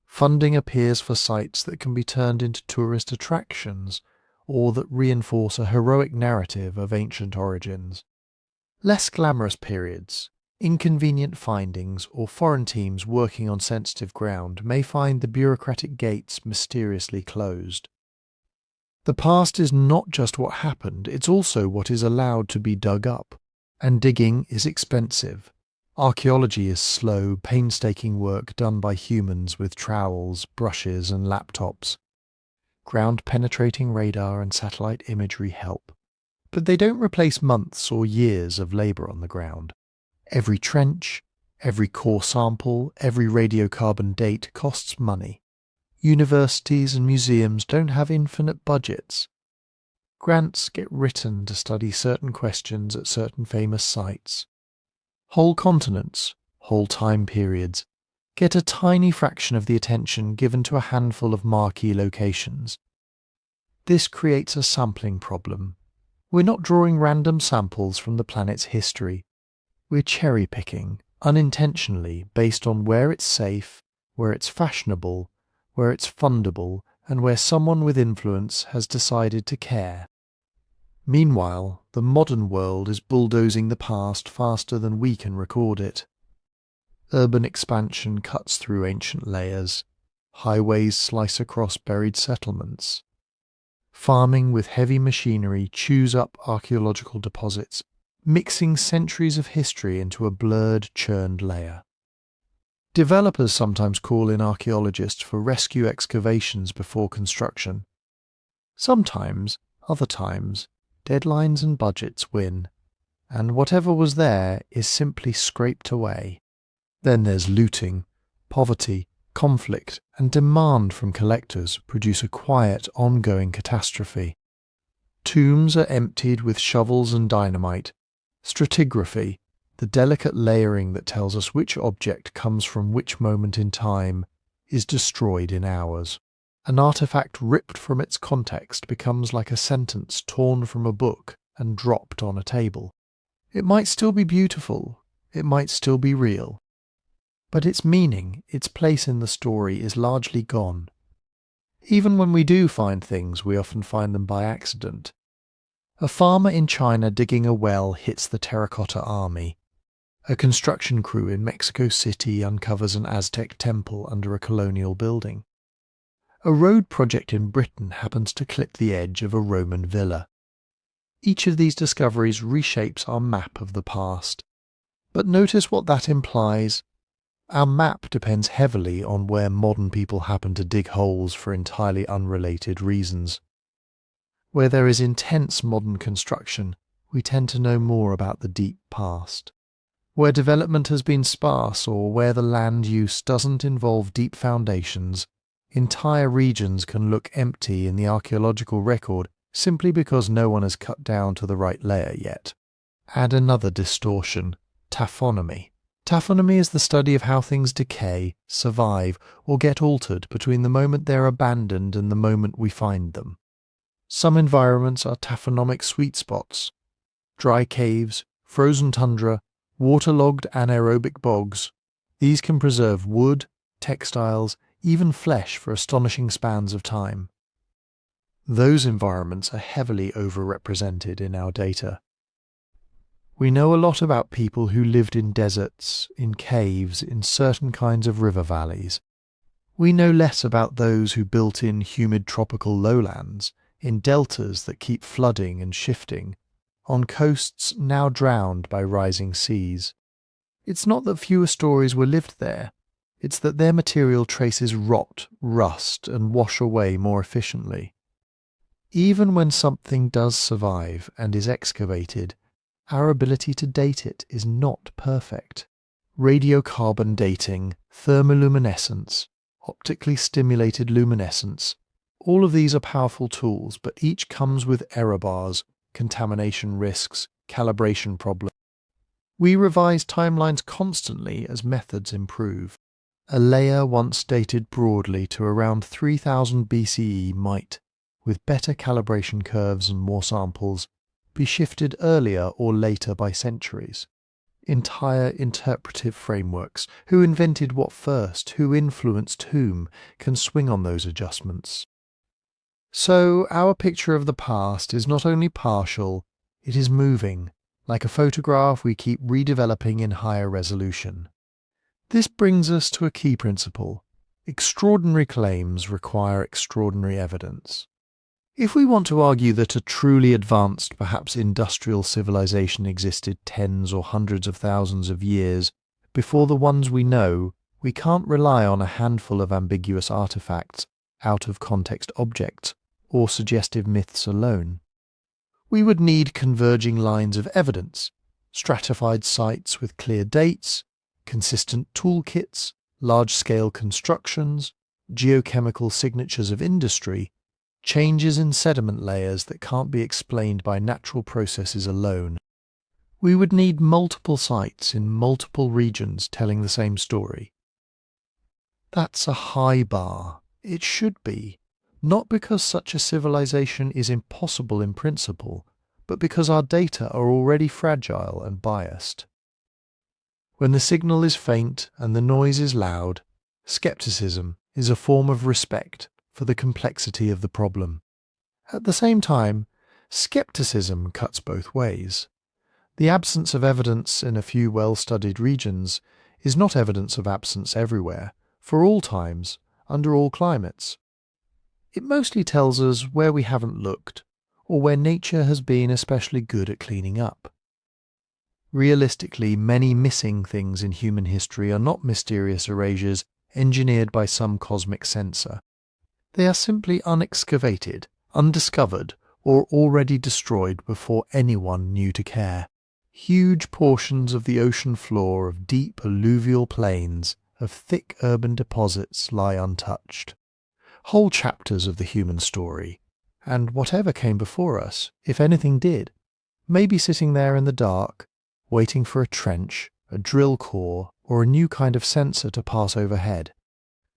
Funding appears for sites that can be turned into tourist attractions or that reinforce a heroic narrative of ancient origins. Less glamorous periods, inconvenient findings, or foreign teams working on sensitive ground may find the bureaucratic gates mysteriously closed. The past is not just what happened, it's also what is allowed to be dug up. And digging is expensive. Archaeology is slow, painstaking work done by humans with trowels, brushes, and laptops. Ground-penetrating radar and satellite imagery help, but they don't replace months or years of labour on the ground. Every trench, every core sample, every radiocarbon date costs money. Universities and museums don't have infinite budgets. Grants get written to study certain questions at certain famous sites. Whole continents, whole time periods, get a tiny fraction of the attention given to a handful of marquee locations. This creates a sampling problem. We're not drawing random samples from the planet's history. We're cherry-picking, unintentionally, based on where it's safe, where it's fashionable, where it's fundable, and where someone with influence has decided to care. Meanwhile, the modern world is bulldozing the past faster than we can record it. Urban expansion cuts through ancient layers. Highways slice across buried settlements. Farming with heavy machinery chews up archaeological deposits, mixing centuries of history into a blurred, churned layer. Developers sometimes call in archaeologists for rescue excavations before construction. Sometimes, other times, deadlines and budgets win, and whatever was there is simply scraped away. Then there's looting, poverty, conflict, and demand from collectors produce a quiet, ongoing catastrophe. Tombs are emptied with shovels and dynamite. Stratigraphy, the delicate layering that tells us which object comes from which moment in time, is destroyed in hours. An artifact ripped from its context becomes like a sentence torn from a book and dropped on a table. It might still be beautiful, it might still be real, but its meaning, its place in the story is largely gone. Even when we do find things, we often find them by accident. A farmer in China digging a well hits the terracotta army. A construction crew in Mexico City uncovers an Aztec temple under a colonial building. A road project in Britain happens to clip the edge of a Roman villa. Each of these discoveries reshapes our map of the past. But notice what that implies. Our map depends heavily on where modern people happen to dig holes for entirely unrelated reasons. Where there is intense modern construction, we tend to know more about the deep past. Where development has been sparse or where the land use doesn't involve deep foundations, entire regions can look empty in the archaeological record simply because no one has cut down to the right layer yet. Add another distortion: taphonomy. Taphonomy is the study of how things decay, survive, or get altered between the moment they're abandoned and the moment we find them. Some environments are taphonomic sweet spots: dry caves, frozen tundra, waterlogged anaerobic bogs. These can preserve wood, textiles, even flesh for astonishing spans of time. Those environments are heavily overrepresented in our data. We know a lot about people who lived in deserts, in caves, in certain kinds of river valleys. We know less about those who built in humid tropical lowlands, in deltas that keep flooding and shifting, on coasts now drowned by rising seas. It's not that fewer stories were lived there, it's that their material traces rot, rust, and wash away more efficiently. Even when something does survive and is excavated, our ability to date it is not perfect. Radiocarbon dating, thermoluminescence, optically stimulated luminescence, all of these are powerful tools, but each comes with error bars, contamination risks, calibration problems. We revise timelines constantly as methods improve. A layer once dated broadly to around 3000 BCE might, with better calibration curves and more samples, be shifted earlier or later by centuries. Entire interpretive frameworks, who invented what first, who influenced whom, can swing on those adjustments. So our picture of the past is not only partial, it is moving, like a photograph we keep redeveloping in higher resolution. This brings us to a key principle: extraordinary claims require extraordinary evidence. If we want to argue that a truly advanced, perhaps industrial civilization existed tens or hundreds of thousands of years before the ones we know, we can't rely on a handful of ambiguous artifacts, out-of-context objects, or suggestive myths alone. We would need converging lines of evidence, stratified sites with clear dates, consistent toolkits, large-scale constructions, geochemical signatures of industry, changes in sediment layers that can't be explained by natural processes alone. We would need multiple sites in multiple regions telling the same story. That's a high bar. It should be, not because such a civilization is impossible in principle, but because our data are already fragile and biased. When the signal is faint and the noise is loud, skepticism is a form of respect for the complexity of the problem. At the same time, skepticism cuts both ways. The absence of evidence in a few well-studied regions is not evidence of absence everywhere, for all times, under all climates. It mostly tells us where we haven't looked, or where nature has been especially good at cleaning up. Realistically, many missing things in human history are not mysterious erasures engineered by some cosmic censor. They are simply unexcavated, undiscovered, or already destroyed before anyone knew to care. Huge portions of the ocean floor of deep alluvial plains, of thick urban deposits lie untouched. Whole chapters of the human story, and whatever came before us, if anything did, may be sitting there in the dark, waiting for a trench, a drill core, or a new kind of sensor to pass overhead.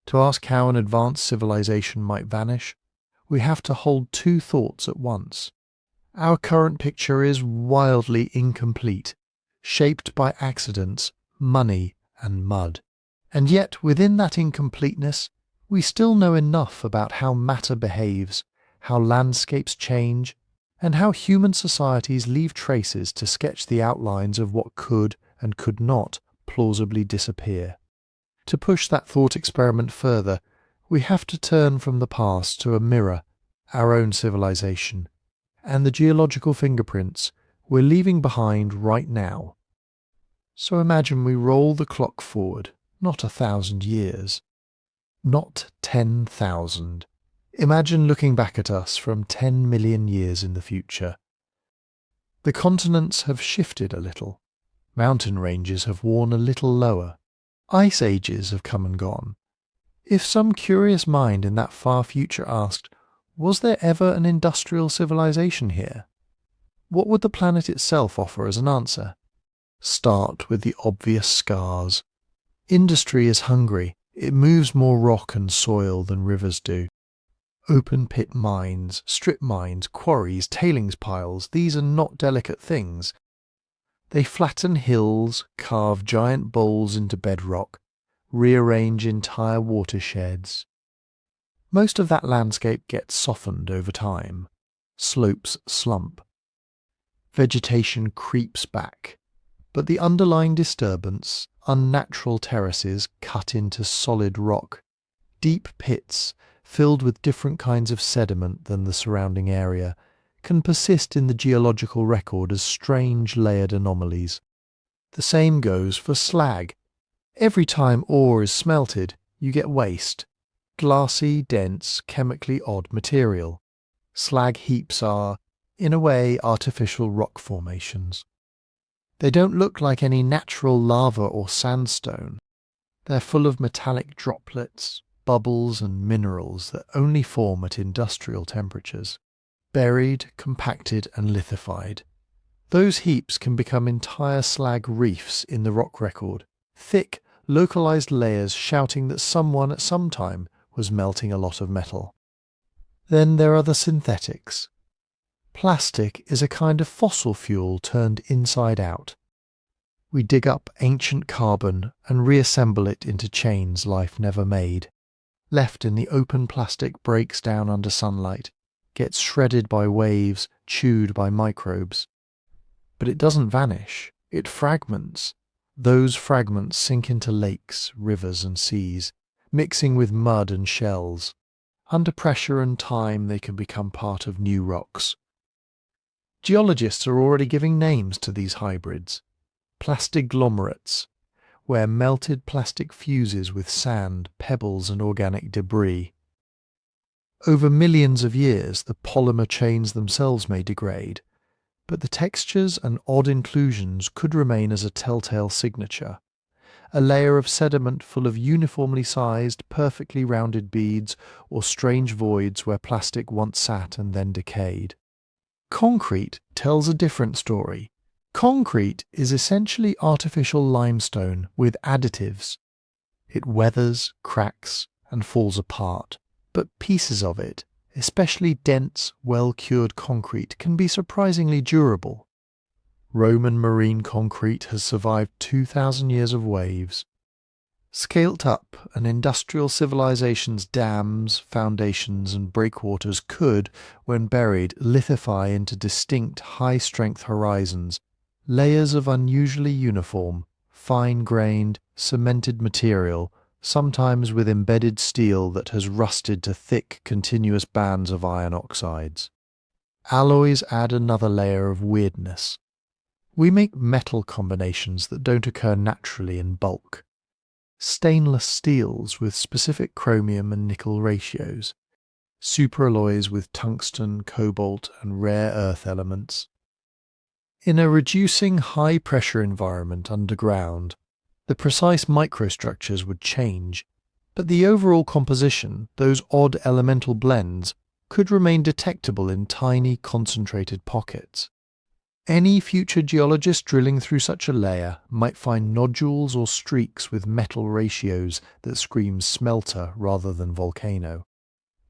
To ask how an advanced civilization might vanish, we have to hold two thoughts at once. Our current picture is wildly incomplete, shaped by accidents, money, and mud. And yet, within that incompleteness, we still know enough about how matter behaves, how landscapes change, and how human societies leave traces to sketch the outlines of what could and could not plausibly disappear. To push that thought experiment further, we have to turn from the past to a mirror, our own civilization, and the geological fingerprints we're leaving behind right now. So imagine we roll the clock forward, not 1,000 years, not 10,000. Imagine looking back at us from 10 million years in the future. The continents have shifted a little. Mountain ranges have worn a little lower. Ice ages have come and gone. If some curious mind in that far future asked, was there ever an industrial civilization here? What would the planet itself offer as an answer? Start with the obvious scars. Industry is hungry. It moves more rock and soil than rivers do. Open pit mines, strip mines, quarries, tailings piles, these are not delicate things. They flatten hills, carve giant bowls into bedrock, rearrange entire watersheds. Most of that landscape gets softened over time. Slopes slump. Vegetation creeps back. But the underlying disturbance, unnatural terraces cut into solid rock, deep pits filled with different kinds of sediment than the surrounding area, can persist in the geological record as strange layered anomalies. The same goes for slag. Every time ore is smelted, you get waste. Glassy, dense, chemically odd material. Slag heaps are, in a way, artificial rock formations. They don't look like any natural lava or sandstone. They're full of metallic droplets, bubbles and minerals that only form at industrial temperatures. Buried, compacted and lithified. Those heaps can become entire slag reefs in the rock record, thick, localized layers shouting that someone at some time was melting a lot of metal. Then there are the synthetics. Plastic is a kind of fossil fuel turned inside out. We dig up ancient carbon and reassemble it into chains life never made. Left in the open, plastic breaks down under sunlight, gets shredded by waves, chewed by microbes. But it doesn't vanish, it fragments. Those fragments sink into lakes, rivers and seas, mixing with mud and shells. Under pressure and time they can become part of new rocks. Geologists are already giving names to these hybrids. Plastiglomerates, where melted plastic fuses with sand, pebbles and organic debris. Over millions of years, the polymer chains themselves may degrade, but the textures and odd inclusions could remain as a telltale signature. A layer of sediment full of uniformly sized, perfectly rounded beads, or strange voids where plastic once sat and then decayed. Concrete tells a different story. Concrete is essentially artificial limestone with additives. It weathers, cracks, and falls apart, but pieces of it, especially dense, well-cured concrete, can be surprisingly durable. Roman marine concrete has survived 2,000 years of waves. Scaled up, an industrial civilization's dams, foundations and breakwaters could, when buried, lithify into distinct high-strength horizons, layers of unusually uniform, fine-grained, cemented material, sometimes with embedded steel that has rusted to thick, continuous bands of iron oxides. Alloys add another layer of weirdness. We make metal combinations that don't occur naturally in bulk. Stainless steels with specific chromium and nickel ratios, superalloys with tungsten, cobalt and rare earth elements. In a reducing high-pressure environment underground, the precise microstructures would change, but the overall composition, those odd elemental blends, could remain detectable in tiny, concentrated pockets. Any future geologist drilling through such a layer might find nodules or streaks with metal ratios that scream smelter rather than volcano.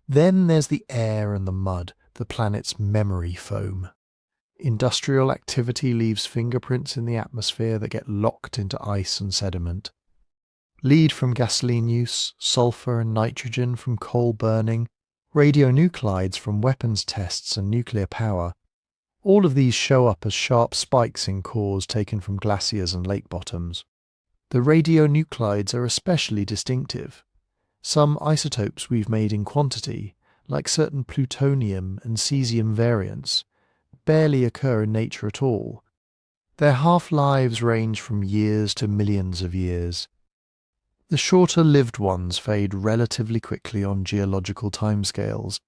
Then there's the air and the mud, the planet's memory foam. Industrial activity leaves fingerprints in the atmosphere that get locked into ice and sediment. Lead from gasoline use, sulfur and nitrogen from coal burning, radionuclides from weapons tests and nuclear power. All of these show up as sharp spikes in cores taken from glaciers and lake bottoms. The radionuclides are especially distinctive. Some isotopes we've made in quantity, like certain plutonium and cesium variants, barely occur in nature at all. Their half-lives range from years to millions of years. The shorter-lived ones fade relatively quickly on geological timescales,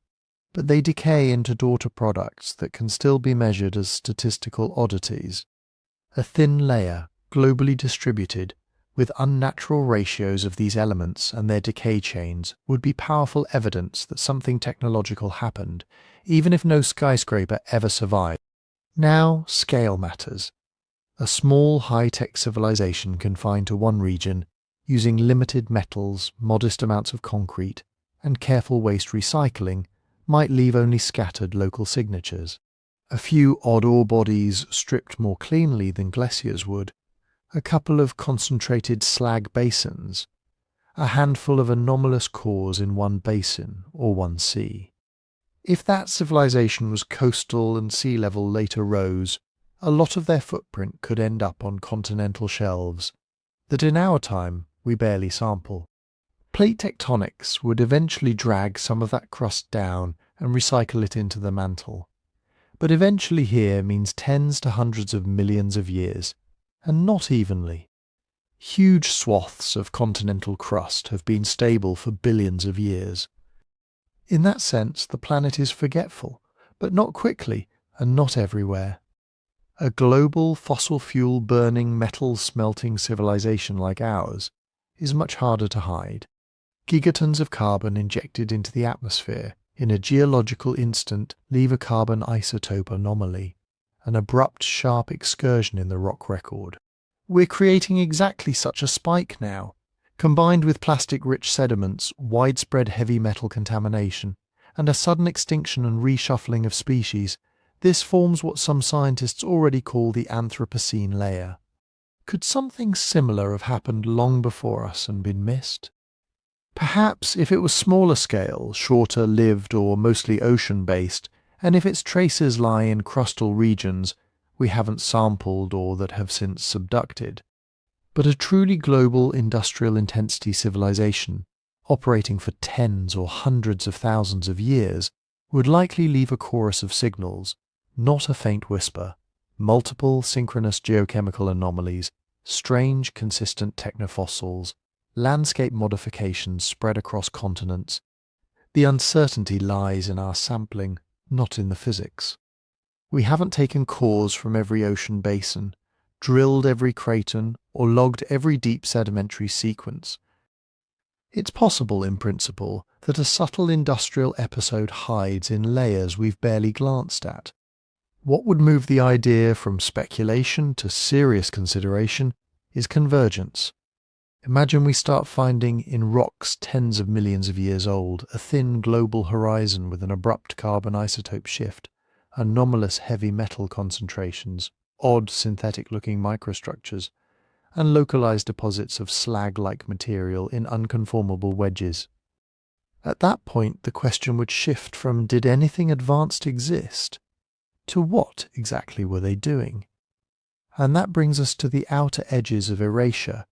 but they decay into daughter products that can still be measured as statistical oddities. A thin layer, globally distributed, with unnatural ratios of these elements and their decay chains, would be powerful evidence that something technological happened, even if no skyscraper ever survived. Now, scale matters. A small high-tech civilization confined to one region, using limited metals, modest amounts of concrete, and careful waste recycling, might leave only scattered local signatures. A few odd ore bodies stripped more cleanly than glaciers would, a couple of concentrated slag basins, a handful of anomalous cores in one basin or one sea. If that civilization was coastal and sea level later rose, a lot of their footprint could end up on continental shelves that in our time we barely sample. Plate tectonics would eventually drag some of that crust down and recycle it into the mantle. But eventually here means tens to hundreds of millions of years, and not evenly. Huge swaths of continental crust have been stable for billions of years. In that sense, the planet is forgetful, but not quickly and not everywhere. A global fossil fuel burning, metal smelting civilization like ours is much harder to hide. Gigatons of carbon injected into the atmosphere in a geological instant leave a carbon isotope anomaly, an abrupt, sharp excursion in the rock record. We're creating exactly such a spike now. Combined with plastic-rich sediments, widespread heavy metal contamination, and a sudden extinction and reshuffling of species, this forms what some scientists already call the Anthropocene layer. Could something similar have happened long before us and been missed? Perhaps if it was smaller scale, shorter lived or mostly ocean-based, and if its traces lie in crustal regions we haven't sampled or that have since subducted. But a truly global industrial intensity civilization, operating for tens or hundreds of thousands of years, would likely leave a chorus of signals, not a faint whisper, multiple synchronous geochemical anomalies, strange consistent technofossils, landscape modifications spread across continents. The uncertainty lies in our sampling, not in the physics. We haven't taken cores from every ocean basin, drilled every craton, or logged every deep sedimentary sequence. It's possible, in principle, that a subtle industrial episode hides in layers we've barely glanced at. What would move the idea from speculation to serious consideration is convergence. Imagine we start finding in rocks tens of millions of years old a thin global horizon with an abrupt carbon isotope shift, anomalous heavy metal concentrations, odd synthetic-looking microstructures, and localized deposits of slag-like material in unconformable wedges. At that point, the question would shift from did anything advanced exist to what exactly were they doing? And that brings us to the outer edges of Erasure,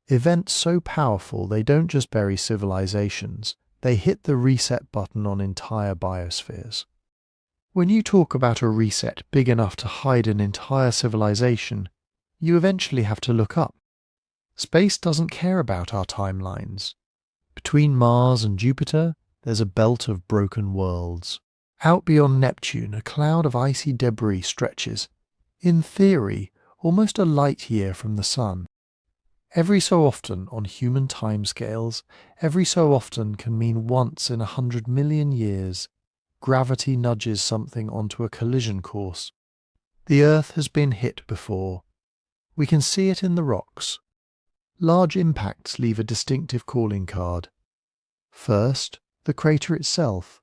events so powerful they don't just bury civilizations, they hit the reset button on entire biospheres. When you talk about a reset big enough to hide an entire civilization, you eventually have to look up. Space doesn't care about our timelines. Between Mars and Jupiter, there's a belt of broken worlds. Out beyond Neptune, a cloud of icy debris stretches, in theory, almost a light year from the Sun. Every so often, on human timescales, every so often can mean once in 100 million years, gravity nudges something onto a collision course. The Earth has been hit before. We can see it in the rocks. Large impacts leave a distinctive calling card. First, the crater itself,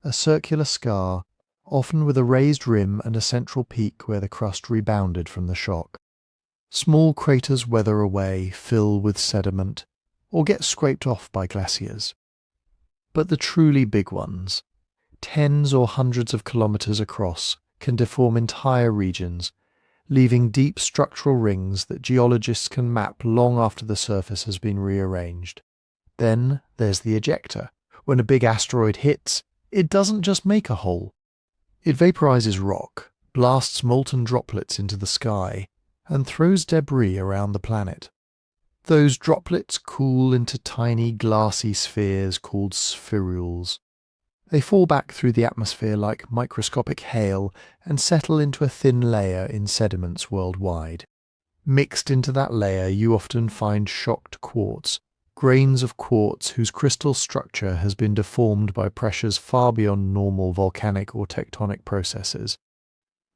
a circular scar, often with a raised rim and a central peak where the crust rebounded from the shock. Small craters weather away, fill with sediment, or get scraped off by glaciers. But the truly big ones, tens or hundreds of kilometers across, can deform entire regions, leaving deep structural rings that geologists can map long after the surface has been rearranged. Then there's the ejector. When a big asteroid hits, it doesn't just make a hole. It vaporizes rock, blasts molten droplets into the sky, and throws debris around the planet. Those droplets cool into tiny glassy spheres called spherules. They fall back through the atmosphere like microscopic hail and settle into a thin layer in sediments worldwide. Mixed into that layer, you often find shocked quartz, grains of quartz whose crystal structure has been deformed by pressures far beyond normal volcanic or tectonic processes.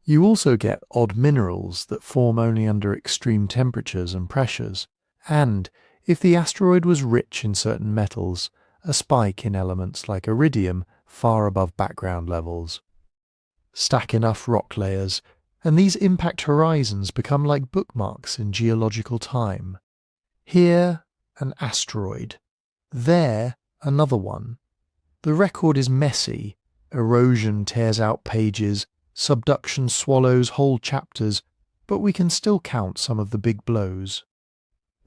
You also get odd minerals that form only under extreme temperatures and pressures, and, if the asteroid was rich in certain metals, a spike in elements like iridium far above background levels. Stack enough rock layers, and these impact horizons become like bookmarks in geological time. Here, an asteroid. There, another one. The record is messy. Erosion tears out pages, subduction swallows whole chapters, but we can still count some of the big blows.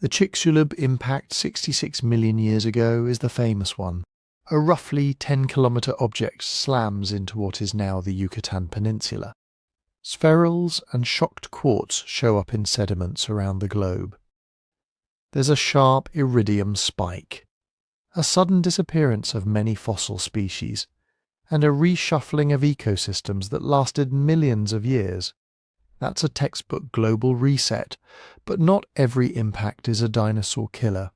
The Chicxulub impact 66 million years ago is the famous one. A roughly 10-kilometre object slams into what is now the Yucatan Peninsula. Spherules and shocked quartz show up in sediments around the globe. There's a sharp iridium spike, a sudden disappearance of many fossil species, and a reshuffling of ecosystems that lasted millions of years. That's a textbook global reset, but not every impact is a dinosaur killer.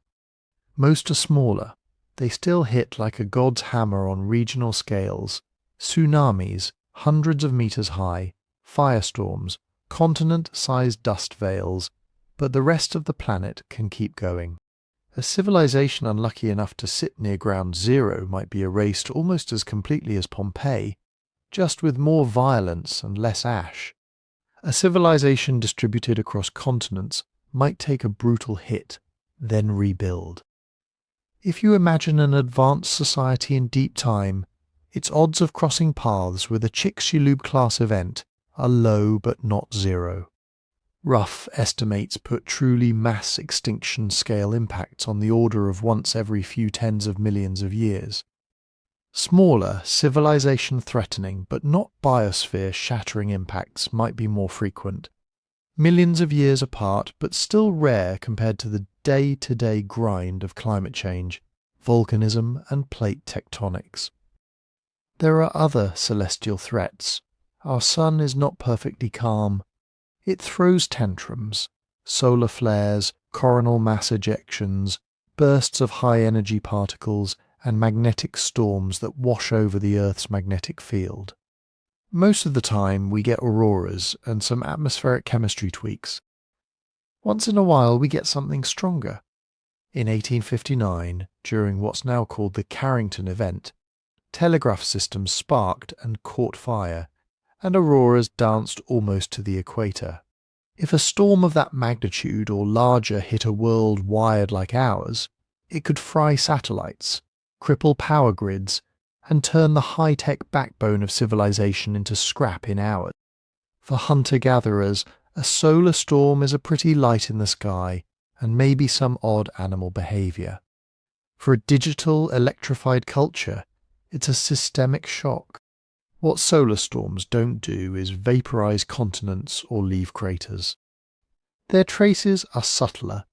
Most are smaller. They still hit like a god's hammer on regional scales. Tsunamis, hundreds of meters high, firestorms, continent-sized dust veils, but the rest of the planet can keep going. A civilization unlucky enough to sit near ground zero might be erased almost as completely as Pompeii, just with more violence and less ash. A civilization distributed across continents might take a brutal hit, then rebuild. If you imagine an advanced society in deep time, its odds of crossing paths with a Chicxulub-class event are low but not zero. Rough estimates put truly mass extinction scale impacts on the order of once every few tens of millions of years. Smaller, civilization-threatening but not biosphere-shattering impacts might be more frequent. Millions of years apart but still rare compared to the day-to-day grind of climate change, volcanism and plate tectonics. There are other celestial threats. Our sun is not perfectly calm. It throws tantrums, solar flares, coronal mass ejections, bursts of high-energy particles, and magnetic storms that wash over the Earth's magnetic field. Most of the time we get auroras and some atmospheric chemistry tweaks. Once in a while we get something stronger. In 1859, during what's now called the Carrington event, telegraph systems sparked and caught fire, and auroras danced almost to the equator. If a storm of that magnitude or larger hit a world wired like ours, it could fry satellites, cripple power grids, and turn the high-tech backbone of civilization into scrap in hours. For hunter-gatherers, a solar storm is a pretty light in the sky and maybe some odd animal behavior. For a digital, electrified culture, it's a systemic shock. What solar storms don't do is vaporize continents or leave craters. Their traces are subtler.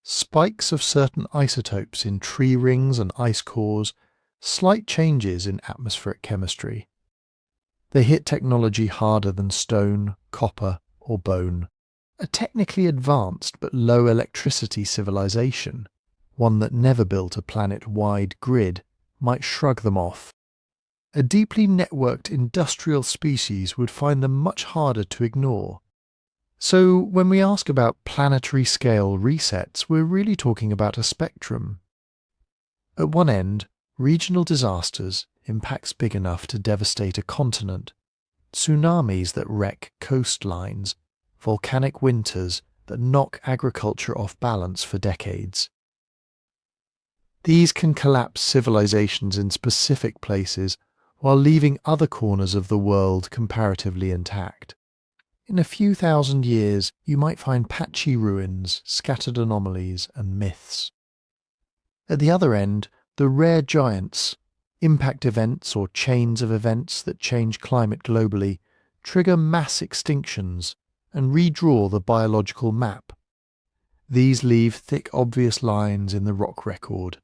Spikes of certain isotopes in tree rings and ice cores, slight changes in atmospheric chemistry. They hit technology harder than stone, copper, or bone. A technically advanced but low electricity civilization, one that never built a planet-wide grid, might shrug them off. A deeply networked industrial species would find them much harder to ignore. So when we ask about planetary-scale resets, we're really talking about a spectrum. At one end, regional disasters, impacts big enough to devastate a continent, tsunamis that wreck coastlines, volcanic winters that knock agriculture off balance for decades. These can collapse civilizations in specific places while leaving other corners of the world comparatively intact. In a few thousand years, you might find patchy ruins, scattered anomalies, and myths. At the other end, the rare giants, impact events or chains of events that change climate globally, trigger mass extinctions and redraw the biological map. These leave thick, obvious lines in the rock record.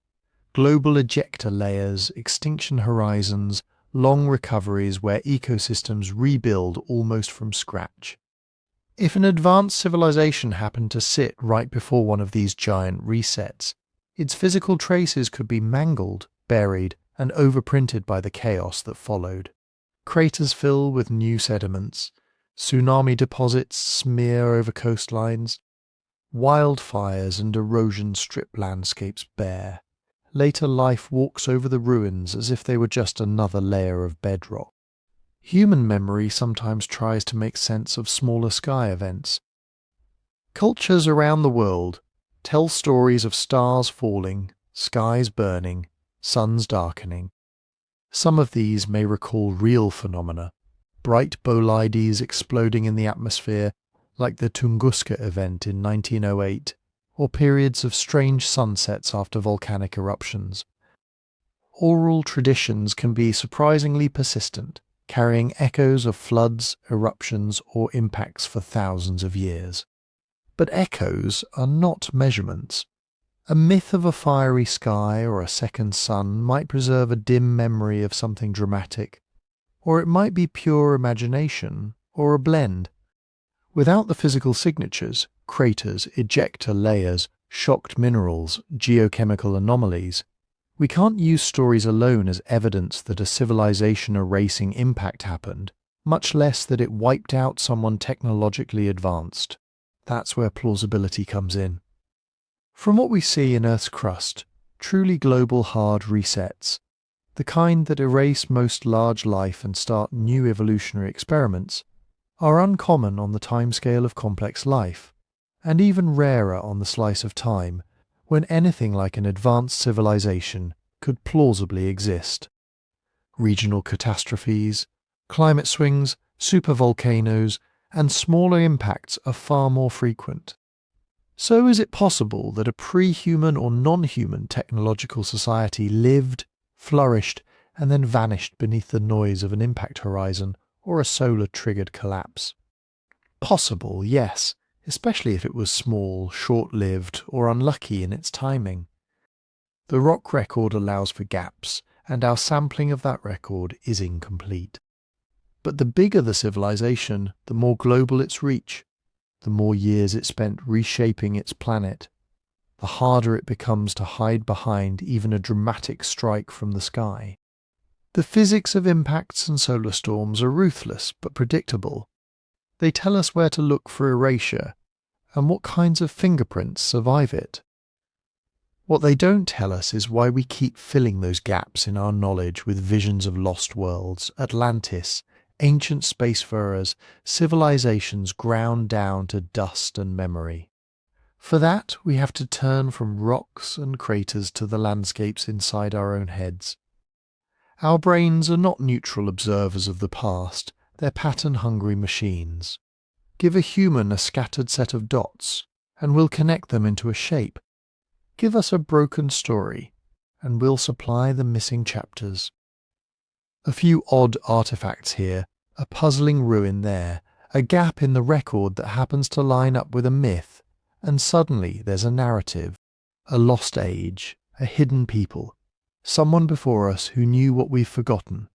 Global ejecta layers, extinction horizons, long recoveries where ecosystems rebuild almost from scratch. If an advanced civilization happened to sit right before one of these giant resets, its physical traces could be mangled, buried, and overprinted by the chaos that followed. Craters fill with new sediments, tsunami deposits smear over coastlines, wildfires and erosion strip landscapes bare. Later life walks over the ruins as if they were just another layer of bedrock. Human memory sometimes tries to make sense of smaller sky events. Cultures around the world tell stories of stars falling, skies burning, suns darkening. Some of these may recall real phenomena, bright bolides exploding in the atmosphere like the Tunguska event in 1908, or periods of strange sunsets after volcanic eruptions. Oral traditions can be surprisingly persistent, carrying echoes of floods, eruptions, or impacts for thousands of years. But echoes are not measurements. A myth of a fiery sky or a second sun might preserve a dim memory of something dramatic, or it might be pure imagination, or a blend. Without the physical signatures, craters, ejecta layers, shocked minerals, geochemical anomalies, we can't use stories alone as evidence that a civilization-erasing impact happened, much less that it wiped out someone technologically advanced. That's where plausibility comes in. From what we see in Earth's crust, truly global hard resets, the kind that erase most large life and start new evolutionary experiments, are uncommon on the timescale of complex life, and even rarer on the slice of time when anything like an advanced civilization could plausibly exist. Regional catastrophes, climate swings, supervolcanoes, and smaller impacts are far more frequent. So is it possible that a pre-human or non-human technological society lived, flourished, and then vanished beneath the noise of an impact horizon or a solar-triggered collapse? Possible, yes, especially if it was small, short-lived, or unlucky in its timing. The rock record allows for gaps, and our sampling of that record is incomplete. But the bigger the civilization, the more global its reach, the more years it spent reshaping its planet, the harder it becomes to hide behind even a dramatic strike from the sky. The physics of impacts and solar storms are ruthless but predictable. They tell us where to look for erasure and what kinds of fingerprints survive it. What they don't tell us is why we keep filling those gaps in our knowledge with visions of lost worlds, Atlantis, ancient spacefarers, civilizations ground down to dust and memory. For that, we have to turn from rocks and craters to the landscapes inside our own heads. Our brains are not neutral observers of the past, they're pattern-hungry machines. Give a human a scattered set of dots, and we'll connect them into a shape. Give us a broken story, and we'll supply the missing chapters. A few odd artifacts here, a puzzling ruin there, a gap in the record that happens to line up with a myth, and suddenly there's a narrative, a lost age, a hidden people, someone before us who knew what we've forgotten.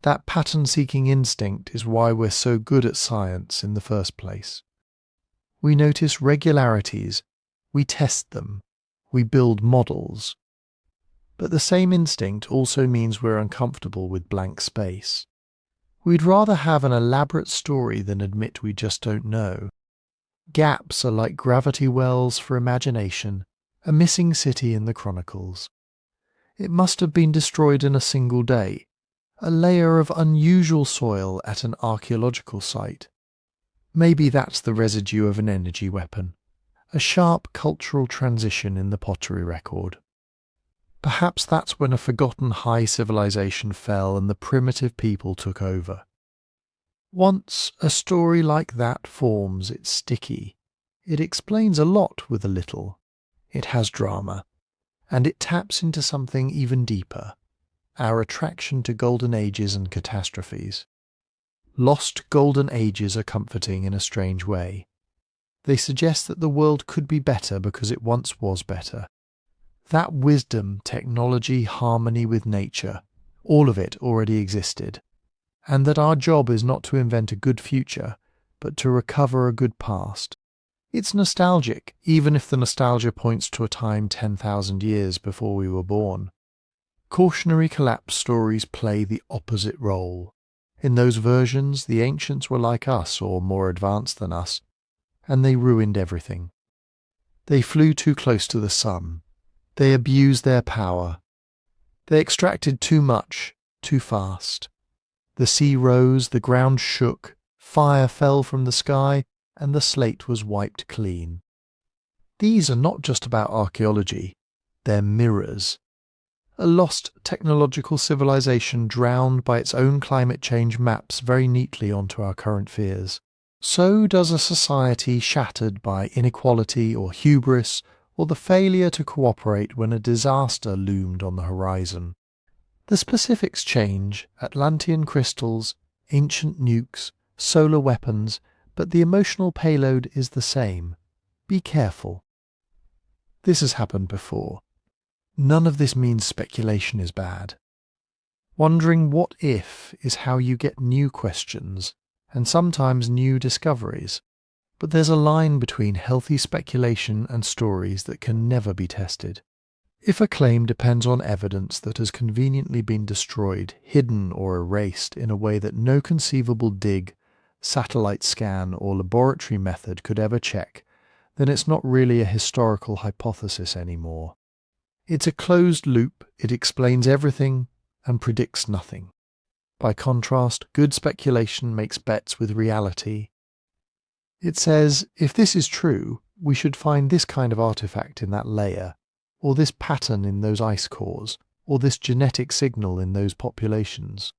That pattern-seeking instinct is why we're so good at science in the first place. We notice regularities, we test them, we build models. But the same instinct also means we're uncomfortable with blank space. We'd rather have an elaborate story than admit we just don't know. Gaps are like gravity wells for imagination, a missing city in the Chronicles. It must have been destroyed in a single day, a layer of unusual soil at an archaeological site. Maybe that's the residue of an energy weapon, a sharp cultural transition in the pottery record. Perhaps that's when a forgotten high civilization fell and the primitive people took over. Once a story like that forms, it's sticky. It explains a lot with a little. It has drama. And it taps into something even deeper, our attraction to golden ages and catastrophes. Lost golden ages are comforting in a strange way. They suggest that the world could be better because it once was better. That wisdom, technology, harmony with nature, all of it already existed. And that our job is not to invent a good future, but to recover a good past. It's nostalgic, even if the nostalgia points to a time 10,000 years before we were born. Cautionary collapse stories play the opposite role. In those versions, the ancients were like us or more advanced than us, and they ruined everything. They flew too close to the sun. They abused their power. They extracted too much, too fast. The sea rose, the ground shook, fire fell from the sky, and the slate was wiped clean. These are not just about archaeology, they're mirrors. A lost technological civilization drowned by its own climate change maps very neatly onto our current fears. So does a society shattered by inequality or hubris, or the failure to cooperate when a disaster loomed on the horizon. The specifics change: Atlantean crystals, ancient nukes, solar weapons, but the emotional payload is the same. Be careful. This has happened before. None of this means speculation is bad. Wondering what if is how you get new questions, and sometimes new discoveries. But there's a line between healthy speculation and stories that can never be tested. If a claim depends on evidence that has conveniently been destroyed, hidden or erased in a way that no conceivable dig, satellite scan or laboratory method could ever check, then it's not really a historical hypothesis anymore. It's a closed loop, it explains everything and predicts nothing. By contrast, good speculation makes bets with reality. It says, if this is true, we should find this kind of artifact in that layer, or this pattern in those ice cores, or this genetic signal in those populations.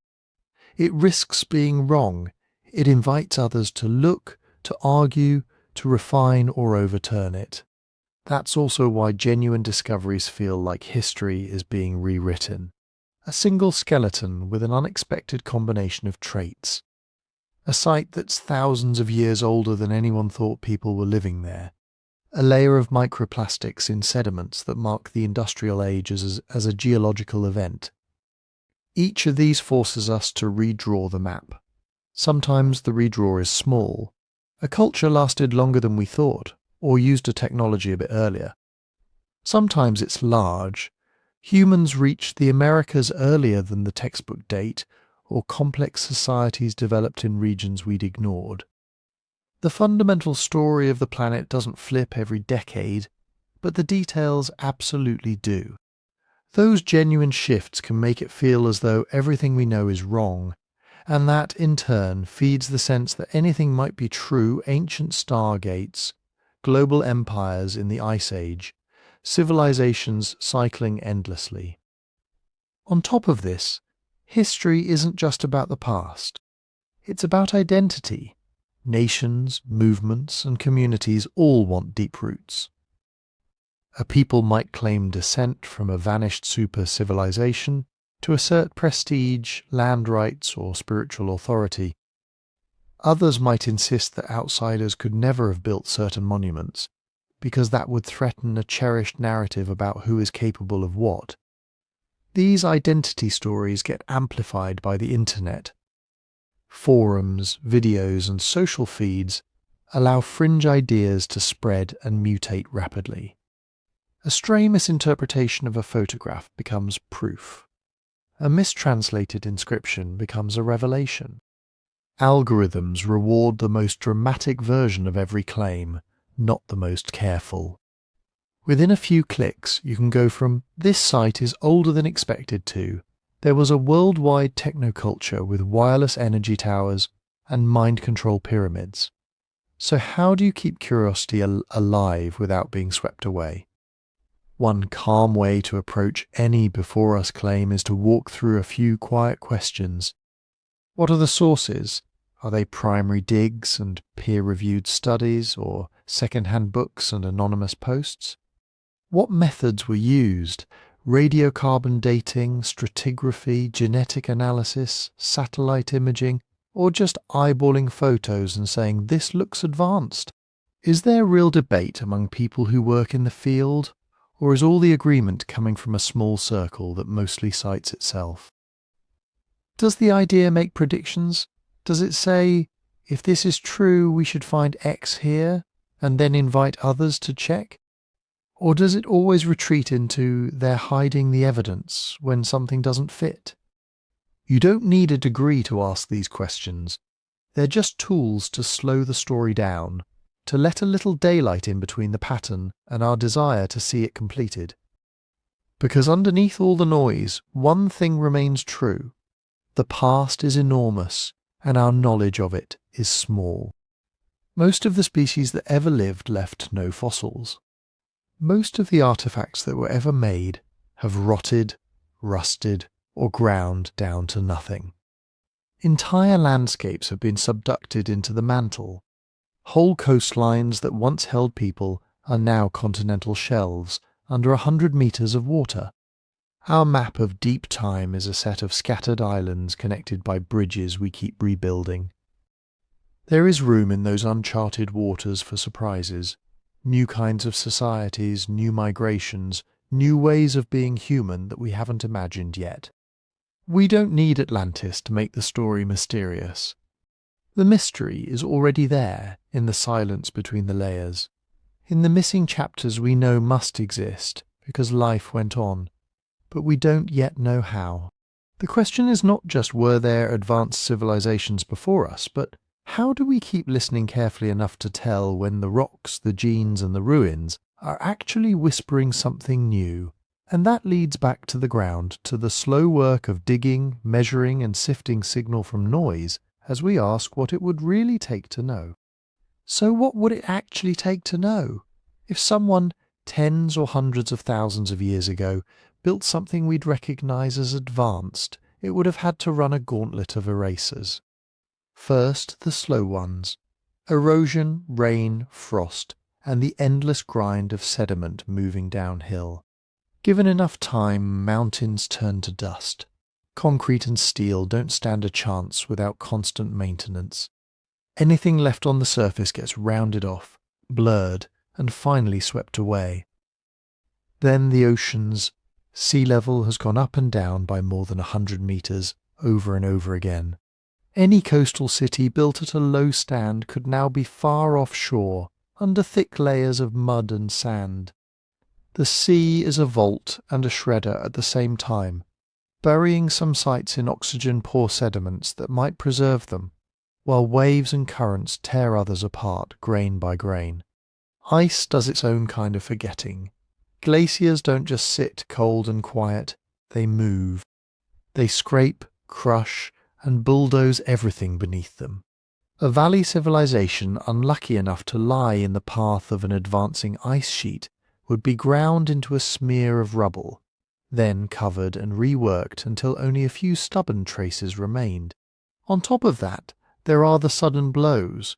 It risks being wrong. It invites others to look, to argue, to refine or overturn it. That's also why genuine discoveries feel like history is being rewritten. A single skeleton with an unexpected combination of traits. A site that's thousands of years older than anyone thought people were living there. A layer of microplastics in sediments that mark the industrial age as a geological event. Each of these forces us to redraw the map. Sometimes the redraw is small. A culture lasted longer than we thought, or used a technology a bit earlier. Sometimes it's large. Humans reached the Americas earlier than the textbook date, or complex societies developed in regions we'd ignored. The fundamental story of the planet doesn't flip every decade, but the details absolutely do. Those genuine shifts can make it feel as though everything we know is wrong, and that, in turn, feeds the sense that anything might be true: ancient stargates, global empires in the Ice Age, civilizations cycling endlessly. On top of this, history isn't just about the past. It's about identity. Nations, movements, and communities all want deep roots. A people might claim descent from a vanished super-civilization to assert prestige, land rights, or spiritual authority. Others might insist that outsiders could never have built certain monuments, because that would threaten a cherished narrative about who is capable of what. These identity stories get amplified by the internet. Forums, videos, and social feeds allow fringe ideas to spread and mutate rapidly. A stray misinterpretation of a photograph becomes proof. A mistranslated inscription becomes a revelation. Algorithms reward the most dramatic version of every claim, not the most careful. Within a few clicks, you can go from "this site is older than expected" to "there was a worldwide technoculture with wireless energy towers and mind control pyramids." So how do you keep curiosity alive without being swept away? One calm way to approach any before us claim is to walk through a few quiet questions. What are the sources? Are they primary digs and peer-reviewed studies, or second-hand books and anonymous posts? What methods were used? Radiocarbon dating, stratigraphy, genetic analysis, satellite imaging, or just eyeballing photos and saying, "this looks advanced"? Is there real debate among people who work in the field, or is all the agreement coming from a small circle that mostly cites itself? Does the idea make predictions? Does it say, If this is true, we should find X here and then invite others to check? Or does it always retreat into they're hiding the evidence when something doesn't fit? You don't need a degree to ask these questions. They're just tools to slow the story down, to let a little daylight in between the pattern and our desire to see it completed. Because underneath all the noise, one thing remains true. The past is enormous, and our knowledge of it is small. Most of the species that ever lived left no fossils. Most of the artifacts that were ever made have rotted, rusted, or ground down to nothing. Entire landscapes have been subducted into the mantle. Whole coastlines that once held people are now continental shelves under 100 meters of water. Our map of deep time is a set of scattered islands connected by bridges we keep rebuilding. There is room in those uncharted waters for surprises, new kinds of societies, new migrations, new ways of being human that we haven't imagined yet. We don't need Atlantis to make the story mysterious. The mystery is already there in the silence between the layers, in the missing chapters we know must exist because life went on, but we don't yet know how. The question is not just were there advanced civilizations before us, but how do we keep listening carefully enough to tell when the rocks, the genes and the ruins are actually whispering something new? And that leads back to the ground, to the slow work of digging, measuring and sifting signal from noise as we ask what it would really take to know. So what would it actually take to know? If someone, tens or hundreds of thousands of years ago, built something we'd recognize as advanced, it would have had to run a gauntlet of erasers. First, the slow ones. Erosion, rain, frost, and the endless grind of sediment moving downhill. Given enough time, mountains turn to dust. Concrete and steel don't stand a chance without constant maintenance. Anything left on the surface gets rounded off, blurred, and finally swept away. Then the oceans. Sea level has gone up and down by more than 100 meters over and over again. Any coastal city built at a low stand could now be far offshore, under thick layers of mud and sand. The sea is a vault and a shredder at the same time, burying some sites in oxygen-poor sediments that might preserve them, while waves and currents tear others apart grain by grain. Ice does its own kind of forgetting. Glaciers don't just sit cold and quiet, they move. They scrape, crush, and bulldoze everything beneath them. A valley civilization unlucky enough to lie in the path of an advancing ice sheet would be ground into a smear of rubble, then covered and reworked until only a few stubborn traces remained. On top of that, there are the sudden blows,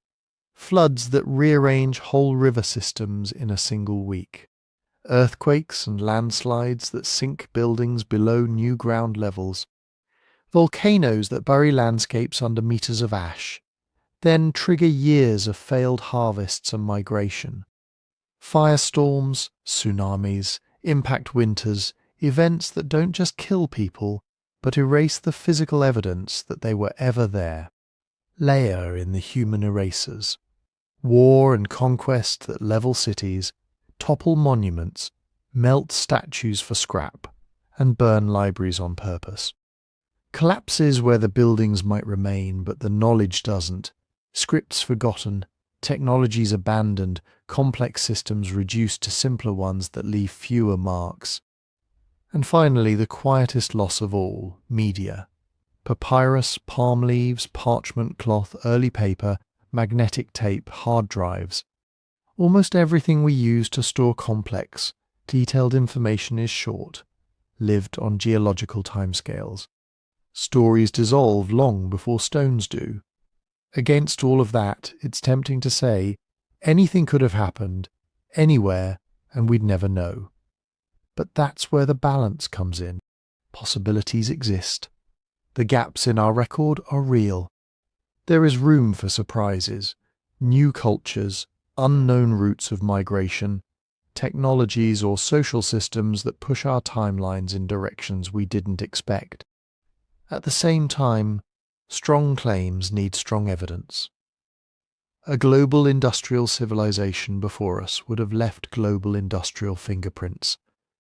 floods that rearrange whole river systems in a single week, earthquakes and landslides that sink buildings below new ground levels, volcanoes that bury landscapes under meters of ash, then trigger years of failed harvests and migration. Firestorms, tsunamis, impact winters, events that don't just kill people, but erase the physical evidence that they were ever there. Layer in the human erasers. War and conquest that level cities, topple monuments, melt statues for scrap, and burn libraries on purpose. Collapses where the buildings might remain but the knowledge doesn't, scripts forgotten, technologies abandoned, complex systems reduced to simpler ones that leave fewer marks. And finally, the quietest loss of all, media. Papyrus, palm leaves, parchment cloth, early paper, magnetic tape, hard drives. Almost everything we use to store complex, detailed information is short, lived on geological timescales. Stories dissolve long before stones do. Against all of that, it's tempting to say, anything could have happened, anywhere, and we'd never know. But that's where the balance comes in. Possibilities exist. The gaps in our record are real. There is room for surprises, new cultures, unknown routes of migration, technologies or social systems that push our timelines in directions we didn't expect. At the same time, strong claims need strong evidence. A global industrial civilization before us would have left global industrial fingerprints,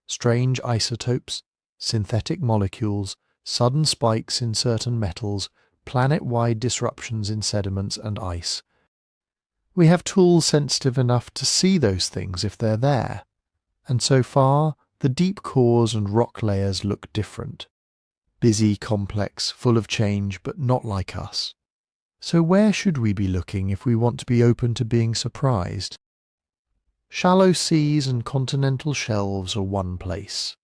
strange isotopes, synthetic molecules, sudden spikes in certain metals, planet-wide disruptions in sediments and ice. We have tools sensitive enough to see those things if they're there, and so far the deep cores and rock layers look different. Busy, complex, full of change, but not like us. So where should we be looking if we want to be open to being surprised? Shallow seas and continental shelves are one place.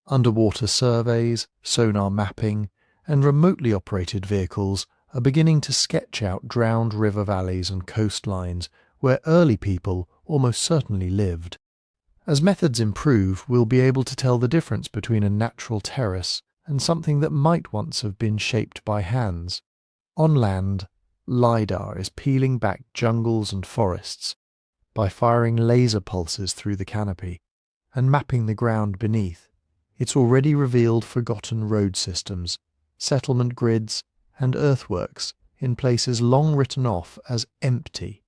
Underwater surveys, sonar mapping, and remotely operated vehicles are beginning to sketch out drowned river valleys and coastlines where early people almost certainly lived. As methods improve, we'll be able to tell the difference between a natural terrace and something that might once have been shaped by hands. On land, LiDAR is peeling back jungles and forests by firing laser pulses through the canopy and mapping the ground beneath. It's already revealed forgotten road systems, settlement grids, and earthworks in places long written off as empty.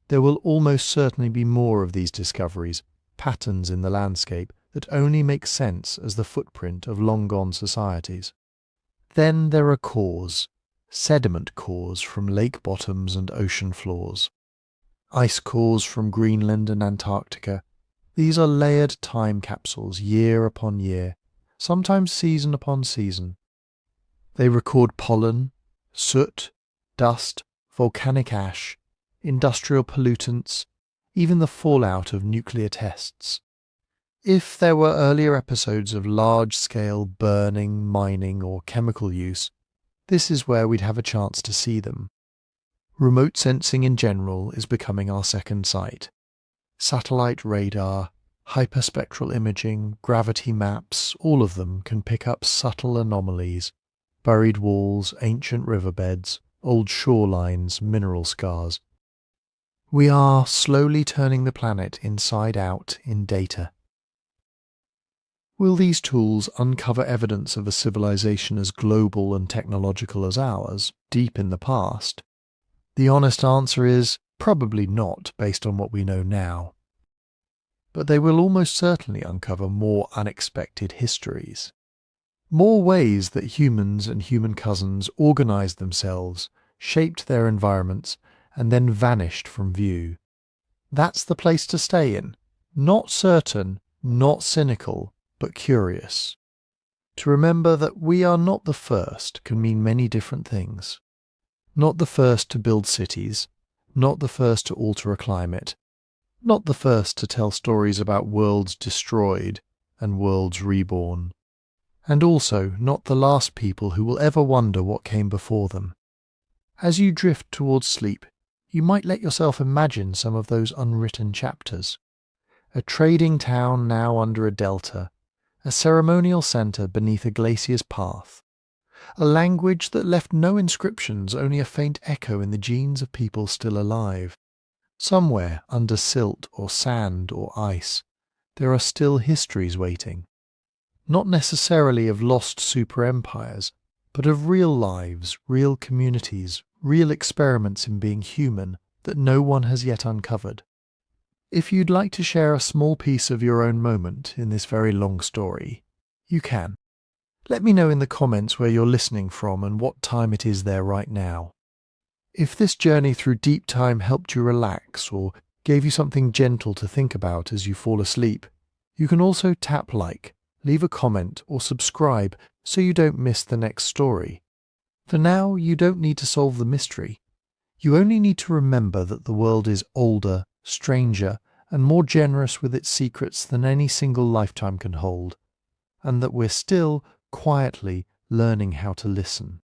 There will almost certainly be more of these discoveries, patterns in the landscape that only make sense as the footprint of long-gone societies. Then there are cores. Sediment cores from lake bottoms and ocean floors. Ice cores from Greenland and Antarctica. These are layered time capsules year upon year, sometimes season upon season. They record pollen, soot, dust, volcanic ash, industrial pollutants, even the fallout of nuclear tests. If there were earlier episodes of large-scale burning, mining, or chemical use, this is where we'd have a chance to see them. Remote sensing in general is becoming our second sight. Satellite radar, hyperspectral imaging, gravity maps, all of them can pick up subtle anomalies. Buried walls, ancient riverbeds, old shorelines, mineral scars. We are slowly turning the planet inside out in data. Will these tools uncover evidence of a civilization as global and technological as ours, deep in the past? The honest answer is probably not, based on what we know now. But they will almost certainly uncover more unexpected histories. More ways that humans and human cousins organized themselves, shaped their environments, and then vanished from view. That's the place to stay in. Not certain, not cynical, but curious. To remember that we are not the first can mean many different things. Not the first to build cities, not the first to alter a climate, not the first to tell stories about worlds destroyed and worlds reborn, and also not the last people who will ever wonder what came before them. As you drift towards sleep, you might let yourself imagine some of those unwritten chapters. A trading town now under a delta, a ceremonial centre beneath a glacier's path, a language that left no inscriptions, only a faint echo in the genes of people still alive. Somewhere under silt or sand or ice, there are still histories waiting. Not necessarily of lost super-empires, but of real lives, real communities, real experiments in being human that no one has yet uncovered. If you'd like to share a small piece of your own moment in this very long story, you can. Let me know in the comments where you're listening from and what time it is there right now. If this journey through deep time helped you relax or gave you something gentle to think about as you fall asleep, you can also tap like, leave a comment or subscribe so you don't miss the next story. For now, you don't need to solve the mystery. You only need to remember that the world is older, stranger, and more generous with its secrets than any single lifetime can hold, and that we're still quietly learning how to listen.